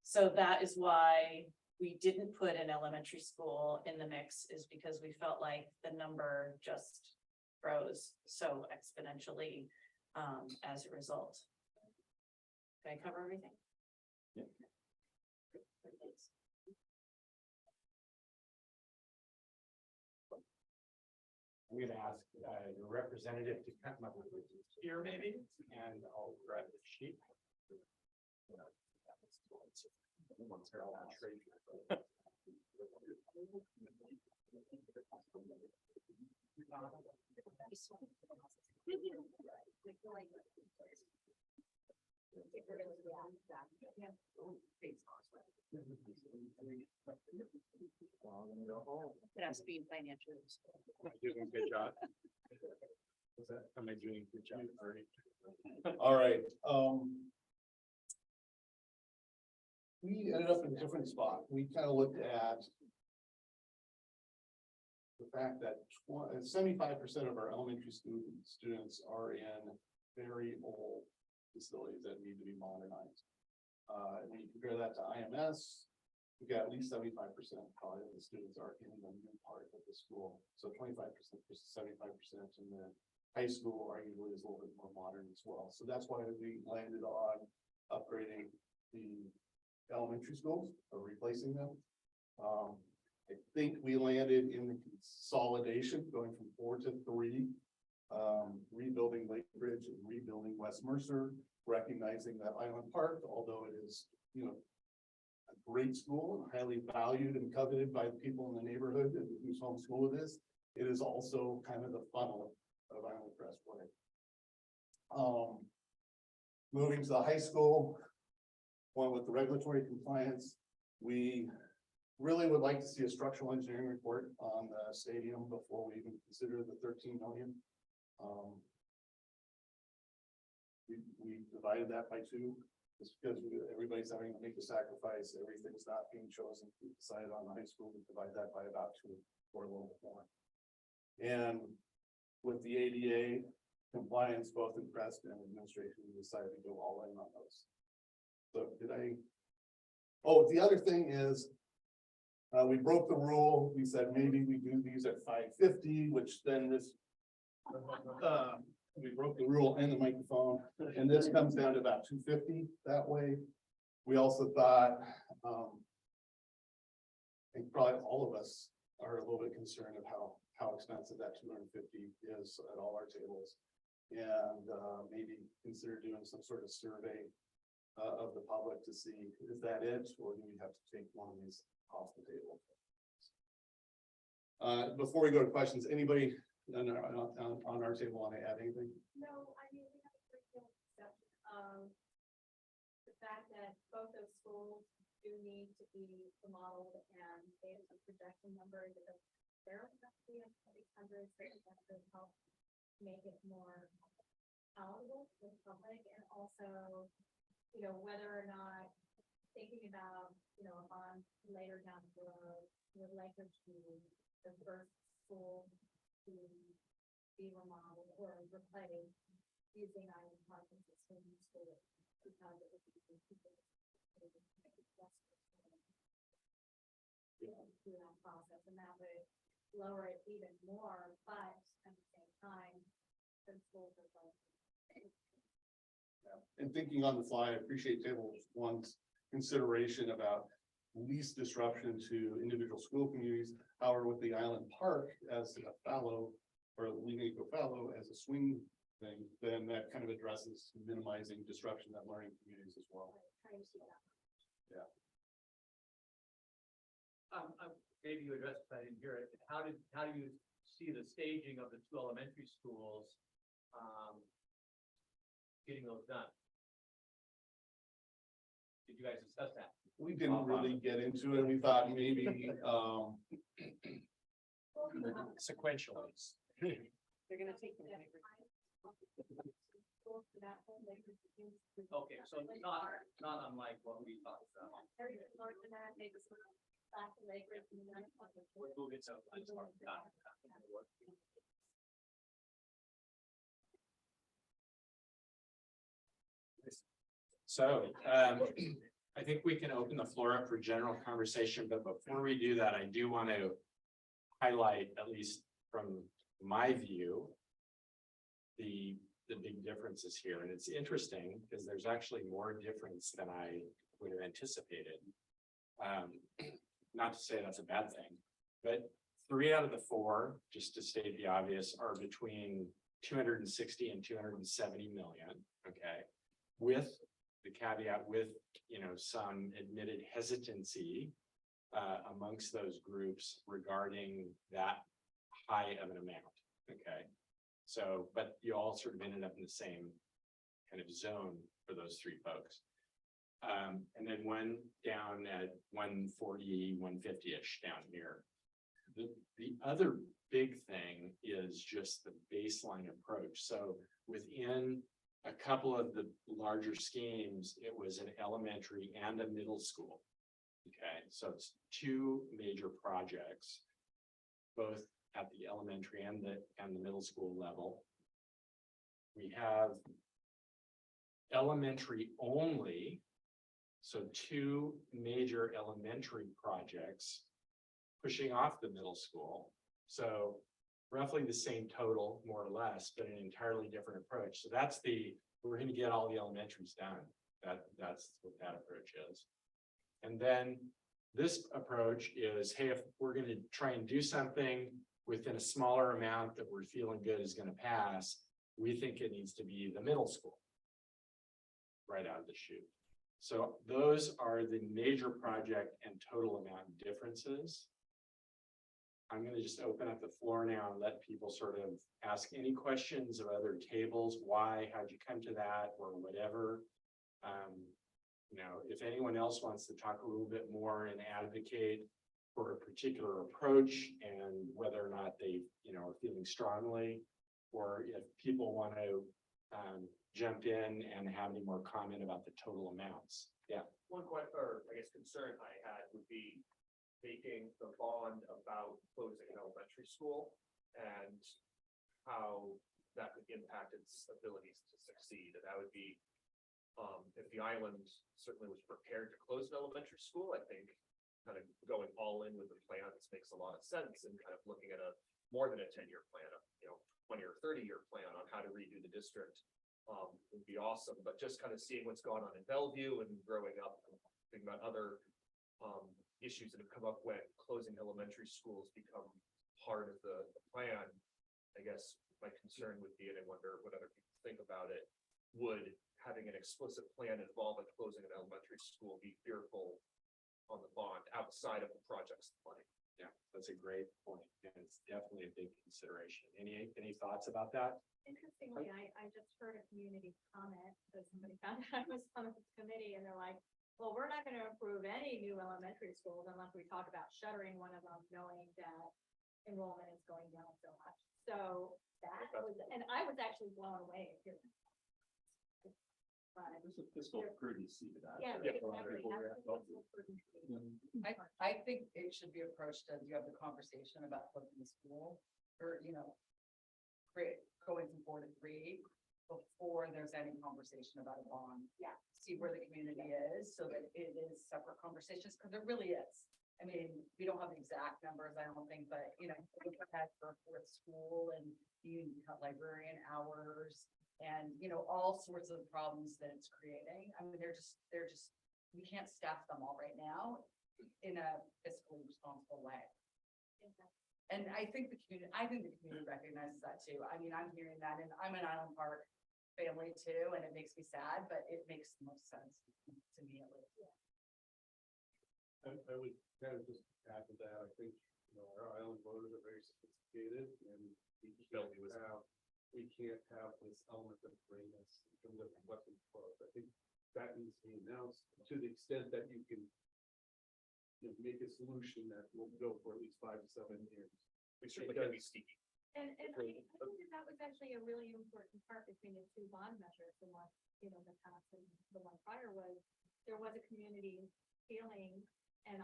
so that is why we didn't put an elementary school in the mix, is because we felt like the number just grows so exponentially as a result. Did I cover everything? Yeah. I'm gonna ask your representative to come up with here maybe, and I'll grab the sheet. It has to be financial. Doing a good job. Am I doing a good job? All right, we ended up in a different spot. We kind of looked at the fact that 75% of our elementary students are in very old facilities that need to be modernized. And when you compare that to IMS, we got at least 75% probably of the students are in the new part of the school. So 25% versus 75%, and then high school arguably is a little bit more modern as well. So that's why we landed on upgrading the elementary schools or replacing them. I think we landed in the consolidation, going from 4 to 3, rebuilding Lake Ridge and rebuilding West Mercer, recognizing that Island Park, although it is, you know, a great school and highly valued and coveted by the people in the neighborhood whose home school it is also kind of the funnel of Island Crestway. Moving to the high school, one with the regulatory compliance, we really would like to see a structural engineering report on the stadium before we even consider the 13 million. We divided that by 2, just because everybody's having to make a sacrifice, everything's not being chosen. We decided on the high school, we divide that by about 2 or a little bit more. And with the ADA compliance, both in Preston and administration, we decided to go all in on those. So oh, the other thing is, we broke the rule. We said maybe we do these at 550, which then this, we broke the rule and the microphone, and this comes down to about 250 that way. We also thought, I think probably all of us are a little bit concerned of how expensive that 250 is at all our tables. And maybe consider doing some sort of survey of the public to see, is that it, or do we have to take one of these off the table? Before we go to questions, anybody on our table want to add anything? No, I mean, we have a great deal of discussion of the fact that both those schools do need to be remodeled, and they have a projection number that they're going to be in 600, that could help make it more palatable for the public, and also, you know, whether or not thinking about, you know, a bond later down the road would like to be the first school to be remodeled or replaced using Island Park as a swimming school, because it would be people through that process, and that would lower it even more, but at the same time, the schools are both. And thinking on the fly, I appreciate table one's consideration about least disruption to individual school communities. However, with the Island Park as a fallow, or leaving it go fallow as a swing thing, then that kind of addresses minimizing disruption at learning communities as well. Yeah. Maybe you addressed, but I didn't hear it. How do you see the staging of the 2 elementary schools, getting those done? Did you guys discuss that? We didn't really get into it. We thought maybe, Sequentially. They're gonna take them. Okay, so not unlike what we talked about. We'll get to. So, I think we can open the floor up for general conversation, but before we do that, I do want to highlight, at least from my view, the big differences here. And it's interesting because there's actually more difference than I would have anticipated. Not to say that's a bad thing, but 3 out of the 4, just to state the obvious, are between 260 and 270 million. Okay, with the caveat, with, you know, some admitted hesitancy amongst those groups regarding that high of an amount. Okay, so, but you all sort of ended up in the same kind of zone for those 3 folks. And then one down at 140, 150-ish down here. The other big thing is just the baseline approach. So within a couple of the larger schemes, it was an elementary and a middle school. Okay, so it's two major projects, both at the elementary and the middle school level. We have elementary only, so two major elementary projects pushing off the middle school. So roughly the same total, more or less, but an entirely different approach. So that's we're gonna get all the elementaries done. That's what that approach is. And then this approach is, hey, if we're gonna try and do something within a smaller amount that we're feeling good is gonna pass, we think it needs to be the middle school right out of the chute. So those are the major project and total amount differences. I'm gonna just open up the floor now and let people sort of ask any questions of other tables, why, how'd you come to that, or whatever. You know, if anyone else wants to talk a little bit more and advocate for a particular approach and whether or not they, you know, are feeling strongly, or if people want to jump in and have any more comment about the total amounts. Yeah. One question, or I guess concern I had would be making the bond about closing an elementary school and how that could impact its abilities to succeed. And that would be, if the island certainly was prepared to close an elementary school, I think kind of going all in with the plans makes a lot of sense, and kind of looking at more than a 10-year plan, 20 or 30-year plan on how to redo the district would be awesome. But just kind of seeing what's going on in Bellevue and growing up, and thinking about other issues that have come up when closing elementary schools become part of the plan. I guess my concern would be, and I wonder what other people think about it, would having an explicit plan involving closing an elementary school be fearful on the bond outside of the project's money? Yeah, that's a great point, and it's definitely a big consideration. Any thoughts about that? Interestingly, I just heard a community comment, because somebody found out I was on the committee, and they're like, well, we're not gonna approve any new elementary schools unless we talk about shuttering one of them, knowing that enrollment is going down so much. So that was, and I was actually blown away to hear that. But, There's a fiscal prudency to that. yeah, Yeah. exactly. That's the fiscal prudence. I think it should be approached as you have the conversation about closing the school, or, going from 4 to 3, before there's any conversation about a bond. Yeah. See where the community is, so that it is separate conversations, because it really is. I mean, we don't have the exact numbers, I don't think, but, look at that for fourth school, and you cut librarian hours, and, all sorts of problems that it's creating. I mean, they're just, we can't staff them all right now in a fiscally responsible way. And I think the community recognizes that too. I mean, I'm hearing that, and I'm an Island Park family too, and it makes me sad, but it makes the most sense to me at least. I would kind of just add to that, I think, our island voters are very sophisticated, and we can't have this element of greatness in terms of weapons close. I think that needs to be announced to the extent that you can make a solution that will go for at least 5 to 7 years. We certainly can be sneaky. And I think that was actually a really important part between the two bond measures, the one, the past and the one prior, was there was a community feeling, and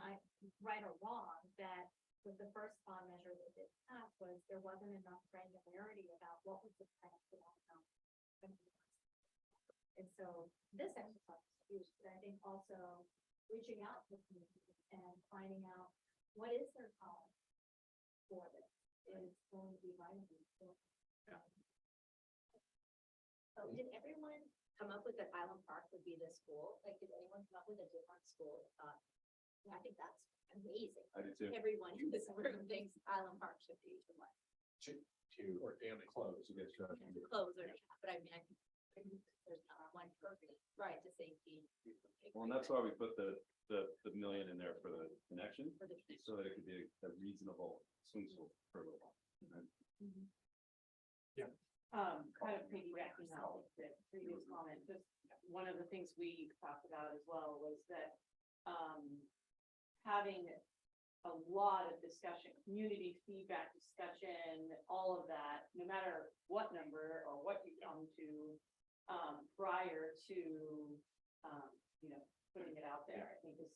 right or wrong, that with the first bond measure that did pass, was there wasn't enough granularity about what was the plan for long-term. And so this exercise is huge, but I think also reaching out to the community and finding out what is their tolerance for this is going to be vital. So did everyone come up with that Island Park would be the school? Like, did anyone come up with a different school? I think that's amazing. I do too. Everyone in this room thinks Island Park should be the one. Or damn it, close. You get shut. Close or, but I mean, I think there's not one perfect, right, to safety. Well, and that's why we put the million in there for the connection, For the so that it could be a reasonable swing school for a little while. Kind of piggybacking on the previous comment, just one of the things we talked about as well was that having a lot of discussion, community feedback discussion, all of that, no matter what number or what you come to, prior to, putting it out there, I think is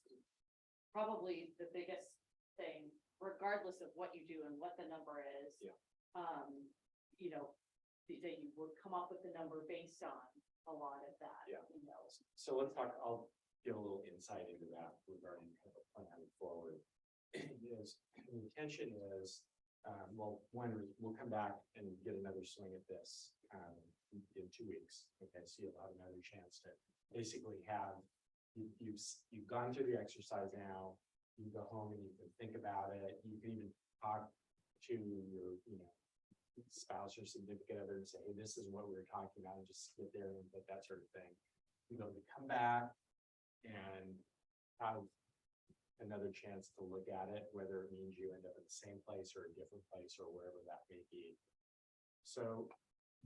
probably the biggest thing, regardless of what you do and what the number is. Yeah. That you would come up with a number based on a lot of that. Yeah. So let's talk, I'll give a little insight into that regarding kind of planning forward. Is, the intention is, well, one, we'll come back and get another swing at this, in 2 weeks. Okay, so you'll have another chance to basically have, you've gone through the exercise now, you go home and you can think about it, you can even talk to your, spouse or significant other and say, hey, this is what we were talking about, and just sit there and that sort of thing. You know, to come back and have another chance to look at it, whether it means you end up in the same place or a different place or wherever that may be. So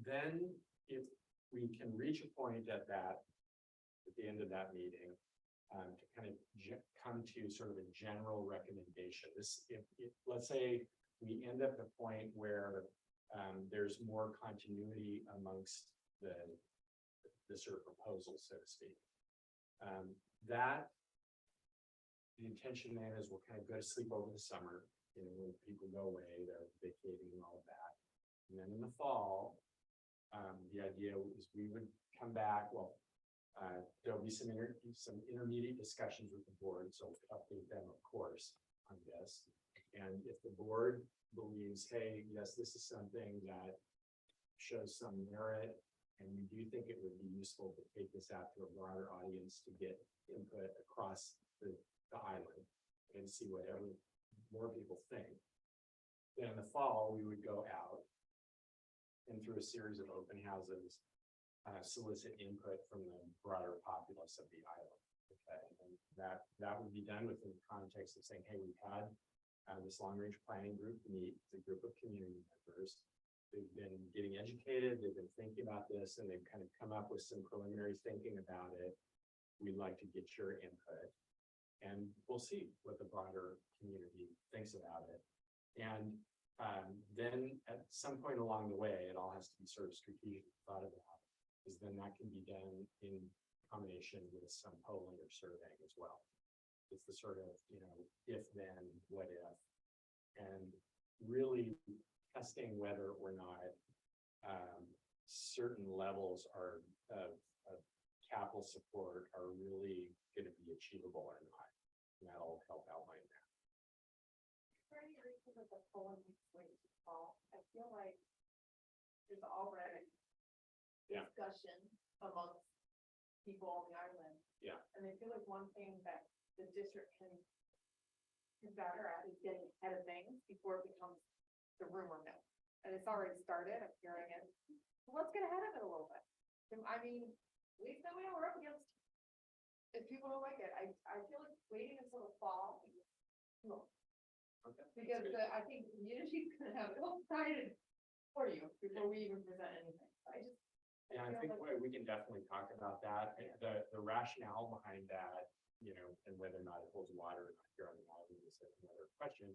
then if we can reach a point at the end of that meeting, to kind of come to sort of a general recommendation. This, if let's say we end up at a point where there's more continuity amongst the sort of proposal, so to speak. The intention then is we'll kind of go to sleep over the summer, when people go away, they're vacating and all of that. And then in the fall, the idea is we would come back, there'll be some intermediate discussions with the board, so we'll update them, of course, on this. And if the board believes, hey, yes, this is something that shows some merit, and we do think it would be useful to take this out to a broader audience to get input across the island and see whatever more people think. Then in the fall, we would go out and through a series of open houses, solicit input from the broader populace of the island. Okay, and that would be done within the context of saying, hey, we've had this long-range planning group meet, the group of community members. They've been getting educated, they've been thinking about this, and they've kind of come up with some preliminary thinking about it. We'd like to get your input, and we'll see what the broader community thinks about it. And then at some point along the way, it all has to be sort of strategically thought about, because then that can be done in combination with some polling or surveying as well. It's the sort of, if then, what if, and really testing whether or not certain levels of capital support are really going to be achievable or not. And that'll help outline that. For any reason that the polling is waiting to fall, I feel like there's already discussion amongst people on the island. Yeah. And I feel like one thing that the district can better at is getting ahead of things before it becomes the rumor mill. And it's already started, I'm hearing it. So let's get ahead of it a little bit. I mean, at least then we know we're up against. If people don't like it, I feel like waiting until the fall. Okay. Because I think the community's gonna have it all decided for you before we even present anything. Yeah, I think we can definitely talk about that. The rationale behind that, and whether or not it holds water or not here on the island is another question,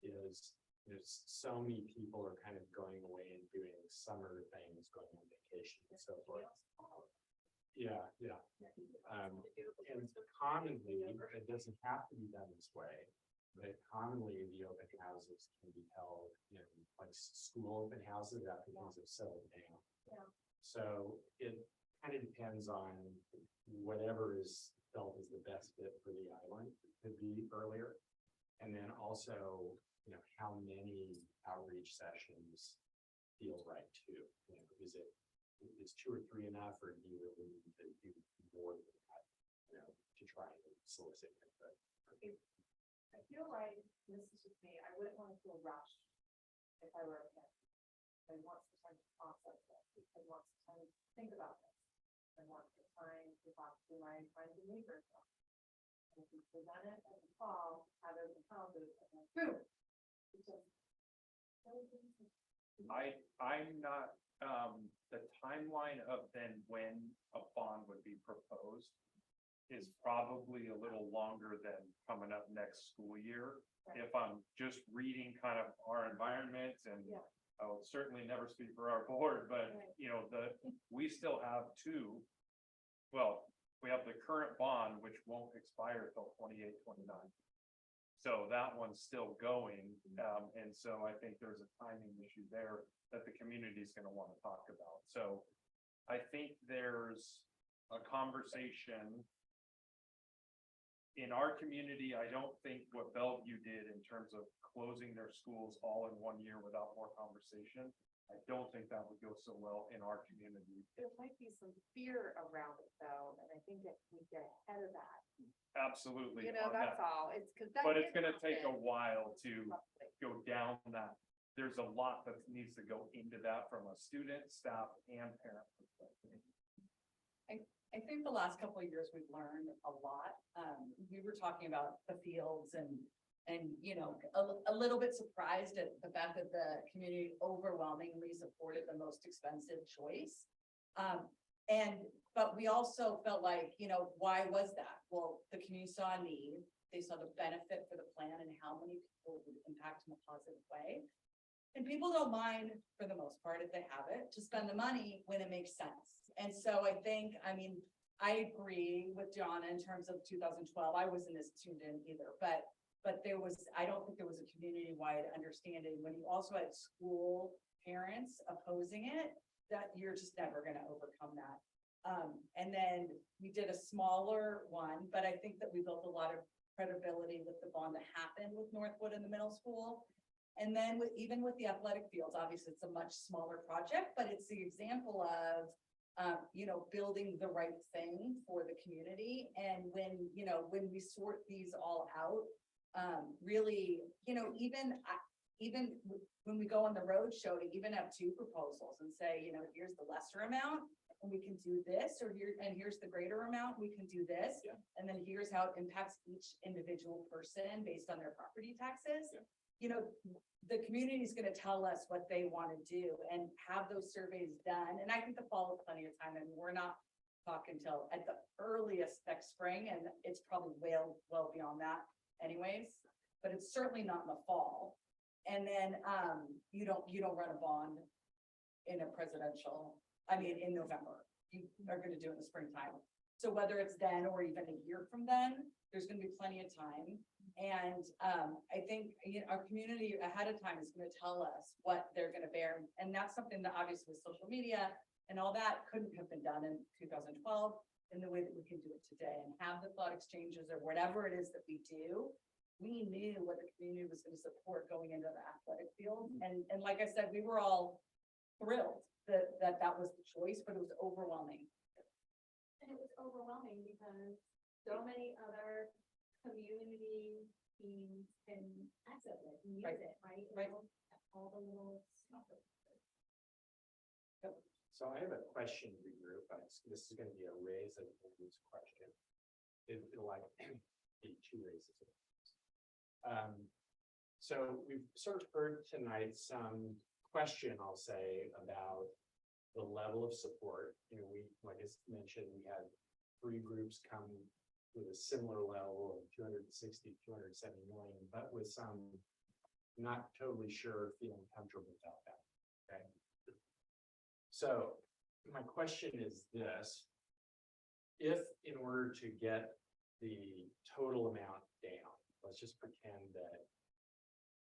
is there's so many people are kind of going away and doing summer things, going on vacation and so forth. Yeah. And commonly, it doesn't have to be done this way, but commonly the open houses can be held in like school open houses after things have settled down. Yeah. So it kind of depends on whatever is felt as the best fit for the island to be earlier. And then also, how many outreach sessions feel right too. Is 2 or 3 enough, or do you really need to do more than that, to try and solicit input? I feel like, this is just me, I wouldn't want to feel rushed if I were a parent. I want some time to process it, I want some time to think about this. I want some time to talk to my friends and neighbors. And if we present it in the fall, have it in the houses, and then boom. It's just- I'm not, the timeline of then when a bond would be proposed is probably a little longer than coming up next school year. If I'm just reading kind of our environment and Yeah. I will certainly never speak for our board, but, you know, we still have two. Well, we have the current bond, which won't expire till 28, 29. So that one's still going, and so I think there's a timing issue there that the community is gonna wanna talk about. So I think there's a conversation. In our community, I don't think what Bellevue did in terms of closing their schools all in 1 year without more conversation. I don't think that would go so well in our community. There might be some fear around it though, and I think that we get ahead of that. Absolutely. You know, on that's that. all. It's because that. But it's did gonna take a happen. while to go down that. There's a lot that needs to go into that from a student, staff, and parent perspective. I think the last couple of years we've learned a lot. We were talking about the fields and, you know, a little bit surprised at the fact that the community overwhelmingly supported the most expensive choice. But we also felt like, you know, why was that? Well, the community saw a need, they saw the benefit for the plan and how many people would impact in a positive way. And people don't mind, for the most part, if they have it, to spend the money when it makes sense. And so I think, I mean, I agree with Donna in terms of 2012. I wasn't as tuned in either, but there was, I don't think there was a community-wide understanding when you also had school parents opposing it, that you're just never gonna overcome that. And then we did a smaller one, but I think that we built a lot of credibility with the bond that happened with Northwood in the middle school. And then even with the athletic fields, obviously it's a much smaller project, but it's the example of, you know, building the right thing for the community. And when, you know, when we sort these all out, really, you know, even when we go on the road show to even have two proposals and say, you know, here's the lesser amount and we can do this, or here's the greater amount, we can do this. Yeah. And then here's how it impacts each individual person based on their property taxes. Yeah. You know, the community is gonna tell us what they wanna do and have those surveys done. And I think the fall is plenty of time, and we're not talking till at the earliest next spring, and it's probably well beyond that anyways, but it's certainly not in the fall. And then, you don't run a bond in a presidential, in November. You are gonna do it in the springtime. So whether it's then or even a year from then, there's gonna be plenty of time. And, I think, you know, our community ahead of time is gonna tell us what they're gonna bear. And that's something that obviously with social media and all that couldn't have been done in 2012 in the way that we can do it today and have the thought exchanges or whatever it is that we do. We knew what the community was gonna support going into the athletic field. And like I said, we were all thrilled that was the choice, but it was overwhelming. And it was overwhelming because so many other community teams can access it and use Right. it, right? Right. All the little stuff. So I have a question for you. This is gonna be a raise and lose question. It'll like be two raises. So we've sort of heard tonight some question, I'll say, about the level of support. You know, like I mentioned, we had 3 groups come with a similar level of 260, 270 million, but with some not totally sure, feeling comfortable about that. Okay. So my question is this: if in order to get the total amount down, let's just pretend that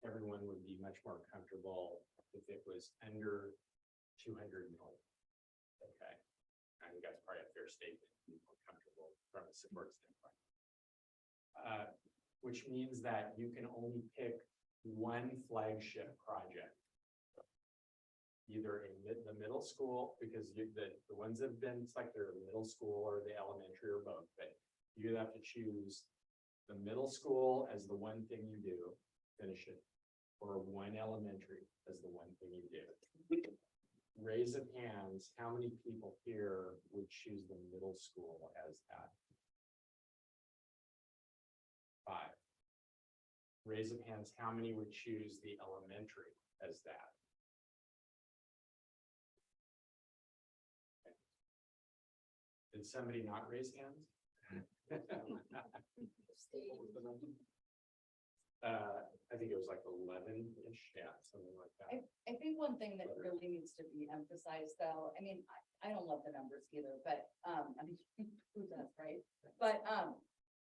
everyone would be much more comfortable if it was under 200 million. Okay. I think that's probably a fair statement, to be more comfortable from a support standpoint. Which means that you can only pick one flagship project. Either in the middle school, because the ones that have been selected are the middle school or the elementary or both, but you have to choose the middle school as the one thing you do, finish it, or one elementary as the one thing you do. Raise of hands, how many people here would choose the middle school as that? 5. Raise of hands, how many would choose the elementary as that? Okay. Did somebody not raise hands? I think it was like 11-ish, yeah, something like that. I think one thing that really needs to be emphasized, though, I mean, I don't love the numbers either, but, I mean, who does, right? But,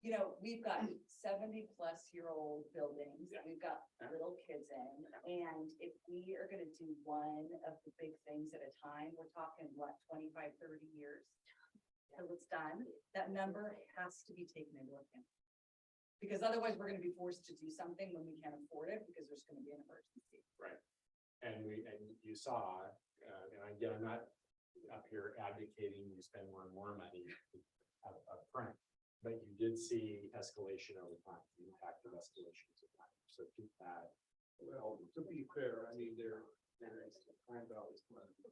you know, we've got 70-plus-year-old buildings that we've got little kids in, and if we are gonna do one of the big things at a time, we're talking, what, 25, 30 years? Till it's done, that number has to be taken into account. Because otherwise, we're gonna be forced to do something when we can't afford it, because there's gonna be an emergency. And you saw, and again, I'm not up here advocating you spend more and more money up front, but you did see escalation over time, the impact of escalations of time, so keep that. Well, to be fair, I mean, there is time values.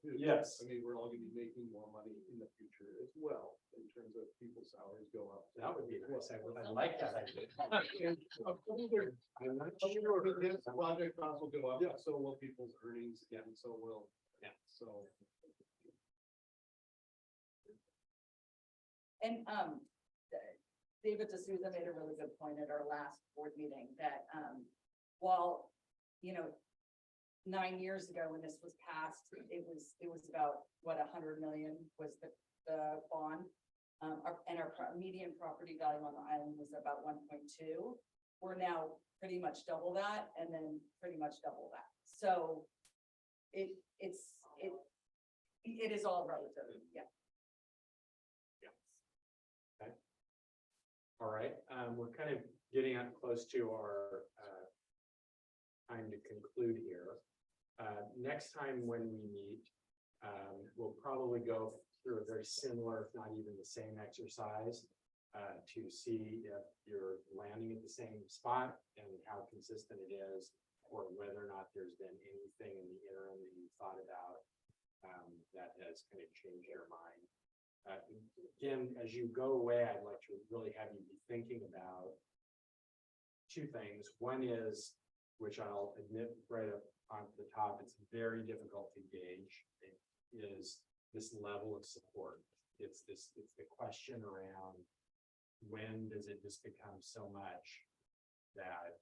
Yes. I mean, we're all gonna be making more money in the future as well, in terms of people's salaries go up. That would be nice, I like that idea. I'm not sure if this project costs will go up, Yeah. so will people's earnings, and so will. Yeah. So. And, David D'Souza made a really good point at our last board meeting that, while, you know, 9 years ago when this was passed, it was about, what, 100 million was the bond. Our median property value on the island was about 1.2. We're now pretty much double that, and then pretty much double that. So it is all relative, yeah. All right, we're kind of getting up close to our time to conclude here. Next time when we meet, we'll probably go through a very similar, if not even the same exercise to see if you're landing at the same spot and how consistent it is, or whether or not there's been anything in the interim that you thought about that has kind of changed your mind. Again, as you go away, I'd like to really have you be thinking about two things. One is, which I'll admit right up on the top, it's very difficult to gauge, is this level of support. It's the question around when does it just become so much that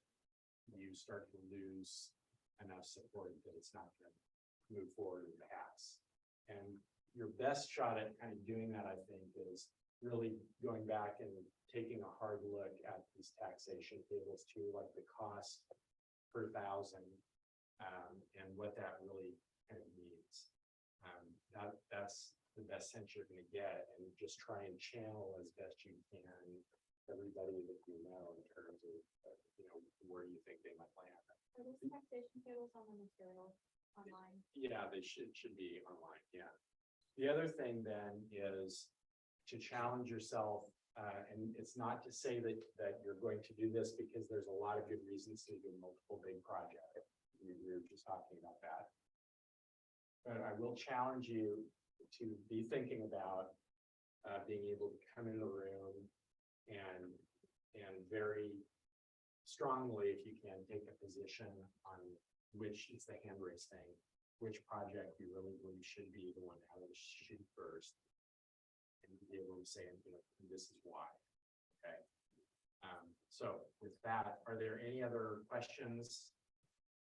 you start to lose enough support that it's not going to move forward and pass. And your best shot at kind of doing that, I think, is really going back and taking a hard look at these taxation tables too, like the cost per thousand, and what that really kind of means. That's the best sense you're going to get, and just try and channel as best you can everybody that you know in terms of where you think they might land. Are those taxation tables on the material online? Yeah, they should be online. Yeah. The other thing then is to challenge yourself, and it's not to say that you're going to do this, because there's a lot of good reasons to do multiple big projects. We were just talking about that. But I will challenge you to be thinking about being able to come into the room and very strongly, if you can, take a position on which is the hand raise thing, which project you really believe should be the one out of the chute first, and be able to say, this is why. Okay. So with that, are there any other questions,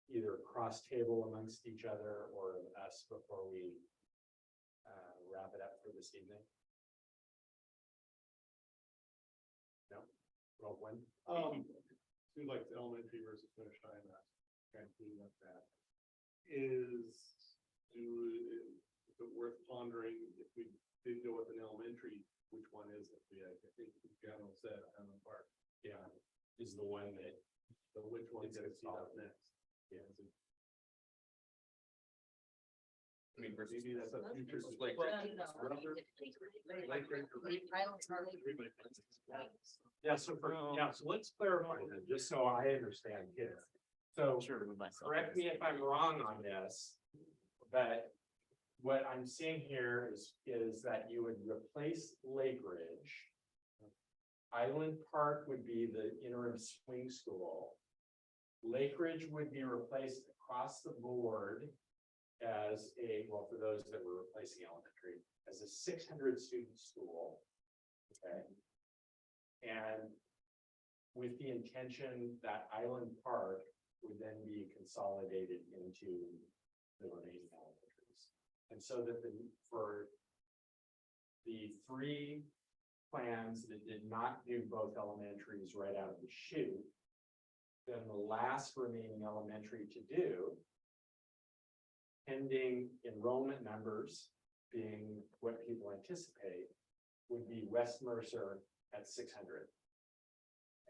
either cross table amongst each other or us, before we wrap it up for this evening? No. Roll one. Seems like the elementary versus finish high, and that's kind of cleaning up that. Is it worth pondering if we did go with an elementary, which one is it? I think the general said Highland Park. Yeah, is the one that. So which one It's gets gonna up solve. next? Yeah. I mean, versus Maybe that's a future. Like, Yeah, so let's clarify that, just so I understand here. So correct me if I'm wrong on this, but what I'm seeing here is that you would replace Lake Ridge. Island Park would be the interim swing school. Lake Ridge would be replaced across the board as well, for those that were replacing elementary, as a 600 student school. Okay. And with the intention that Island Park would then be consolidated into the remaining elementaries. And so that for the three plans that did not do both elementaries right out of the chute, then the last remaining elementary to do, pending enrollment numbers being what people anticipate, would be West Mercer at 600.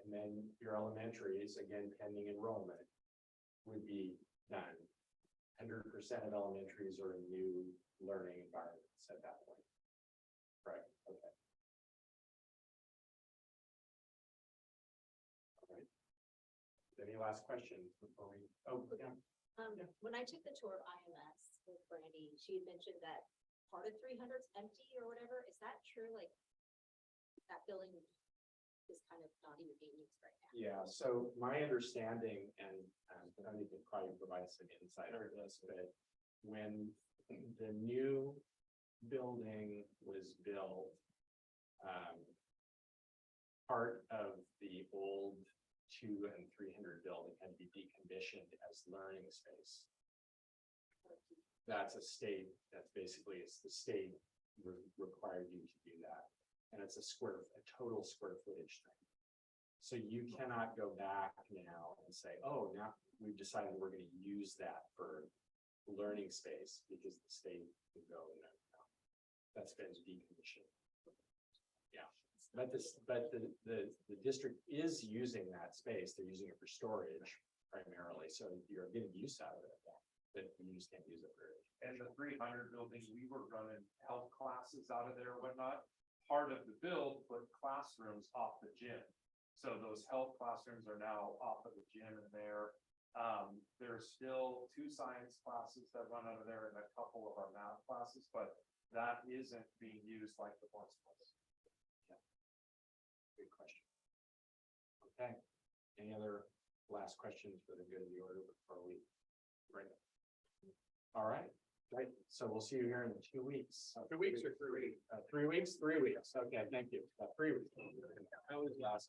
And then your elementaries, again, pending enrollment, would be done. 100% of elementaries are in new learning environments at that point. Right, okay. All right. Any last questions before we, yeah. When I took the tour of IMS with Brandy, she had mentioned that part of 300's empty or whatever. Is that true? Like that building is kind of not even being used right now. Yeah, so my understanding, and Tony could probably provide some insight on this, but when the new building was built, part of the old 200 and 300 building had to be decommissioned as learning space. That's a state, that's basically, it's the state required you to do that. And it's a total square footage thing. So you cannot go back now and say, oh, now we've decided we're gonna use that for learning space because the state can go, no, that's been decommissioned. Yeah, but the district is using that space. They're using it for storage primarily, so you're getting use out of it, but you just can't use it for it. And the 300 building, we were running health classes out of there and whatnot. Part of the build put classrooms off the gym. So those health classrooms are now off of the gym in there. There's still 2 science classes that run out of there and a couple of our math classes, but that isn't being used like the once was. Yeah. Good question. Okay. Any other last questions for the good of the order before we bring it? All right. Great. So we'll see you here in 2 weeks. 2 weeks or 3 weeks? 3 weeks, 3 weeks. Okay, thank you. 3 weeks. How was that?